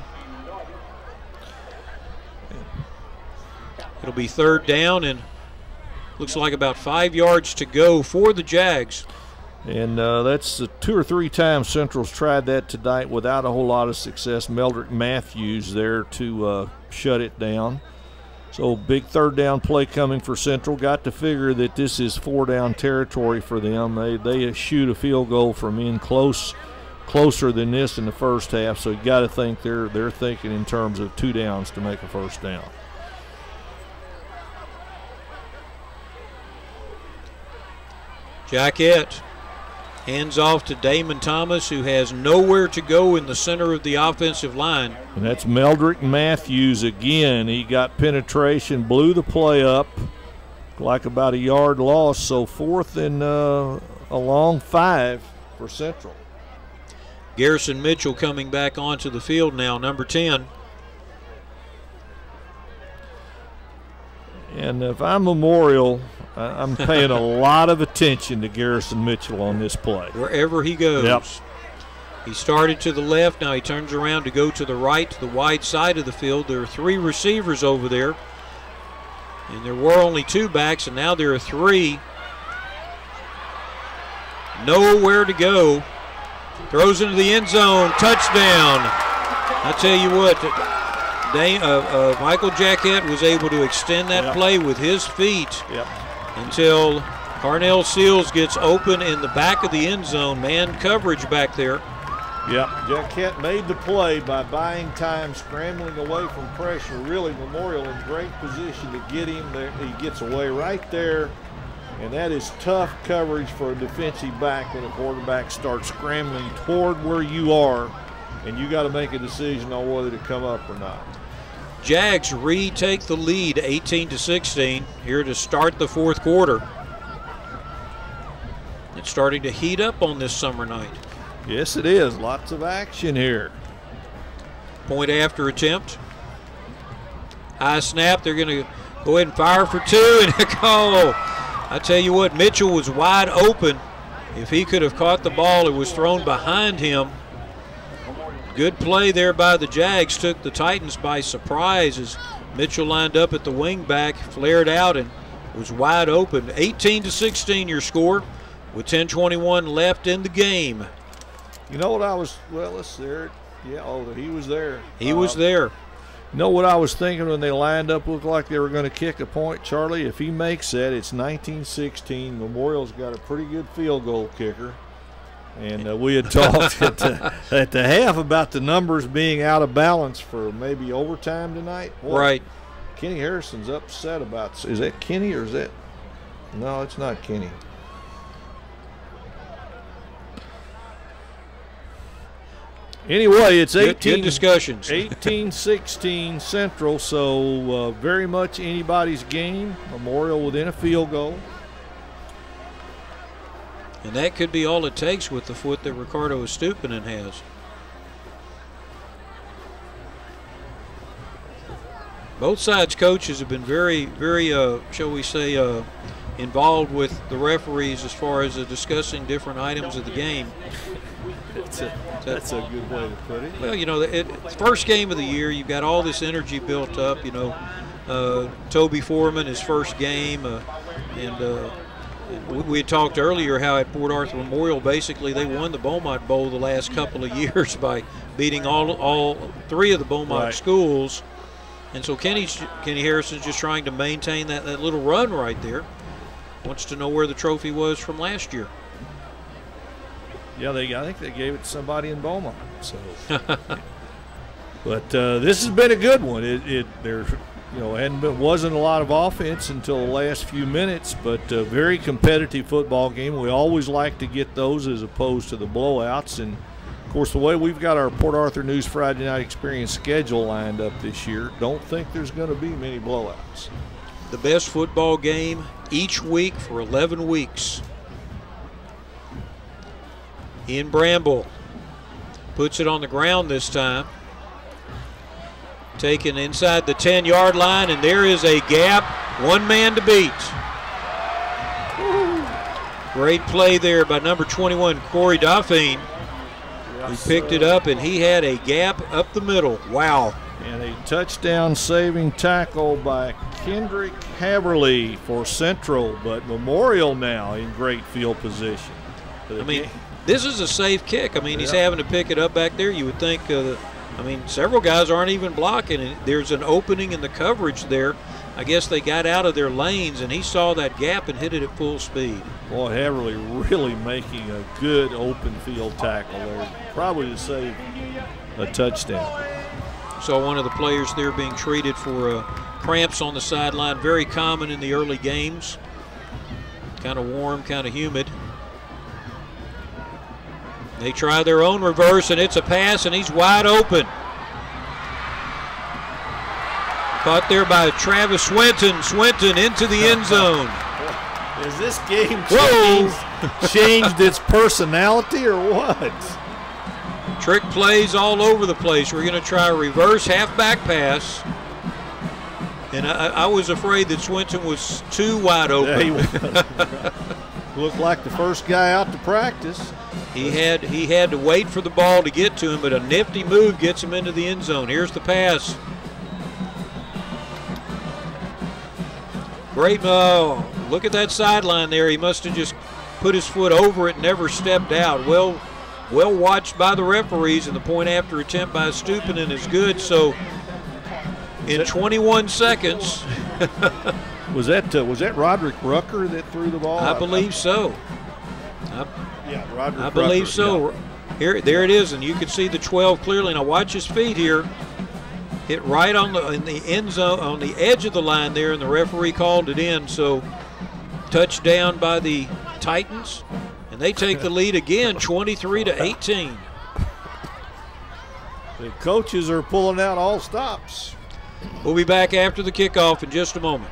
It'll be third down, and looks like about 5 yards to go for the Jags. And that's 2 or 3 times Central's tried that tonight without a whole lot of success. Meldrick Matthews there to shut it down. So big third down play coming for Central. Got to figure that this is 4-down territory for them. They shoot a field goal from in closer than this in the first half. So you got to think they're thinking in terms of 2 downs to make a first down. Jackett hands off to Damon Thomas, who has nowhere to go in the center of the offensive line. And that's Meldrick Matthews again. He got penetration, blew the play up, like about a yard loss. So 4th and a long 5 for Central. Garrison Mitchell coming back onto the field now, number 10. And if I'm Memorial, I'm paying a lot of attention to Garrison Mitchell on this play. Wherever he goes. Yep. He started to the left. Now he turns around to go to the right, to the wide side of the field. There are 3 receivers over there. And there were only 2 backs, and now there are 3. Nowhere to go. Throws into the end zone. Touchdown. I tell you what, Michael Jackett was able to extend that play with his feet until Carnell Seals gets open in the back of the end zone. Man coverage back there. Yep, Jackett made the play by buying time, scrambling away from pressure. Really, Memorial in great position to get him there. He gets away right there And that is tough coverage for a defensive back when a quarterback starts scrambling toward where you are, and you got to make a decision on whether to come up or not. Jags retake the lead 18-16 here to start the fourth quarter. It's starting to heat up on this summer night. Yes, it is. Lots of action here. Point after attempt. High snap. They're going to go ahead and fire for two. And I tell you what, Mitchell was wide open. If he could have caught the ball, it was thrown behind him. Good play there by the Jags. Took the Titans by surprise as Mitchell lined up at the wing back, flared out, and was wide open. 18-16 your score with 10:21 left in the game. You know what I was, well, let's see. Yeah, oh, he was there. He was there. You know what I was thinking when they lined up, looked like they were going to kick a point, Charlie? If he makes that, it's 19-16. Memorial's got a pretty good field goal kicker. And we had talked at the half about the numbers being out of balance for maybe overtime tonight. Boy, right. Kenny Harrison's upset about, is that Kenny or is that? No, it's not Kenny. Anyway, it's good discussions. 18-16 Central, so very much anybody's game. Memorial within a field goal. And that could be all it takes with the foot that Ricardo Estupinen has. Both sides' coaches have been very, shall we say, involved with the referees as far as discussing different items of the game. That's a good way to put it. Well, you know, it's first game of the year. You've got all this energy built up. You know, Toby Foreman, his first game, and we had talked earlier how at Port Arthur Memorial, basically they won the Beaumont Bowl the last couple of years by beating all three of the Beaumont schools. And so Kenny Harrison's just trying to maintain that little run right there. Wants to know where the trophy was from last year. Yeah, I think they gave it to somebody in Beaumont. So, but this has been a good one. Wasn't a lot of offense until the last few minutes, but a very competitive football game. We always like to get those as opposed to the blowouts. And of course, the way we've got our Port Arthur News Friday Night Experience schedule lined up this year, don't think there's going to be many blowouts. The best football game each week for 11 weeks. Ian Bramble puts it on the ground this time. Taken inside the 10-yard line, and there is a gap. One man to beat. Great play there by number 21, Corey Dauphine. He picked it up, and he had a gap up the middle. Wow. And a touchdown-saving tackle by Kendrick Haverly for Central, but Memorial now in great field position. I mean, this is a safe kick. I mean, he's having to pick it up back there. You would think, several guys aren't even blocking, and there's an opening in the coverage there. I guess they got out of their lanes, and he saw that gap and hit it at full speed. Boy, Haverly really making a good open field tackle there, probably to save a touchdown. Saw one of the players there being treated for cramps on the sideline. Very common in the early games. Kind of warm, kind of humid. They try their own reverse, and it's a pass, and he's wide open. Caught there by Travis Swinton. Swinton into the end zone. Is this game changed its personality or what? Trick plays all over the place. We're going to try a reverse halfback pass. And I was afraid that Swinton was too wide open. Yeah, he was. Looked like the first guy out to practice. He had to wait for the ball to get to him, but a nifty move gets him into the end zone. Here's the pass. Great. Look at that sideline there. He must have just put his foot over it and never stepped out. Well watched by the referees, and the point after attempt by Estupinen is good. So in 21 seconds. Was that Roderick Rucker that threw the ball? I believe so. Roderick I believe Rucker, so. Yeah. There it is, and you can see the 12 clearly. Now watch his feet here. Hit right in the end zone, on the edge of the line there, and the referee called it in. So touchdown by the Titans, and they take the lead again, 23-18. The coaches are pulling out all stops. We'll be back after the kickoff in just a moment.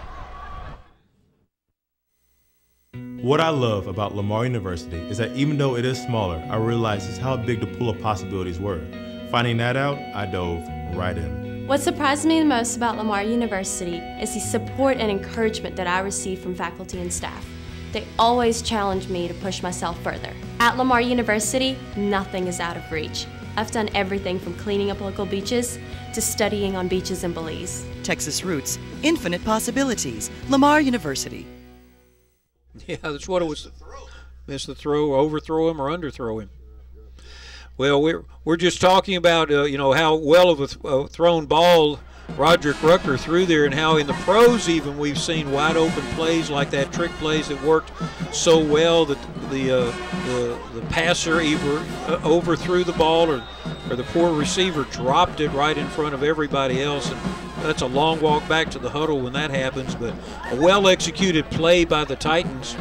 What I love about Lamar University is that even though it is smaller, I realized just how big the pool of possibilities were. Finding that out, I dove right in. What surprised me the most about Lamar University is the support and encouragement that I receive from faculty and staff. They always challenge me to push myself further. At Lamar University, nothing is out of reach. I've done everything from cleaning up local beaches to studying on beaches in Belize. Texas roots, infinite possibilities. Lamar University. Yeah, that's what it was. Miss the throw, overthrow him, or underthrow him. Well, we're just talking about you know, how well of a thrown ball Roderick Rucker threw there, and how in the pros even we've seen wide open plays like that, trick plays that worked so well that the passer either overthrew the ball or the poor receiver dropped it right in front of everybody else. And that's a long walk back to the huddle when that happens, but a well-executed play by the Titans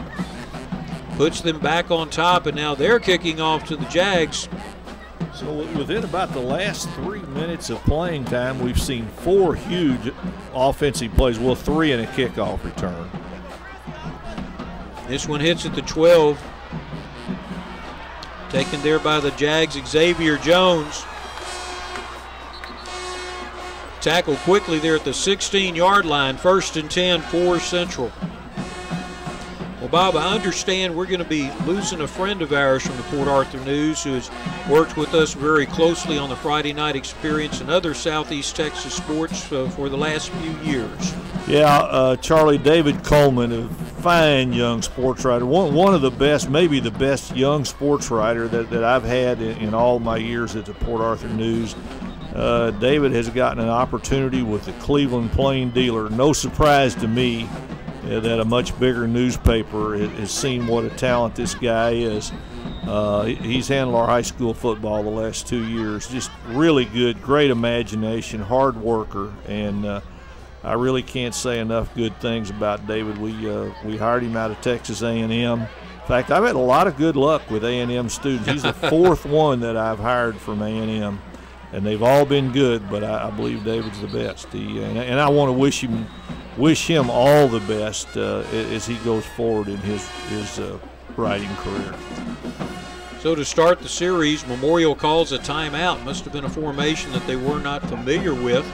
puts them back on top, and now they're kicking off to the Jags. So within about the last 3 minutes of playing time, we've seen 4 huge offensive plays, well, 3 in a kickoff return. This one hits at the 12. Taken there by the Jags, Xavier Jones. Tackle quickly there at the 16-yard line, 1st and 10 for Central. Well, Bob, I understand we're going to be losing a friend of ours from the Port Arthur News who has worked with us very closely on the Friday Night Experience and other Southeast Texas sports for the last few years. Yeah, Charlie, David Coleman, a fine young sports writer, one of the best, maybe the best young sports writer that I've had in all my years at the Port Arthur News. David has gotten an opportunity with the Cleveland Plain Dealer. No surprise to me that a much bigger newspaper has seen what a talent this guy is. He's handled our high school football the last 2 years. Just really good, great imagination, hard worker, and I really can't say enough good things about David. We hired him out of Texas A&M. In fact, I've had a lot of good luck with A&M students. He's the 4th one that I've hired from A&M, and they've all been good, but I believe David's the best. And I want to wish him all the best as he goes forward in his writing career. So to start the series, Memorial calls a timeout. Must have been a formation that they were not familiar with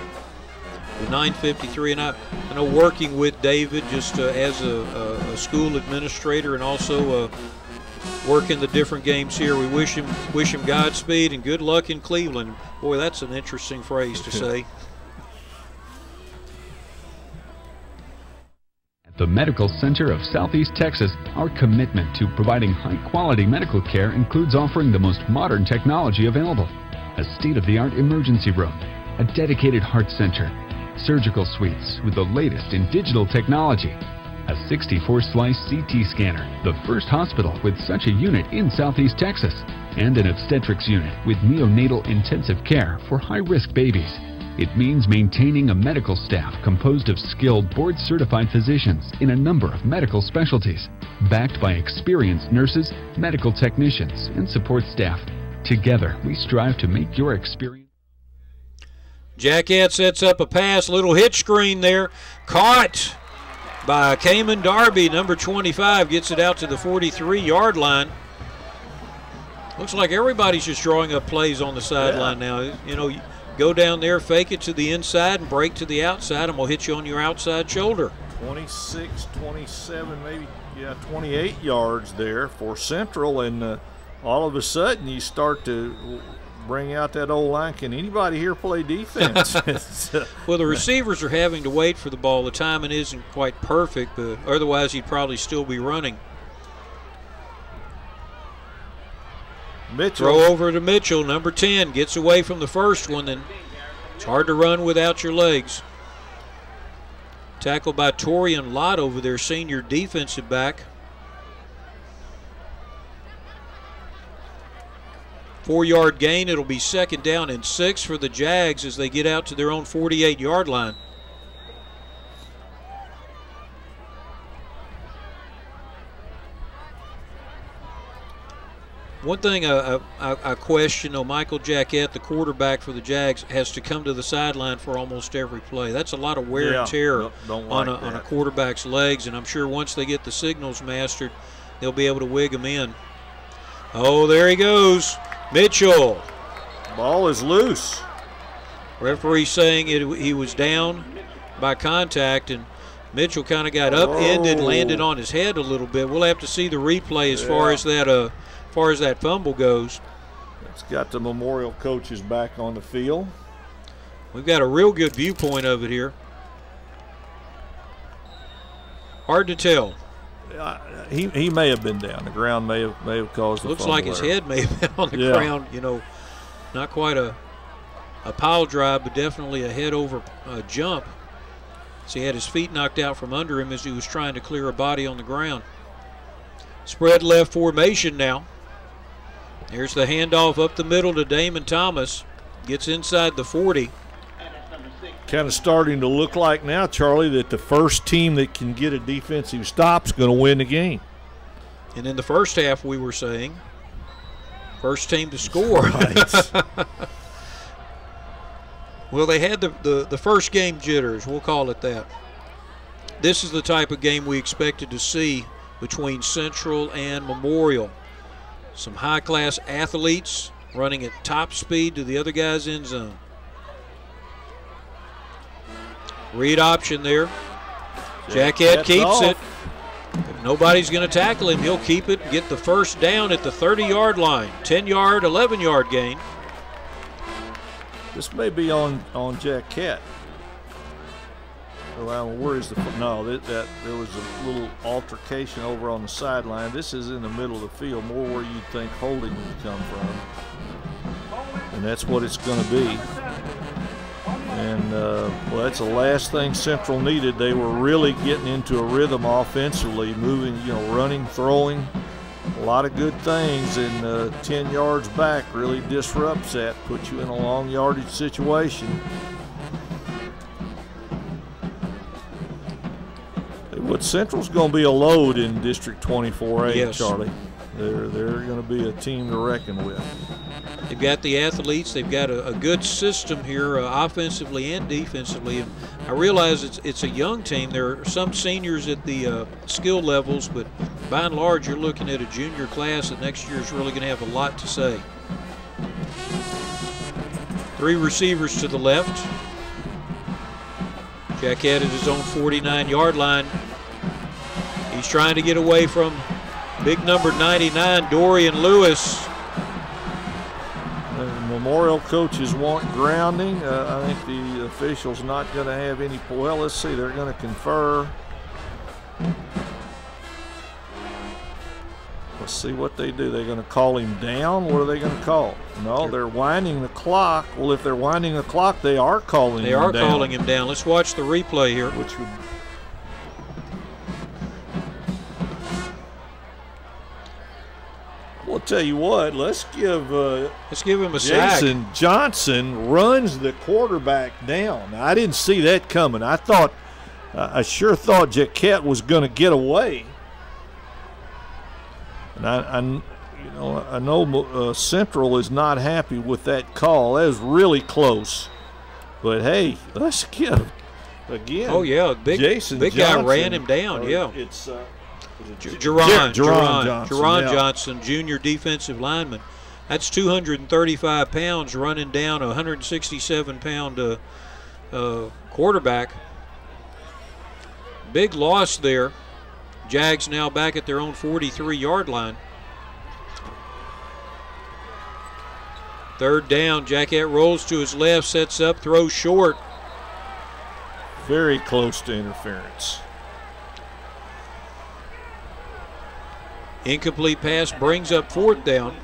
9:53, and I know working with David just as a school administrator and also working the different games here, we wish him Godspeed and good luck in Cleveland. Boy, that's an interesting phrase to say. At the Medical Center of Southeast Texas, our commitment to providing high-quality medical care includes offering the most modern technology available: a state-of-the-art emergency room, a dedicated heart center, surgical suites with the latest in digital technology, a 64-slice CT scanner, the first hospital with such a unit in Southeast Texas, and an obstetrics unit with neonatal intensive care for high-risk babies. It means maintaining a medical staff composed of skilled board-certified physicians in a number of medical specialties, backed by experienced nurses, medical technicians, and support staff. Together, we strive to make your experience. Jacquette sets up a pass, little hitch screen there, caught by Cayman Darby, number 25, gets it out to the 43-yard line. Looks like everybody's just drawing up plays on the sideline now. You know, go down there, fake it to the inside, and break to the outside, and we'll hit you on your outside shoulder. 26, 27, maybe, 28 yards there for Central, and all of a sudden you start to bring out that old line. Can anybody here play defense? Well, the receivers are having to wait for the ball. The timing isn't quite perfect, but otherwise he'd probably still be running. Mitchell. Throw over to Mitchell, number 10, gets away from the first one, and it's hard to run without your legs. Tackled by Torian Lott over there, senior defensive back. 4-yard gain. It'll be 2nd down and 6 for the Jags as they get out to their own 48-yard line. One thing I question, though, Michael Jackett, the quarterback for the Jags, has to come to the sideline for almost every play. That's a lot of wear and tear on a quarterback's legs, and I'm sure once they get the signals mastered, they'll be able to wig them in. Oh, there he goes. Mitchell. Ball is loose. Referee saying he was down by contact, and Mitchell kind of got upended, landed on his head a little bit. We'll have to see the replay as far as that fumble goes. It's got the Memorial coaches back on the field. We've got a real good viewpoint of it here. Hard to tell. He may have been down. The ground may have caused the Looks fumble like his there. head may have been on the ground. You know, not quite a pile drive, but definitely a head over jump. So he had his feet knocked out from under him as he was trying to clear a body on the ground. Spread left formation now. Here's the handoff up the middle to Damon Thomas. Gets inside the 40. Kind of starting to look like now, Charlie, that the first team that can get a defensive stop is going to win the game. And in the first half, we were saying, first team to score. Right. Well, they had the first game jitters, we'll call it that. This is the type of game we expected to see between Central and Memorial. Some high-class athletes running at top speed to the other guy's end zone. Read option there. Jackett keeps it. If nobody's going to tackle him, he'll keep it and get the first down at the 30-yard line. 10-yard, 11-yard gain. This may be on Jackett. Well, where is the – no, that there was a little altercation over on the sideline. This is in the middle of the field, more where you'd think holding would come from. And that's what it's going to be. And, well, that's the last thing Central needed. They were really getting into a rhythm offensively, moving, running, throwing. A lot of good things, and 10 yards back really disrupts that, puts you in a long yardage situation. What Central's going to be a load in District 24A, yes. Charlie. They're going to be a team to reckon with. They've got the athletes. They've got a good system here, offensively and defensively. And I realize it's a young team. There are some seniors at the skill levels, but by and large, you're looking at a junior class that next year is really going to have a lot to say. 3 receivers to the left. Jackett at his own 49-yard line. He's trying to get away from big number 99, Dorian Lewis. Memorial coaches want grounding. I think the official's not going to have any. Well, let's see. They're going to confer. Let's see what they do. They're going to call him down. What are they going to call? No, they're winding the clock. Well, if they're winding the clock, they are calling him down. They are calling him down. Let's watch the replay here. Which would. I'll tell you what, let's give him a sack. Jason Johnson runs the quarterback down. Now, I didn't see that coming. I sure thought Jackett was going to get away. And I know Central is not happy with that call. That was really close. But hey, let's give again. Oh yeah, big Johnson, guy ran him down. Yeah, it's. Jerron Johnson, Johnson, junior defensive lineman. That's 235 pounds running down a 167-pound quarterback. Big loss there. Jags now back at their own 43-yard line. 3rd down. Jackett rolls to his left, sets up, throws short. Very close to interference. Incomplete pass brings up 4th down.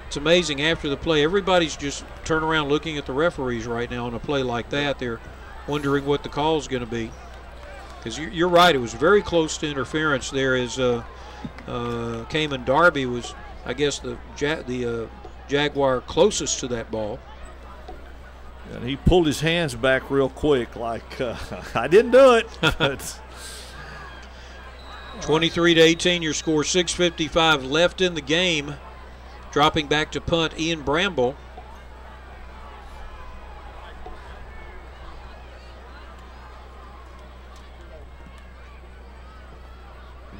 It's amazing after the play. Everybody's just turning around looking at the referees right now on a play like that. They're wondering what the call is going to be. Because you're right, it was very close to interference there as Cayman Darby was, I guess, the Jaguar closest to that ball. And he pulled his hands back real quick like, I didn't do it. 23-18 your score, 6:55 left in the game. Dropping back to punt, Ian Bramble.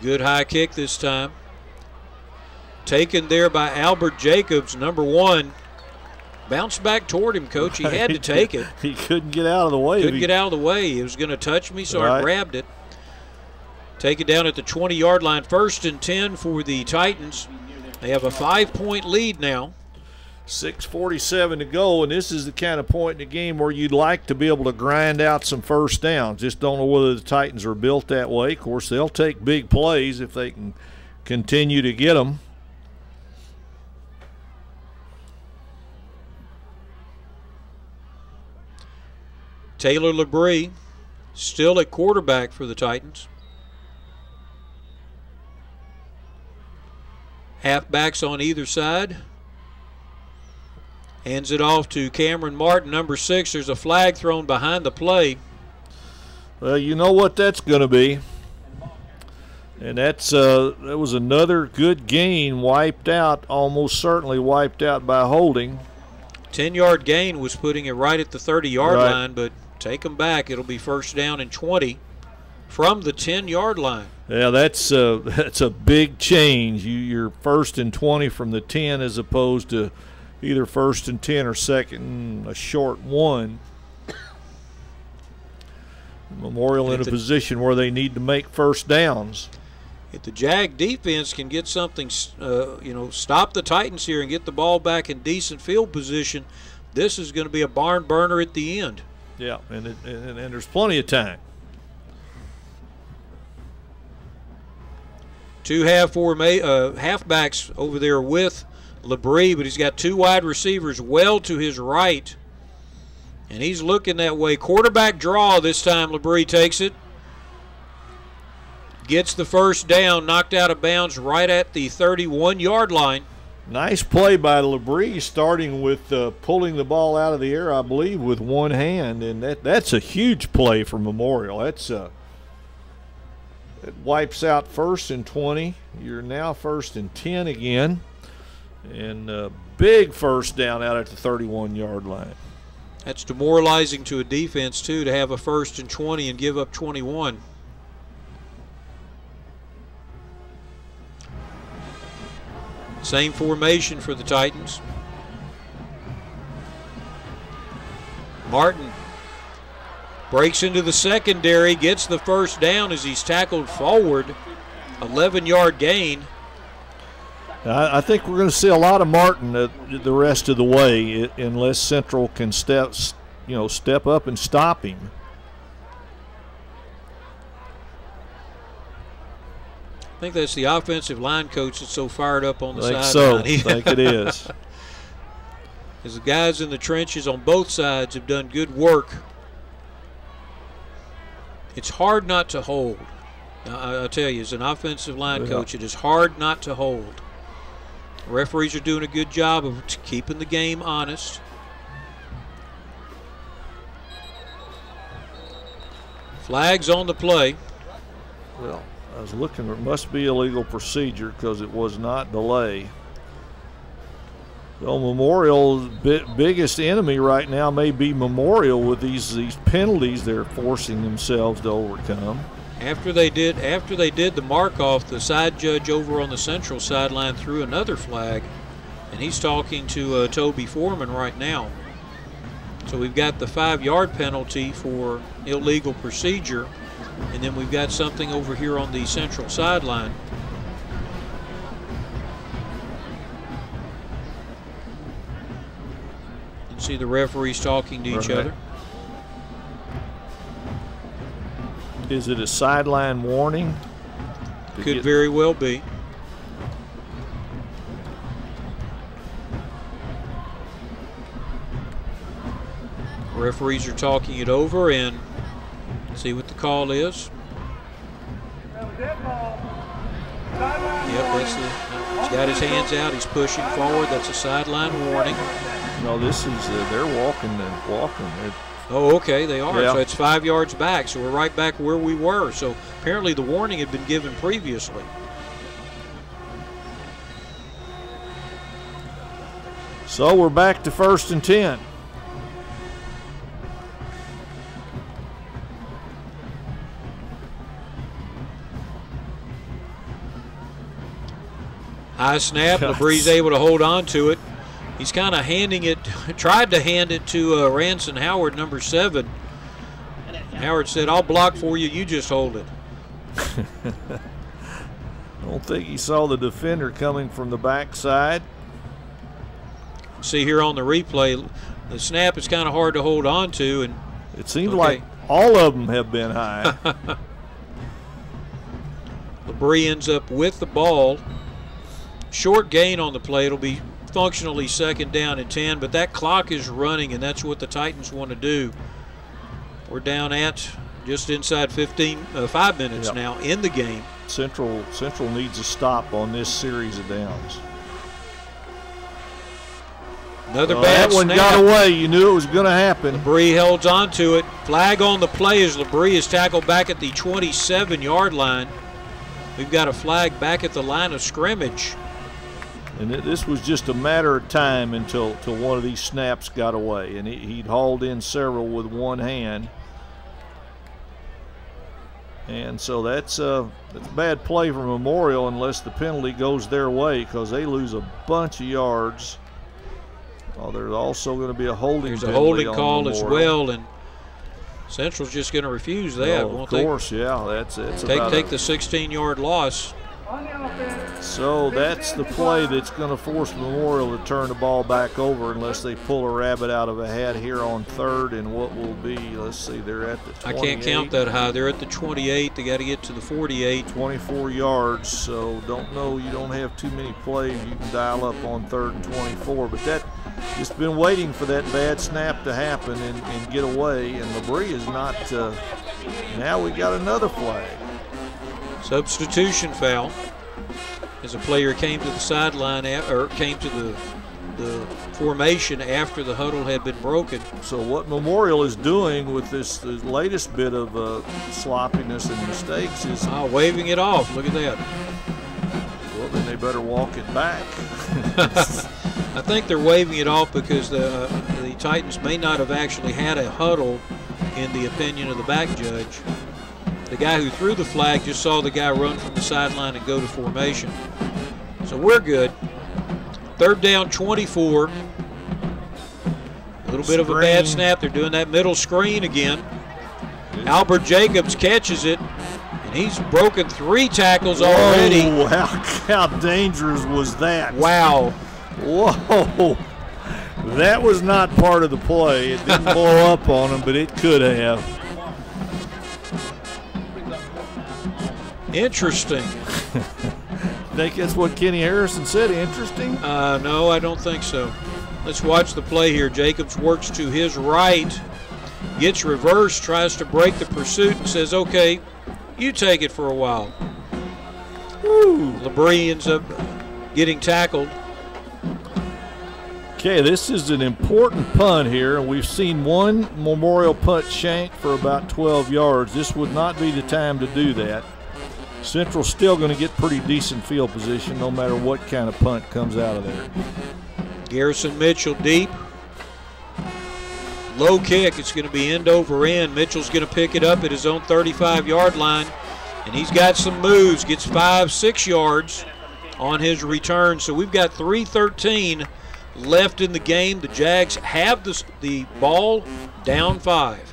Good high kick this time. Taken there by Albert Jacobs, number 1. Bounced back toward him, Coach. He had to take it. He couldn't get out of the way. Couldn't get out of the way. He was going to touch me, so I grabbed it. Take it down at the 20-yard line. 1st and 10 for the Titans. They have a 5-point lead now. 6:47 to go, and this is the kind of point in the game where you'd like to be able to grind out some first downs. Just don't know whether the Titans are built that way. Of course, they'll take big plays if they can continue to get them. Taylor Labrie still at quarterback for the Titans. Halfbacks on either side. Hands it off to Cameron Martin, number 6. There's a flag thrown behind the play. Well, you know what that's going to be. And that was another good gain wiped out, almost certainly wiped out by holding. 10-yard gain was putting it right at the 30-yard line, but take them back. It'll be 1st down and 20 from the 10-yard line. Yeah, that's a big change. You're 1st and 20 from the 10 as opposed to either 1st and 10 or 2nd and a short 1. Memorial in a position where they need to make first downs. If the Jag defense can get something, stop the Titans here and get the ball back in decent field position, this is going to be a barn burner at the end. Yeah, and there's plenty of time. 2 halfbacks over there with Labrie, but he's got 2 wide receivers well to his right, and he's looking that way. Quarterback draw this time. Labrie takes it, gets the 1st down, knocked out of bounds right at the 31-yard line. Nice play by Labrie, starting with pulling the ball out of the air, I believe, with one hand, and that's a huge play for Memorial. It wipes out 1st and 20. You're now 1st and 10 again. And a big 1st down out at the 31-yard line. That's demoralizing to a defense, too, to have a 1st and 20 and give up 21. Same formation for the Titans. Martin breaks into the secondary, gets the 1st down as he's tackled forward. 11-yard gain. I think we're going to see a lot of Martin the rest of the way unless Central can step up and stop him. I think that's the offensive line coach that's so fired up on the sideline. I think it is. As the guys in the trenches on both sides have done good work. It's hard not to hold. I'll tell you, as an offensive line coach, it is hard not to hold. Referees are doing a good job of keeping the game honest. Flags on the play. Well, I was looking, there must be illegal procedure because it was not delay. So Memorial's biggest enemy right now may be Memorial with these penalties they're forcing themselves to overcome. After they did the mark-off, the side judge over on the Central sideline threw another flag, and he's talking to Toby Foreman right now. So we've got the 5-yard penalty for illegal procedure, and then we've got something over here on the Central sideline. You can see the referees talking to each other. Is it a sideline warning? Could very well be. Referees are talking it over and see what the call is. Yep, that's he's got his hands out. He's pushing forward. That's a sideline warning. No, this is they're walking. Oh, okay, they are. Yeah. So it's 5 yards back. So we're right back where we were. So apparently the warning had been given previously. So we're back to 1st and 10. High snap. LeBree's able to hold on to it. He's kind of handing it, tried to hand it to Ranson Howard, number 7. Howard said, "I'll block for you. You just hold it." I don't think he saw the defender coming from the backside. See here on the replay, the snap is kind of hard to hold on to, and it seems like all of them have been high. LeBree ends up with the ball. Short gain on the play. It'll be functionally 2nd down and 10, but that clock is running, and that's what the Titans want to do. We're down at just inside 5 minutes now in the game. Central needs a stop on this series of downs. Another bad that one snap. got away. You knew it was going to happen. LeBree holds on to it. Flag on the play as LeBree is tackled back at the 27-yard line. We've got a flag back at the line of scrimmage. And this was just a matter of time until one of these snaps got away. And he'd hauled in several with one hand. And so that's bad play for Memorial unless the penalty goes their way, because they lose a bunch of yards. Oh, there's also going to be a holding. There's a holding call as well, and Central's just going to refuse that. Of course, yeah. That's take the 16-yard loss. So that's the play that's going to force Memorial to turn the ball back over unless they pull a rabbit out of a hat here on 3rd and what will be, let's see, they're at the 28. I can't count that high. They're at the 28. They got to get to the 48. 24 yards, so don't know. You don't have too many plays. You can dial up on 3rd and 24, but that just been waiting for that bad snap to happen and get away, and LeBree is not. Now we got another flag. Substitution foul as a player came to the sideline or came to the formation after the huddle had been broken. So what Memorial is doing with this latest bit of sloppiness and mistakes is waving it off. Look at that. Well, then they better walk it back. I think they're waving it off because the Titans may not have actually had a huddle, in the opinion of the back judge. The guy who threw the flag just saw the guy run from the sideline and go to formation. So we're good. 3rd down, 24. A little bit of a bad snap. They're doing that middle screen again. Albert Jacobs catches it, and he's broken 3 tackles already. Whoa, how dangerous was that? Wow. Whoa. That was not part of the play. It didn't blow up on him, but it could have. Interesting. Think that's what Kenny Harrison said, interesting? No, I don't think so. Let's watch the play here. Jacobs works to his right, gets reversed, tries to break the pursuit, and says, okay, you take it for a while. LeBree ends up getting tackled. Okay, this is an important punt here, and we've seen one Memorial punt shank for about 12 yards. This would not be the time to do that. Central's still going to get pretty decent field position no matter what kind of punt comes out of there. Garrison Mitchell deep. Low kick. It's going to be end over end. Mitchell's going to pick it up at his own 35-yard line, and he's got some moves. Gets 5-6 yards on his return. So we've got 3:13 left in the game. The Jags have the ball down 5.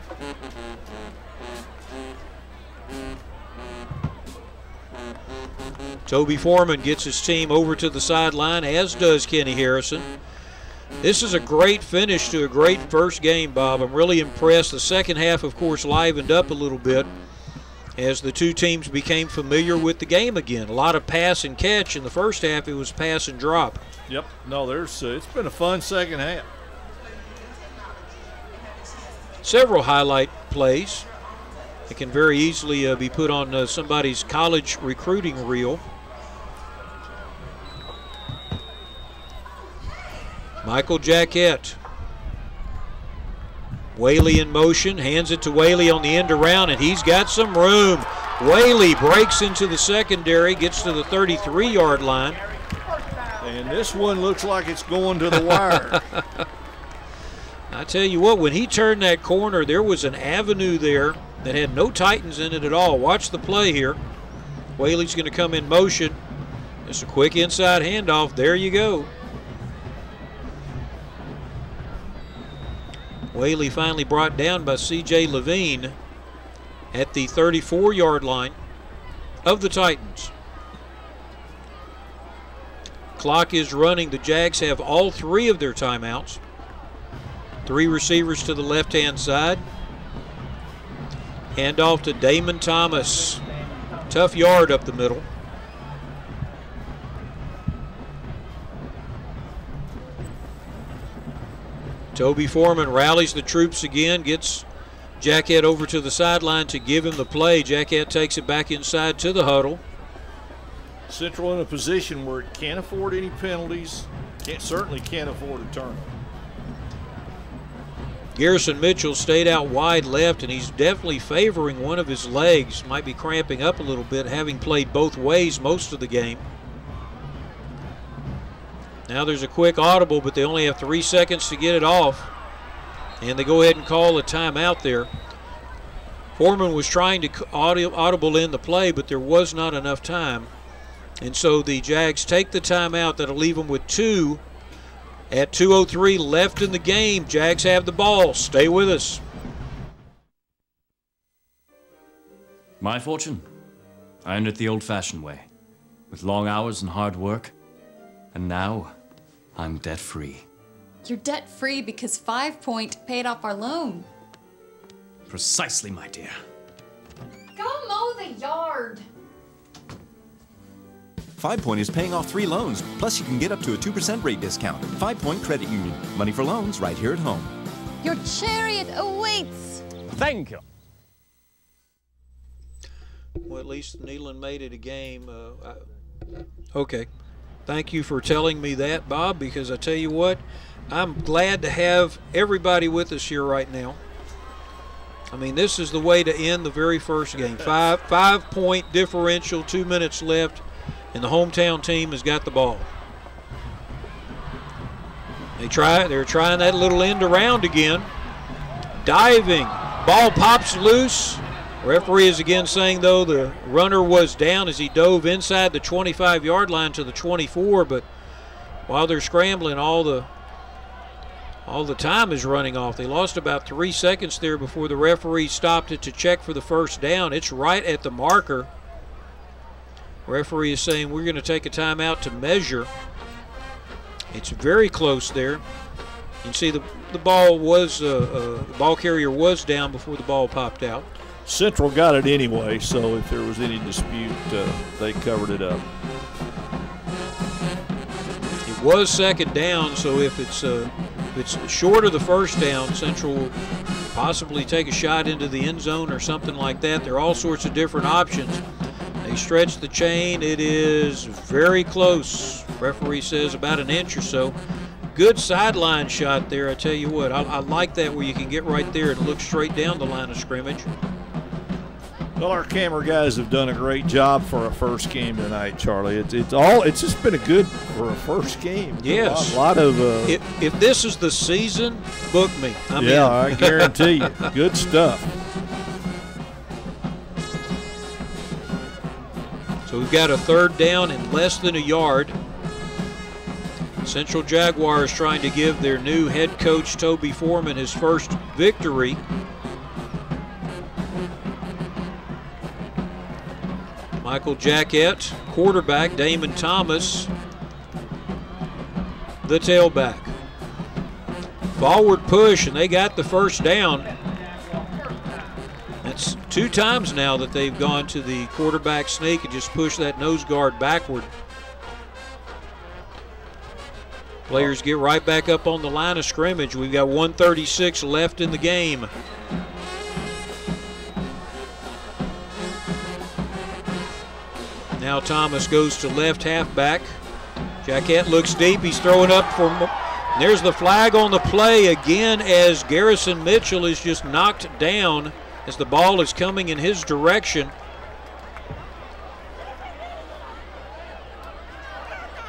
Toby Foreman gets his team over to the sideline, as does Kenny Harrison. This is a great finish to a great first game, Bob. I'm really impressed. The second half, of course, livened up a little bit as the two teams became familiar with the game again. A lot of pass and catch. In the first half, it was pass and drop. Yep. No, it's been a fun second half. Several highlight plays. It can very easily be put on somebody's college recruiting reel. Michael Jackett Whaley in motion, hands it to Whaley on the end around, and he's got some room. Whaley breaks into the secondary, gets to the 33-yard line. And this one looks like it's going to the wire. I tell you what, when he turned that corner, there was an avenue there that had no Titans in it at all. Watch the play here. Whaley's going to come in motion. Just a quick inside handoff. There you go. Whaley finally brought down by C.J. Levine at the 34-yard line of the Titans. Clock is running. The Jags have all 3 of their timeouts. 3 receivers to the left-hand side. Handoff to Damon Thomas. Tough yard up the middle. Toby Foreman rallies the troops again, gets Jackett over to the sideline to give him the play. Jackett takes it back inside to the huddle. Central in a position where it can't afford any penalties, certainly can't afford a turnover. Garrison Mitchell stayed out wide left, and he's definitely favoring one of his legs. Might be cramping up a little bit, having played both ways most of the game. Now there's a quick audible, but they only have 3 seconds to get it off. And they go ahead and call a timeout there. Foreman was trying to audible in the play, but there was not enough time. And so the Jags take the timeout. That'll leave them with 2. At 2:03 left in the game, Jags have the ball. Stay with us. My fortune, I earned it the old-fashioned way, with long hours and hard work. And now, I'm debt-free. You're debt-free because 5 Point paid off our loan. Precisely, my dear. Go mow the yard. 5 Point is paying off 3 loans, plus you can get up to a 2% rate discount. 5 Point Credit Union. Money for loans right here at home. Your chariot awaits. Thank you. Well, at least Neyland made it a game. Okay. Thank you for telling me that, Bob, because I tell you what, I'm glad to have everybody with us here right now. I mean, this is the way to end the very first game. 5-point differential, 2 minutes left, and the hometown team has got the ball. They're trying that little end around again. Diving. Ball pops loose. Referee is again saying, though, the runner was down as he dove inside the 25-yard line to the 24, but while they're scrambling, all the time is running off. They lost about 3 seconds there before the referee stopped it to check for the first down. It's right at the marker. Referee is saying we're going to take a timeout to measure. It's very close there. You can see the ball was the ball carrier was down before the ball popped out. Central got it anyway, so if there was any dispute, they covered it up. It was second down, so if it's short of the first down, Central will possibly take a shot into the end zone or something like that. There are all sorts of different options. They stretch the chain. It is very close. Referee says about an inch or so. Good sideline shot there, I tell you what. I like that where you can get right there and look straight down the line of scrimmage. Well, our camera guys have done a great job for a first game tonight, Charlie. It's just been a good for a first game. Yes, a lot of. If this is the season, book me. I'm in. I guarantee you, good stuff. So we've got a third down in less than a yard. Central Jaguars trying to give their new head coach Toby Foreman his first victory. Michael Jackett, quarterback. Damon Thomas, the tailback. Forward push, and they got the first down. That's 2 times now that they've gone to the quarterback sneak and just pushed that nose guard backward. Players get right back up on the line of scrimmage. We've got 1:36 left in the game. Now Thomas goes to left halfback. Jackett looks deep. He's throwing up for And there's the flag on the play again as Garrison Mitchell is just knocked down as the ball is coming in his direction.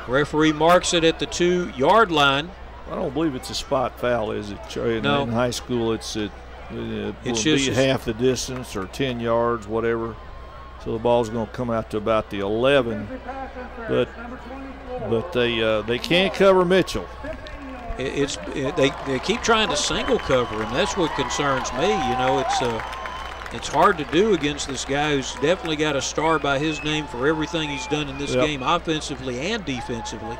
Referee marks it at the 2-yard line. I don't believe it's a spot foul, is it? No. In high school, it's just half the distance or 10 yards, whatever. So the ball's going to come out to about the 11. But they can't cover Mitchell. They keep trying to single cover him. That's what concerns me. You know, it's hard to do against this guy who's definitely got a star by his name for everything he's done in this game, offensively and defensively.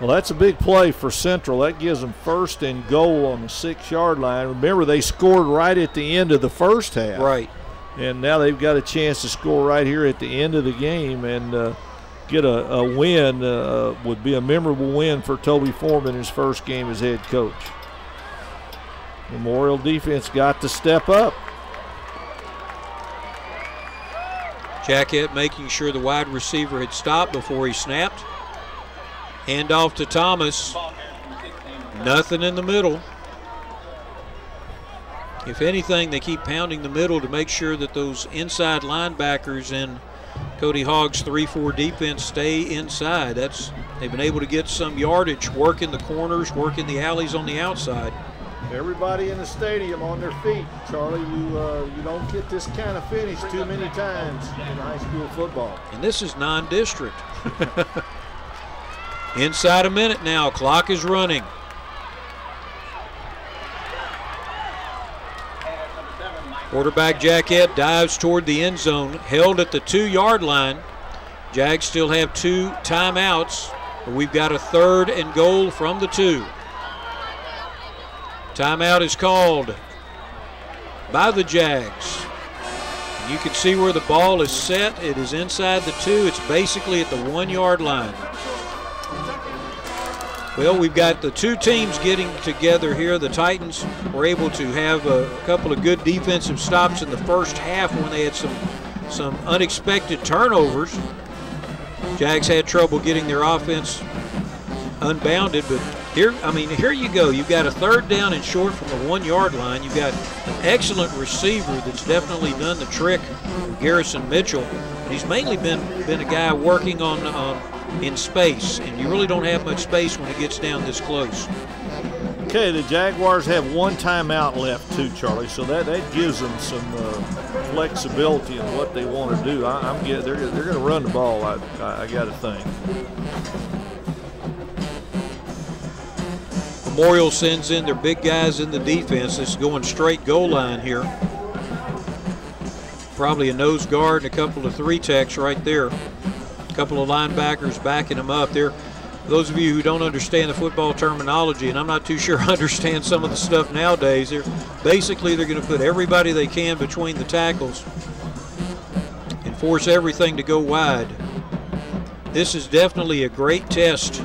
Well, that's a big play for Central. That gives them 1st and goal on the 6-yard line. Remember, they scored right at the end of the first half. Right. And now they've got a chance to score right here at the end of the game and get a win. Would be a memorable win for Toby Foreman, his first game as head coach. Memorial defense got to step up. Jackett making sure the wide receiver had stopped before he snapped. Hand off to Thomas. Nothing in the middle. If anything, they keep pounding the middle to make sure that those inside linebackers in Cody Hogg's 3-4 defense stay inside. They've been able to get some yardage, working the corners, working the alleys on the outside. Everybody in the stadium on their feet. Charlie, you don't get this kind of finish too many times in high school football. And this is non-district. Inside a minute now, clock is running. Quarterback Jackett dives toward the end zone, held at the 2-yard line. Jags still have 2 timeouts, but we've got a 3rd and goal from the 2. Timeout is called by the Jags. And you can see where the ball is set. It is inside the 2. It's basically at the 1-yard line. Well, we've got the 2 teams getting together here. The Titans were able to have a couple of good defensive stops in the first half when they had some unexpected turnovers. Jags had trouble getting their offense unbounded, but here you go. You've got a 3rd down and short from the 1-yard line. You've got an excellent receiver that's definitely done the trick, Garrison Mitchell. But he's mainly been a guy working on in space, and you really don't have much space when it gets down this close. Okay, the Jaguars have 1 timeout left too, Charlie, so that gives them some flexibility in what they want to do. They're going to run the ball, I got to think. Memorial sends in their big guys in the defense. It's going straight goal line here. Probably a nose guard and a couple of 3-techs right there. A couple of linebackers backing them up there. Those of you who don't understand the football terminology, and I'm not too sure I understand some of the stuff nowadays, they're going to put everybody they can between the tackles and force everything to go wide. This is definitely a great test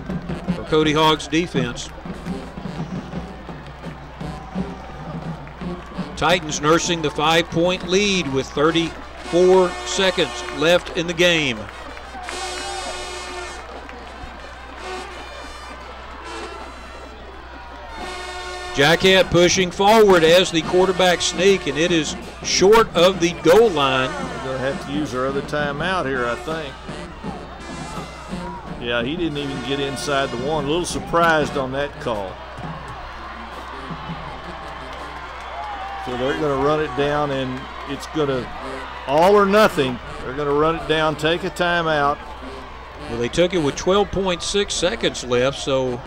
for Cody Hogg's defense. Titans nursing the 5-point lead with 34 seconds left in the game. Jackett pushing forward as the quarterback sneak, and it is short of the goal line. They're going to have to use their other timeout here, I think. Yeah, he didn't even get inside the 1. A little surprised on that call. So they're going to run it down, and it's going to all or nothing. They're going to run it down, take a timeout. Well, they took it with 12.6 seconds left, so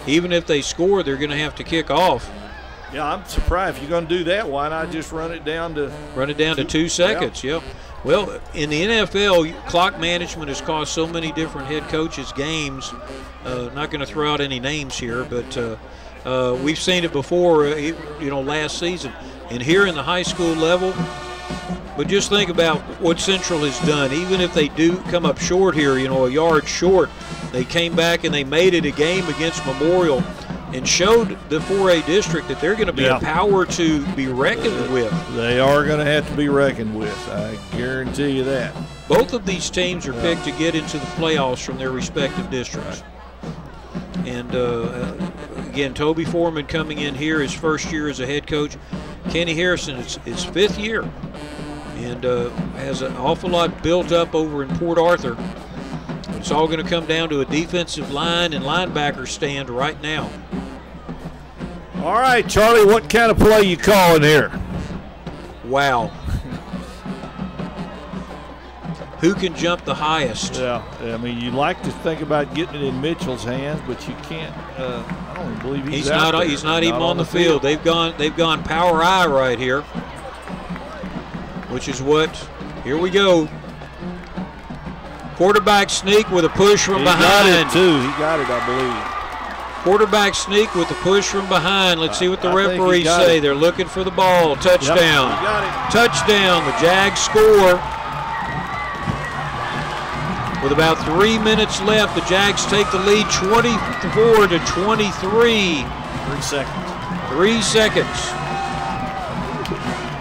even if they score, they're going to have to kick off. Yeah, I'm surprised. If you're going to do that, why not just run it down to 2 seconds? Yeah. Well, in the NFL, clock management has cost so many different head coaches games. Not going to throw out any names here, but we've seen it before, last season. And here in the high school level, but just think about what Central has done. Even if they do come up short here, a yard short, they came back and they made it a game against Memorial and showed the 4A district that they're going to be a power to be reckoned with. They are going to have to be reckoned with. I guarantee you that. Both of these teams are picked to get into the playoffs from their respective districts. And Again, Toby Foreman coming in here his first year as a head coach. Kenny Harrison, it's his 5th year, and has an awful lot built up over in Port Arthur. It's all going to come down to a defensive line and linebacker stand right now. All right, Charlie, what kind of play you calling here? Wow. Who can jump the highest? Yeah, I mean, you like to think about getting it in Mitchell's hands, but you can't. I don't even believe he's out there. He's not even on the field. They've gone power I right here, which is what. Here we go. Quarterback sneak with a push from behind. He got it too. He got it, I believe. Quarterback sneak with the push from behind. Let's see what the referees say. They're looking for the ball. Touchdown. Yep, he got it. Touchdown. The Jags score. With about 3 minutes left, the Jags take the lead 24-23. 3 seconds. 3 seconds.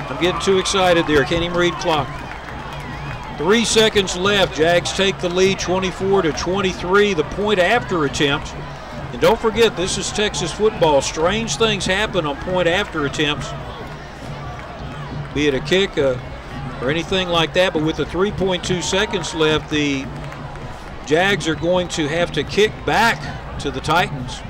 I'm getting too excited there. Can't even read clock. 3 seconds left. Jags take the lead 24-23. The point after attempt. And don't forget, this is Texas football. Strange things happen on point after attempts, be it a kick or anything like that. But with the 3.2 seconds left, the Jags are going to have to kick back to the Titans.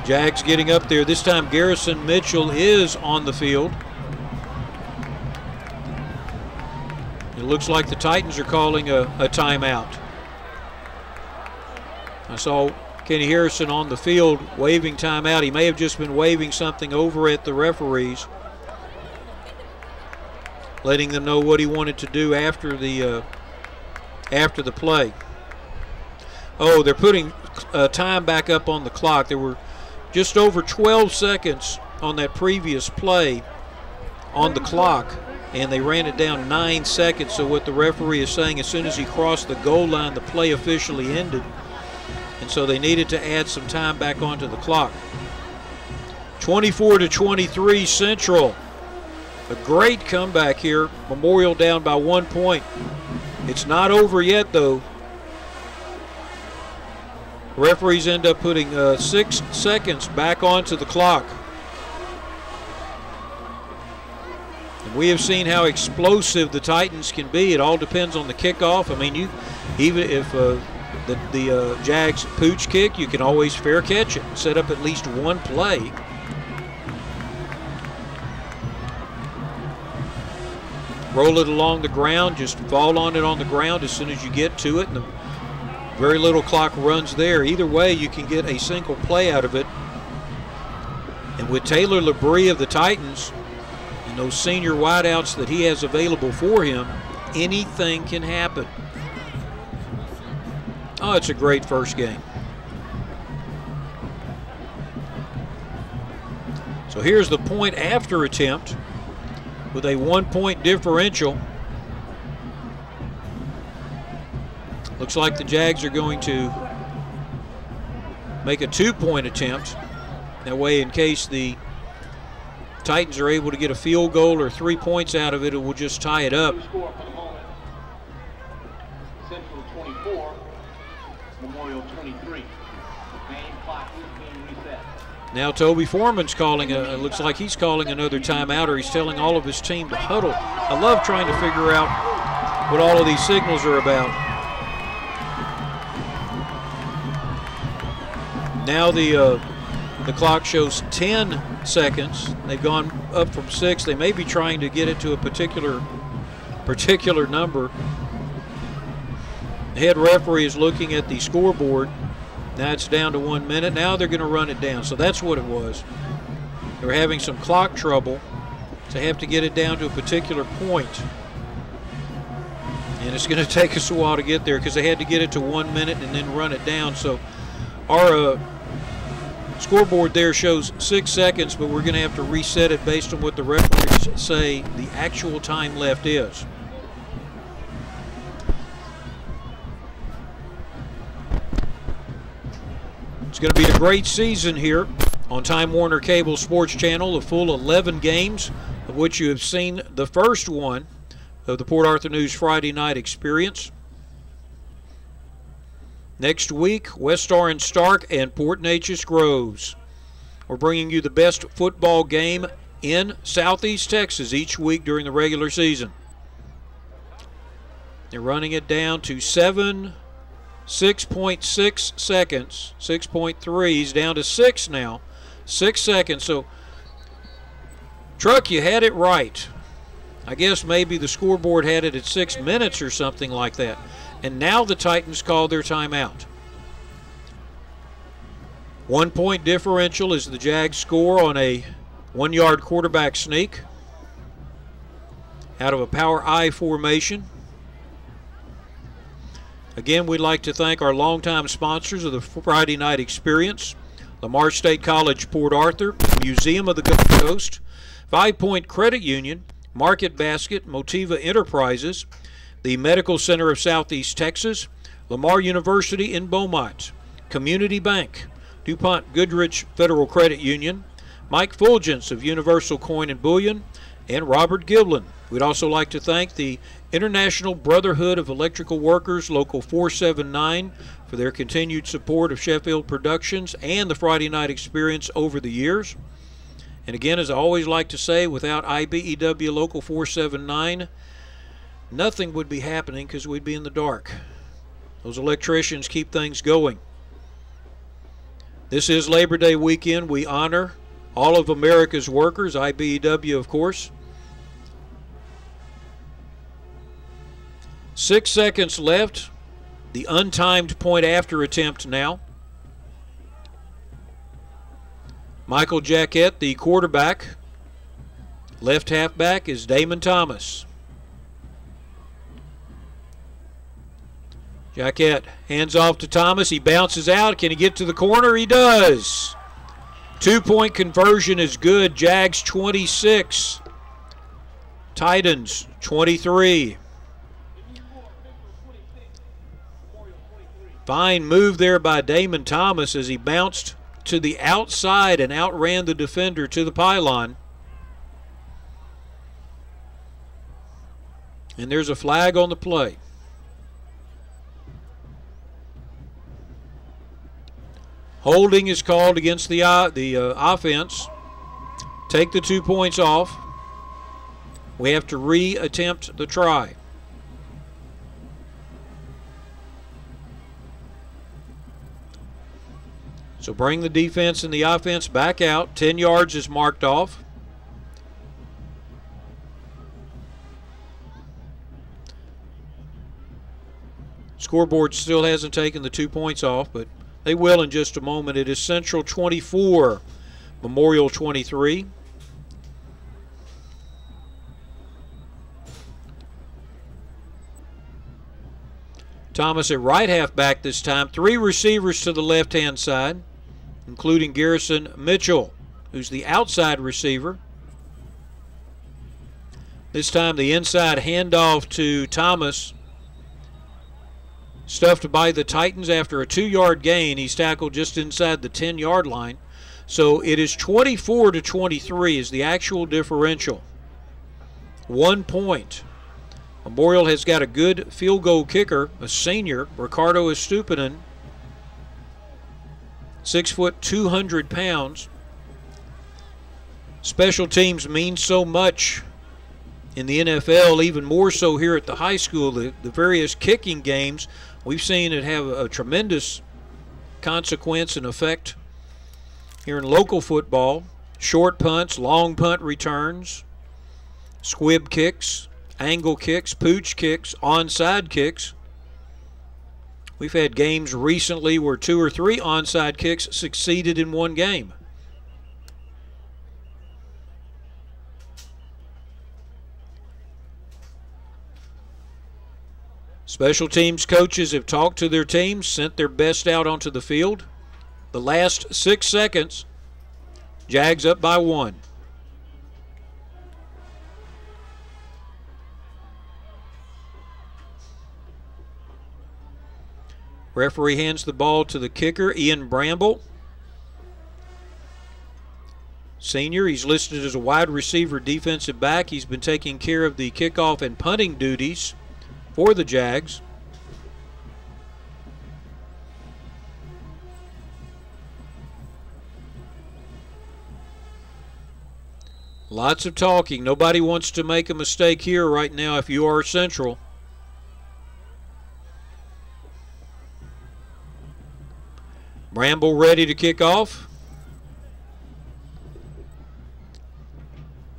Jags getting up there. This time Garrison Mitchell is on the field. It looks like the Titans are calling a timeout. I saw Kenny Harrison on the field waving timeout. He may have just been waving something over at the referees, letting them know what he wanted to do after the play. Oh, they're putting time back up on the clock. There were just over 12 seconds on that previous play on the clock, and they ran it down 9 seconds. So what the referee is saying, as soon as he crossed the goal line, the play officially ended, and so they needed to add some time back onto the clock. 24-23 Central. A great comeback here. Memorial down by 1 point. It's not over yet, though. Referees end up putting 6 seconds back onto the clock. And we have seen how explosive the Titans can be. It all depends on the kickoff. I mean, even if the Jags pooch kick, you can always fair catch it, set up at least one play. Roll it along the ground, just fall on it on the ground as soon as you get to it, and very little clock runs there. Either way, you can get a single play out of it. And with Taylor Labrie of the Titans and those senior wideouts that he has available for him, anything can happen. Oh, it's a great first game. So here's the point after attempt with a 1 point differential. Looks like the Jags are going to make a 2 point attempt. That way, in case the Titans are able to get a field goal or 3 points out of it, it will just tie it up. Central 24, Memorial 23. The game clock is being reset. Now Toby Foreman's calling, looks like he's calling another timeout, or he's telling all of his team to huddle. I love trying to figure out what all of these signals are about. Now the clock shows 10 seconds. They've gone up from 6. They may be trying to get it to a particular number. The head referee is looking at the scoreboard. Now it's down to 1 minute. Now they're going to run it down. So that's what it was. They were having some clock trouble to have to get it down to a particular point. And it's going to take us a while to get there because they had to get it to 1 minute and then run it down. So our scoreboard there shows 6 seconds, but we're going to have to reset it based on what the referees say the actual time left is. It's going to be a great season here on Time Warner Cable Sports Channel, a full 11 games, of which you have seen the first one of the Port Arthur News Friday Night Experience. Next week, West Orange Stark and Port Neches Groves. We're bringing you the best football game in Southeast Texas each week during the regular season. They're running it down to 6.6 seconds. 6.3. He's down to 6 now. 6 seconds. So, Truck, you had it right. I guess maybe the scoreboard had it at 6 minutes or something like that. And now the Titans call their timeout. 1 point differential is the Jags score on a 1-yard quarterback sneak out of a power I formation. Again, we'd like to thank our longtime sponsors of the Friday Night Experience, Lamar State College, Port Arthur, Museum of the Gulf Coast, 5 Point Credit Union, Market Basket, Motiva Enterprises, the Medical Center of Southeast Texas, Lamar University in Beaumont, Community Bank, DuPont Goodrich Federal Credit Union, Mike Fulgence of Universal Coin and Bullion, and Robert Giblin. We'd also like to thank the International Brotherhood of Electrical Workers, Local 479, for their continued support of Sheffield Productions and the Friday Night Experience over the years. And again, as I always like to say, without IBEW Local 479, nothing would be happening because we'd be in the dark. Those electricians keep things going. This is Labor Day weekend. We honor all of America's workers, IBEW, of course. 6 seconds left. The untimed point after attempt now. Michael Jackett, the quarterback. Left halfback is Damon Thomas. Jackett hands off to Thomas. He bounces out. Can he get to the corner? He does. 2-point conversion is good. Jags 26. Titans 23. Fine move there by Damon Thomas as he bounced to the outside and outran the defender to the pylon. And there's a flag on the play. Holding is called against the offense. Take the 2 points off. We have to re-attempt the try. So bring the defense and the offense back out. 10 yards is marked off. Scoreboard still hasn't taken the 2 points off, but they will in just a moment. It is Central 24, Memorial 23. Thomas at right halfback this time. 3 receivers to the left-hand side, including Garrison Mitchell, who's the outside receiver. This time the inside handoff to Thomas, stuffed by the Titans after a 2-yard gain. He's tackled just inside the 10-yard line. So it is 24-23 is the actual differential. 1 point. Memorial has got a good field goal kicker, a senior, Ricardo Estupinan, 6 foot, 200 pounds. Special teams mean so much in the NFL, even more so here at the high school. The various kicking games, we've seen it have a tremendous consequence and effect here in local football. Short punts, long punt returns, squib kicks, angle kicks, pooch kicks, onside kicks. We've had games recently where 2 or 3 onside kicks succeeded in one game. Special teams coaches have talked to their teams, sent their best out onto the field. The last 6 seconds, Jags up by 1. Referee hands the ball to the kicker, Ian Bramble. senior. He's listed as a wide receiver defensive back. He's been taking care of the kickoff and punting duties for the Jags. Lots of talking. Nobody wants to make a mistake here right now if you are Central. Bramble ready to kick off.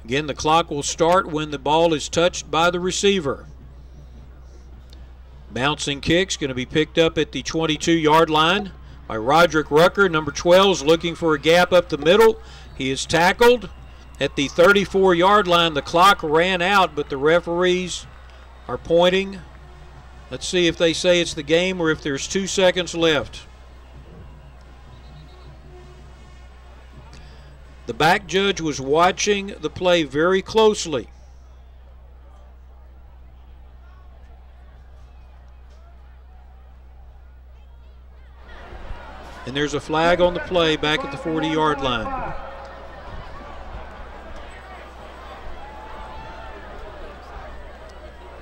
Again, the clock will start when the ball is touched by the receiver. Bouncing kick's going to be picked up at the 22-yard line by Roderick Rucker. Number 12 is looking for a gap up the middle. He is tackled at the 34-yard line. The clock ran out, but the referees are pointing. Let's see if they say it's the game or if there's 2 seconds left. The back judge was watching the play very closely. And there's a flag on the play back at the 40-yard line.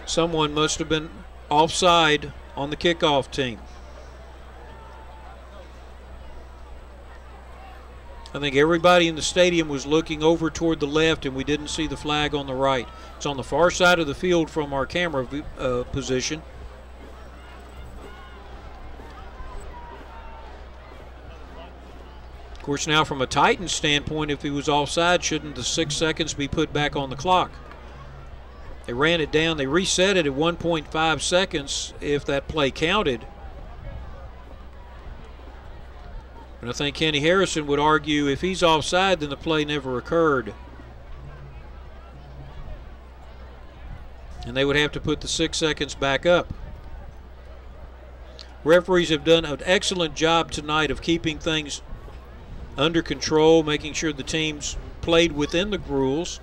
Someone must have been offside on the kickoff team. I think everybody in the stadium was looking over toward the left, and we didn't see the flag on the right. It's on the far side of the field from our camera position. Of course, now from a Titans standpoint, if he was offside, shouldn't the 6 seconds be put back on the clock? They ran it down. They reset it at 1.5 seconds if that play counted. And I think Kenny Harrison would argue if he's offside, then the play never occurred. And they would have to put the 6 seconds back up. Referees have done an excellent job tonight of keeping things under control, making sure the teams played within the rules.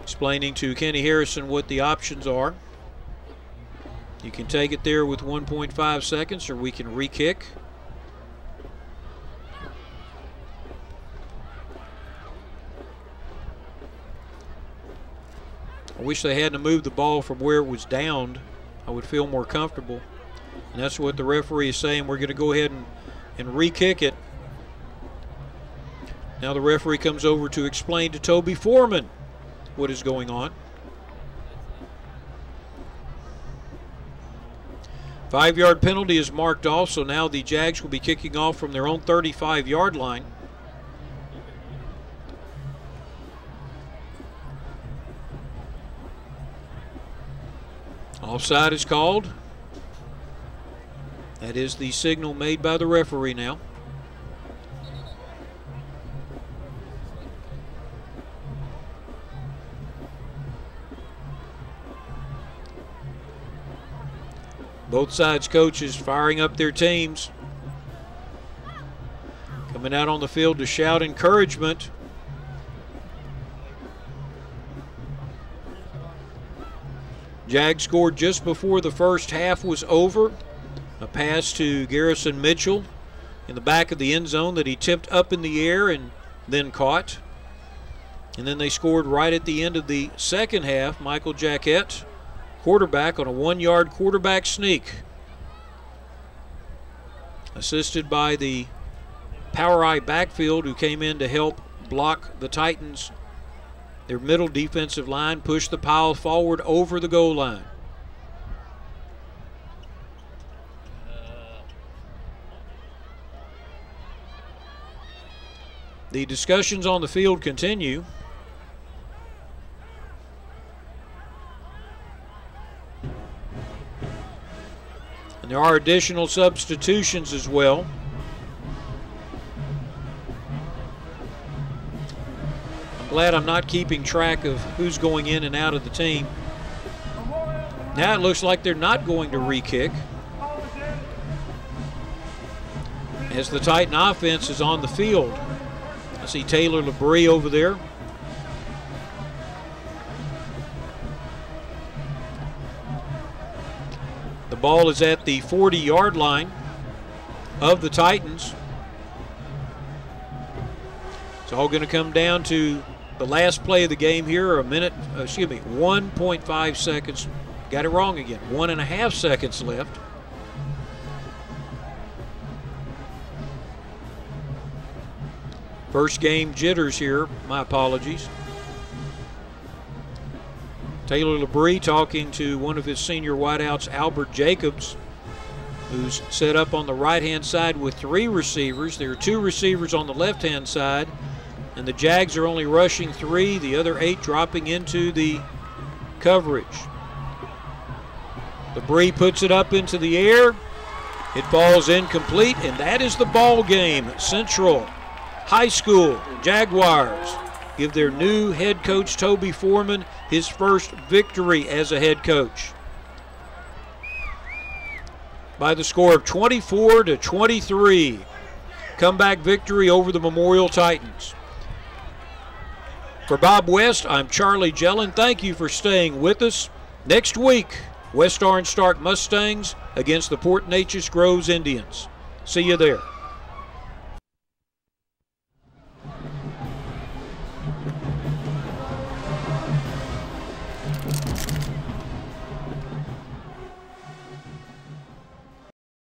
Explaining to Kenny Harrison what the options are. You can take it there with 1.5 seconds, or we can re-kick. I wish they hadn't moved the ball from where it was downed. I would feel more comfortable. And that's what the referee is saying. We're going to go ahead and re-kick it. Now the referee comes over to explain to Toby Foreman what is going on. 5-yard penalty is marked off, so now the Jags will be kicking off from their own 35-yard line. Offside is called. That is the signal made by the referee now. Both sides coaches firing up their teams. Coming out on the field to shout encouragement. Jags scored just before the first half was over. A pass to Garrison Mitchell in the back of the end zone that he tipped up in the air and then caught. And then they scored right at the end of the second half. Michael Jaquette, quarterback, on a 1-yard quarterback sneak. Assisted by the Power Eye backfield who came in to help block the Titans. Their middle defensive line pushed the pile forward over the goal line. The discussions on the field continue. And there are additional substitutions as well. I'm glad I'm not keeping track of who's going in and out of the team. Now it looks like they're not going to re-kick, as the Titan offense is on the field. I see Taylor LeBrie over there. The ball is at the 40-yard line. of the Titans. It's all going to come down to the last play of the game here, 1.5 seconds. Got it wrong again. 1.5 seconds left. First game jitters here. My apologies. Taylor LeBrie talking to one of his senior wideouts, Albert Jacobs, who's set up on the right-hand side with 3 receivers. There are 2 receivers on the left-hand side, and the Jags are only rushing 3, the other 8 dropping into the coverage. LeBrie puts it up into the air. It falls incomplete, and that is the ball game. Central High School Jaguars give their new head coach, Toby Foreman, his first victory as a head coach by the score of 24-23. Comeback victory over the Memorial Titans. For Bob West, I'm Charlie Jellin. Thank you for staying with us. Next week, West Orange Stark Mustangs against the Port Neches Groves Indians. See you there.